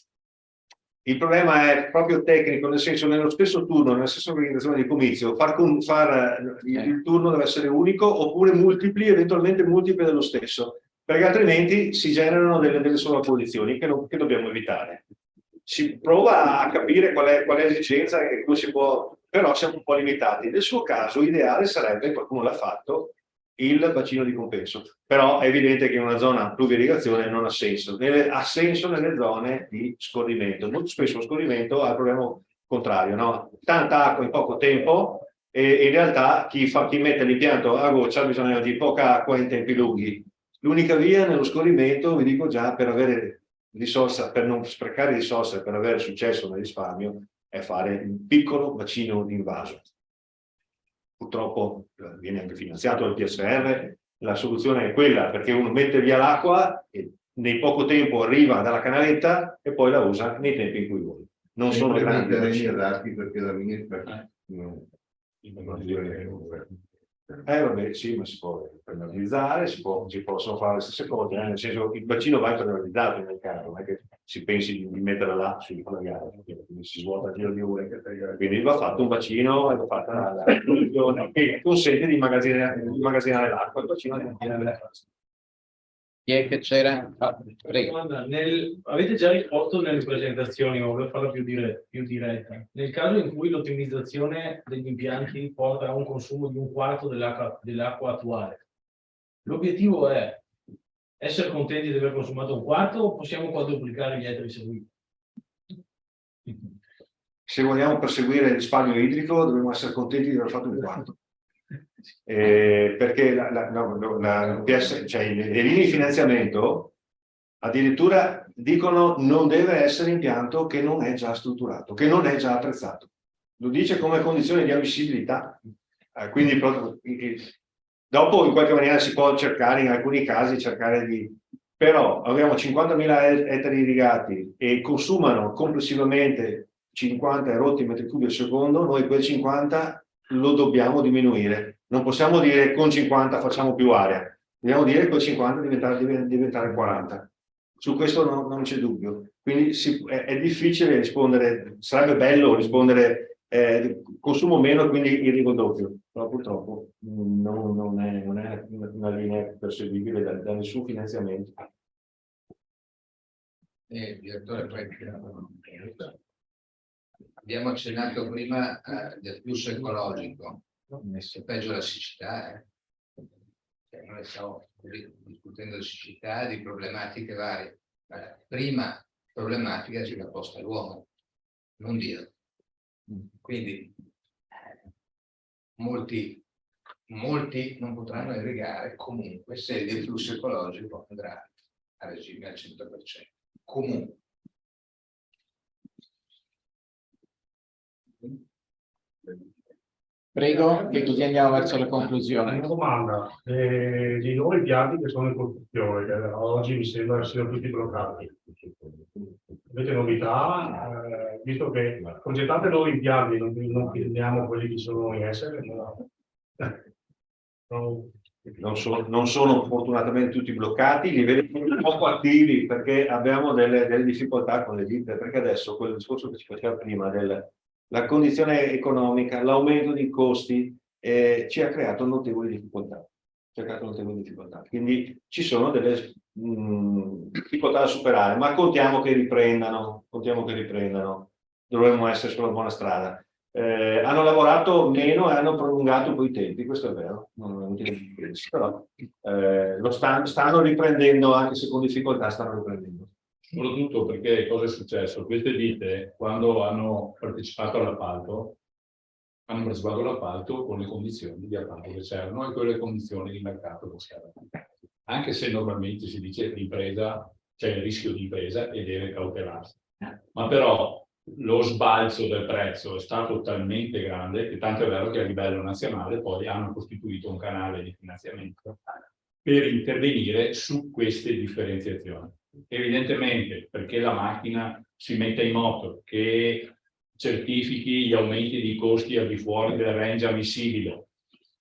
Il problema è proprio tecnico, nel senso nello stesso turno, nella stessa organizzazione di comizio, il turno deve essere unico oppure eventualmente multipli dello stesso, perché altrimenti si generano delle sovrapposizioni che dobbiamo evitare. Si prova a capire qual è l'esigenza e come si può, però siamo un po' limitati. Nel suo caso ideale sarebbe, qualcuno l'ha fatto, il bacino di compenso, però è evidente che in una zona a pluvioirrigazione non ha senso. Ha senso nelle zone di scorrimento. Molto spesso lo scorrimento ha il problema contrario, no? Tanta acqua in poco tempo e in realtà chi mette l'impianto a goccia ha bisogno di poca acqua in tempi lunghi. L'unica via nello scorrimento, vi dico già, per avere risorsa, per non sprecare risorse, per avere successo nel risparmio, è fare un piccolo bacino di invaso. Purtroppo viene anche finanziato dal PSR, la soluzione è quella, perché uno mette via l'acqua e nei poco tempo arriva dalla canaletta e poi la usa nei tempi in cui vuole. Non sono grandi adatti perché la ministra vabbè, sì, ma si può penalizzare, si possono fare le stesse cose, nel senso il bacino va penalizzato nel caso, non è che si pensi di metterla là sulla gara, quindi si svuota il giro di ore, quindi va fatto un bacino e va fatta la produzione che consente di immagazzinare l'acqua, il bacino di Chi è che c'era? Avete già risposto nelle presentazioni, ma volevo farla più diretta. Nel caso in cui l'ottimizzazione degli impianti porta a un consumo di 1/4 dell'acqua attuale, l'obiettivo è essere contenti di aver consumato 1/4 o possiamo quadruplicare gli ettari seguiti? Se vogliamo perseguire il risparmio idrico dobbiamo essere contenti di aver fatto 1/4. Perché le linee di finanziamento addirittura dicono non deve essere impianto che non è già strutturato, che non è già attrezzato. Lo dice come condizione di ammissibilità. Quindi dopo in qualche maniera si può cercare in alcuni casi però abbiamo 50.000 ettari irrigati e consumano complessivamente 50 rotti metri cubi al secondo, noi quel 50 lo dobbiamo diminuire. Non possiamo dire con 50 facciamo più area, dobbiamo dire con 50 diventare 40. Su questo non c'è dubbio. Quindi è difficile rispondere, sarebbe bello rispondere consumo meno, quindi irrigo doppio, però purtroppo non è una linea perseguibile da nessun finanziamento. Direttore, abbiamo accennato prima del flusso ecologico, peggio la siccità. Noi stiamo discutendo di siccità, di problematiche varie. La prima problematica ce l'ha posta l'uomo, non Dio. Quindi molti molti non potranno irrigare comunque se il flusso ecologico andrà a regime al 100%. Comunque. Prego, che così andiamo verso la conclusione. Una domanda, i nuovi impianti che sono in costruzione, che oggi mi sembra siano tutti bloccati. Avete novità, visto che progettate nuovi impianti, non chiediamo quelli che sono in essere? Non sono fortunatamente tutti bloccati, li vedo poco attivi perché abbiamo delle difficoltà con le ditte, perché adesso quel discorso che ci faceva prima la condizione economica, l'aumento dei costi ci ha creato notevoli difficoltà. Quindi ci sono delle difficoltà da superare, ma contiamo che riprendano, dovremmo essere sulla buona strada. Hanno lavorato meno e hanno prolungato un po' i tempi, questo è vero, però lo stanno riprendendo, anche se con difficoltà stanno riprendendo. Soprattutto perché cosa è successo? Queste ditte, quando hanno partecipato all'appalto, hanno partecipato all'appalto con le condizioni di appalto che c'erano e con le condizioni di mercato che c'erano. Anche se normalmente si dice l'impresa, c'è il rischio di impresa e deve cautelarsi. Ma però lo sbalzo del prezzo è stato talmente grande che tanto è vero che a livello nazionale poi hanno costituito un canale di finanziamento per intervenire su queste differenziazioni. Evidentemente perché la macchina si mette in moto, che certifichi gli aumenti di costi al di fuori del range ammissibile,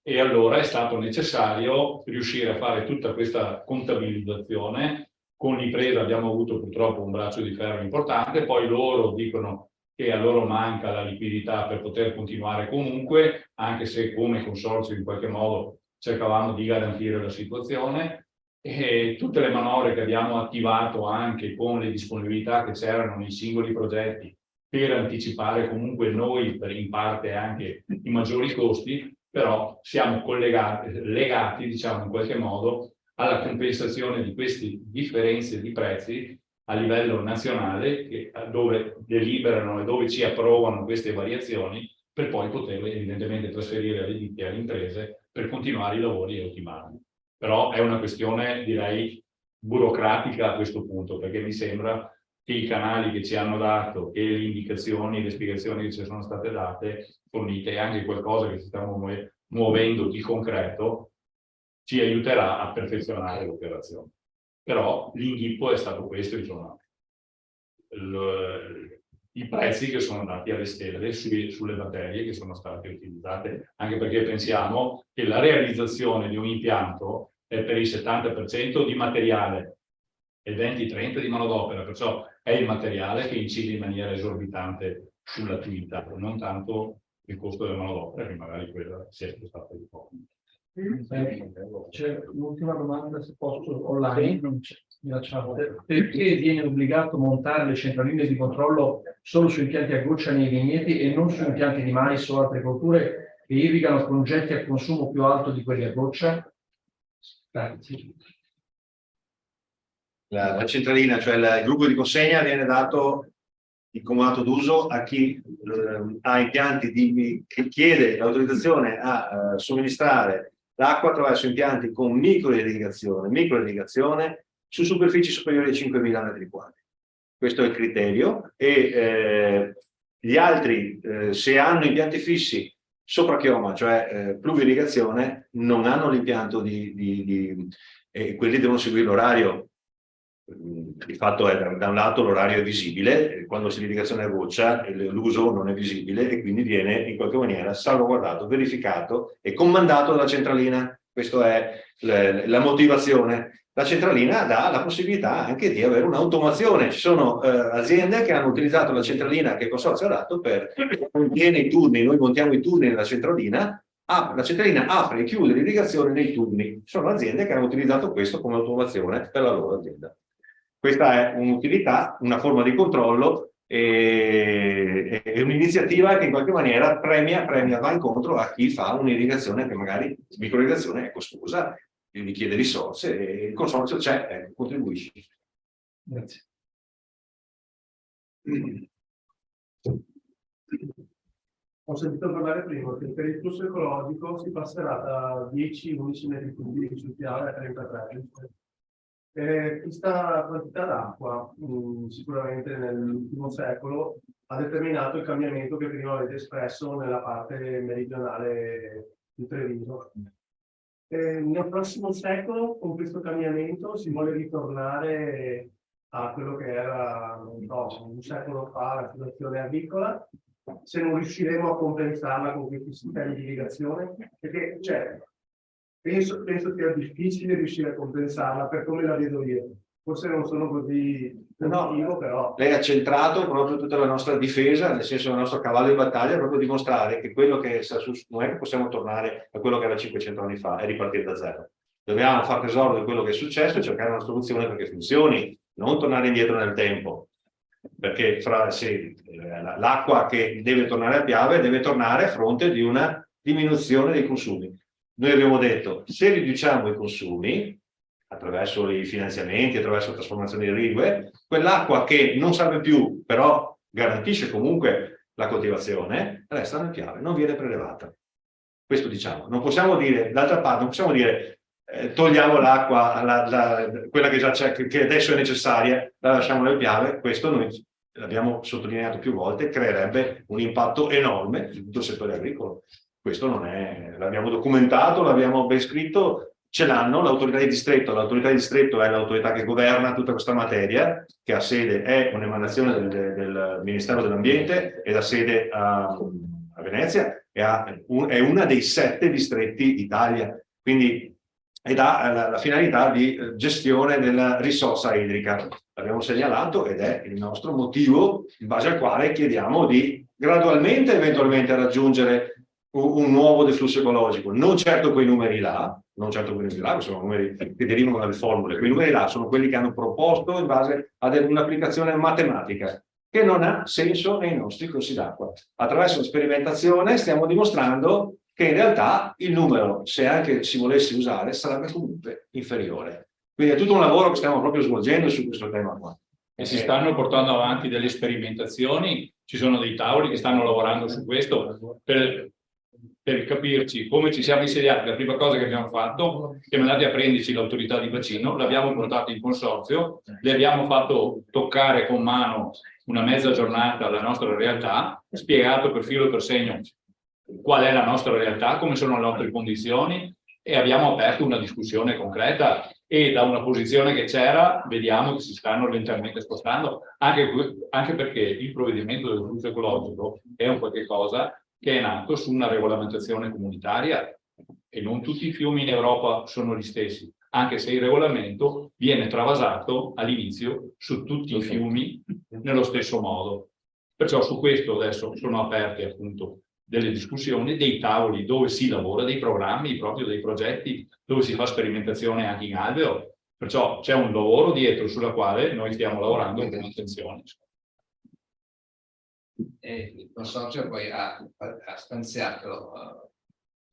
e allora è stato necessario riuscire a fare tutta questa contabilizzazione. Con l'impresa abbiamo avuto purtroppo un braccio di ferro importante, poi loro dicono che a loro manca la liquidità per poter continuare comunque, anche se come consorzio in qualche modo cercavamo di garantire la situazione, e tutte le manovre che abbiamo attivato anche con le disponibilità che c'erano nei singoli progetti per anticipare comunque noi in parte anche i maggiori costi, però siamo legati diciamo in qualche modo alla compensazione di queste differenze di prezzi a livello nazionale, dove deliberano e dove ci approvano queste variazioni, per poi poterle evidentemente trasferire alle ditte e alle imprese per continuare i lavori e ottimarli. Però è una questione, direi, burocratica a questo punto, perché mi sembra che i canali che ci hanno dato e le indicazioni e le spiegazioni che ci sono state date, fornite, e anche qualcosa che si sta muovendo di concreto, ci aiuterà a perfezionare l'operazione. Però l'inghippo è stato questo, insomma, i prezzi che sono andati alle stelle sulle materie che sono state utilizzate, anche perché pensiamo che la realizzazione di un impianto è per il 70% di materiale e il 20-30% di manodopera, perciò è il materiale che incide in maniera esorbitante sull'attività, non tanto il costo della manodopera, che magari quella sia stata di poco. C'è l'ultima domanda, se posso, online, non c'è. Perché viene obbligato a montare le centraline di controllo solo su impianti a goccia nei vigneti e non su impianti di mais o altre colture che irrigano progetti a consumo più alto di quelli a goccia? Grazie. La centralina, cioè il gruppo di consegna, viene dato in comodato d'uso a chi ha impianti che chiede l'autorizzazione a somministrare l'acqua attraverso impianti con microirrigazione su superfici superiori ai 5.000 metri quadri. Questo è il criterio, e gli altri, se hanno impianti fissi sopra chioma, cioè pluvioirrigazione, non hanno l'impianto quelli devono seguire l'orario. Di fatto da un lato l'orario è visibile, quando si l'irrigazione a goccia l'uso non è visibile e quindi viene in qualche maniera salvaguardato, verificato e comandato dalla centralina. Questa è la motivazione. La centralina dà la possibilità anche di avere un'automazione. Ci sono aziende che hanno utilizzato la centralina che il consorzio ha dato per contiene i turni, noi montiamo i turni nella centralina. La centralina apre e chiude l'irrigazione nei turni. Sono aziende che hanno utilizzato questo come automazione per la loro azienda. Questa è un'utilità, una forma di controllo e un'iniziativa che in qualche maniera va incontro a chi fa un'irrigazione che magari microirrigazione è costosa, richiede risorse e il consorzio c'è, contribuisce. Grazie. Ho sentito parlare prima che per il flusso ecologico si passerà da 10-11 metri cubi sul piano a 33. Questa quantità d'acqua, sicuramente nell'ultimo secolo, ha determinato il cambiamento che prima avete espresso nella parte meridionale di Treviso. Nel prossimo secolo, con questo cambiamento, si vuole ritornare a quello che era, non so, un secolo fa la situazione agricola, se non riusciremo a compensarla con questi sistemi di irrigazione, perché penso sia difficile riuscire a compensarla per come la vedo io. Forse non sono così positivo, però. Lei ha centrato proprio tutta la nostra difesa, nel senso il nostro cavallo di battaglia, proprio dimostrare che quello che sta su, non è che possiamo tornare a quello che era 500 anni fa e ripartire da zero. Dobbiamo fare tesoro di quello che è successo e cercare una soluzione perché funzioni, non tornare indietro nel tempo. Perché l'acqua che deve tornare a Piave deve tornare a fronte di una diminuzione dei consumi. Noi abbiamo detto, se riduciamo i consumi, attraverso i finanziamenti, attraverso la trasformazione di rive, quell'acqua che non serve più, però garantisce comunque la coltivazione, resta nel Piave, non viene prelevata. Questo diciamo. Non possiamo dire, d'altra parte, non possiamo dire togliamo l'acqua, quella che già c'è, che adesso è necessaria, la lasciamo nel Piave. Questo noi l'abbiamo sottolineato più volte, creerebbe un impatto enorme su tutto il settore agricolo. Questo non è, l'abbiamo documentato, l'abbiamo ben scritto, ce l'hanno l'autorità di distretto. L'autorità di distretto è l'autorità che governa tutta questa materia, che ha sede, è un'emanazione del Ministero dell'Ambiente ed ha sede a Venezia, è una dei 7 distretti d'Italia, quindi ed ha la finalità di gestione della risorsa idrica. L'abbiamo segnalato ed è il nostro motivo in base al quale chiediamo di gradualmente eventualmente raggiungere un nuovo deflusso ecologico, non certo quei numeri là, che sono numeri che derivano dalle formule, quei numeri là sono quelli che hanno proposto in base ad un'applicazione matematica che non ha senso nei nostri corsi d'acqua. Attraverso la sperimentazione stiamo dimostrando che in realtà il numero, se anche si volesse usare, sarebbe comunque inferiore. Quindi è tutto un lavoro che stiamo proprio svolgendo su questo tema qua. E si stanno portando avanti delle sperimentazioni, ci sono dei tavoli che stanno lavorando su questo per capirci come ci siamo insediati. La prima cosa che abbiamo fatto, siamo andati a prenderci l'autorità di bacino, l'abbiamo portato in consorzio, le abbiamo fatto toccare con mano una mezza giornata la nostra realtà, spiegato per filo e per segno qual è la nostra realtà, come sono le nostre condizioni, e abbiamo aperto una discussione concreta e da una posizione che c'era vediamo che si stanno lentamente spostando, anche perché il provvedimento del flusso ecologico è un qualche cosa che è nato su una regolamentazione comunitaria e non tutti i fiumi in Europa sono gli stessi, anche se il regolamento viene travasato all'inizio su tutti i fiumi nello stesso modo. Perciò su questo adesso sono aperte appunto delle discussioni, dei tavoli dove si lavora, dei programmi, proprio dei progetti dove si fa sperimentazione anche in alveo. Perciò c'è un lavoro dietro sulla quale noi stiamo lavorando con attenzione. Il consorzio poi ha stanziato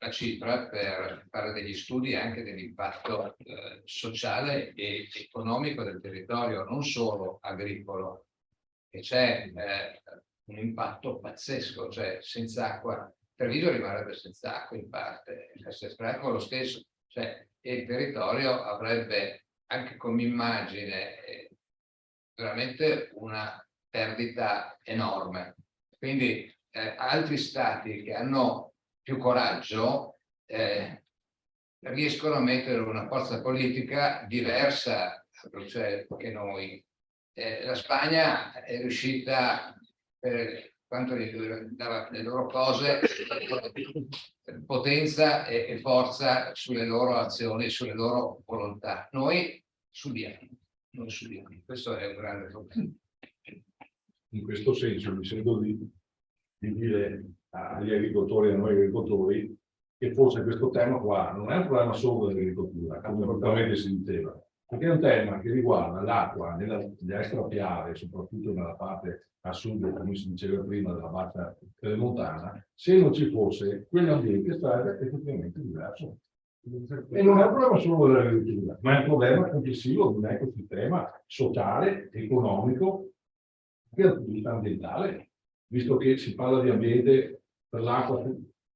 una cifra per fare degli studi anche dell'impatto sociale e economico del territorio, non solo agricolo, e c'è un impatto pazzesco, cioè senza acqua, Treviso rimarrebbe senza acqua in parte, se estremo lo stesso, cioè il territorio avrebbe anche come immagine veramente una perdita enorme. Quindi altri stati che hanno più coraggio riescono a mettere una forza politica diversa cioè, che noi. La Spagna è riuscita, per quanto riguarda le loro cose, potenza e forza sulle loro azioni, sulle loro volontà. Noi subiamo. Questo è un grande problema. In questo senso mi sento di dire agli agricoltori e a noi agricoltori che forse questo tema qua non è un problema solo dell'agricoltura, come probabilmente si diceva, perché è un tema che riguarda l'acqua nell'Extra Piave, soprattutto nella parte a sud, come si diceva prima, della bassa montana. Se non ci fosse, quell'ambiente sarebbe effettivamente diverso. E non è un problema solo dell'agricoltura, ma è un problema complessivo di un ecosistema sociale, economico, e ambientale, visto che si parla di ambiente per l'acqua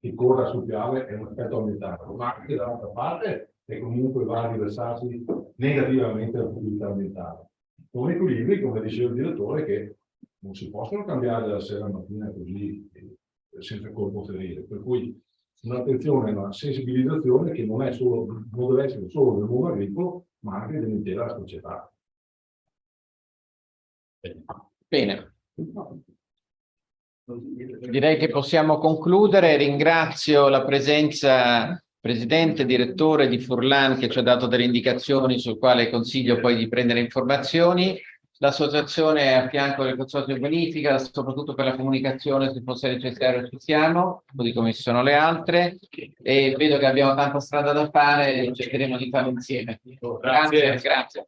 che corra sul piave è un effetto ambientale, ma anche dall'altra parte e comunque va a riversarsi negativamente la fruibilità ambientale. Con equilibri, come diceva il direttore, che non si possono cambiare dalla sera alla mattina così senza colpo ferire, per cui un'attenzione, una sensibilizzazione che non deve essere solo del mondo agricolo, ma anche dell'intera società. Bene. Direi che possiamo concludere. Ringrazio la presenza presidente, direttore di Furlan che ci ha dato delle indicazioni sul quale consiglio poi di prendere informazioni. L'associazione è a fianco del Consorzio di Bonifica, soprattutto per la comunicazione, se fosse necessario ci siamo, così come ci sono le altre, e vedo che abbiamo tanta strada da fare e cercheremo di farlo insieme. Grazie.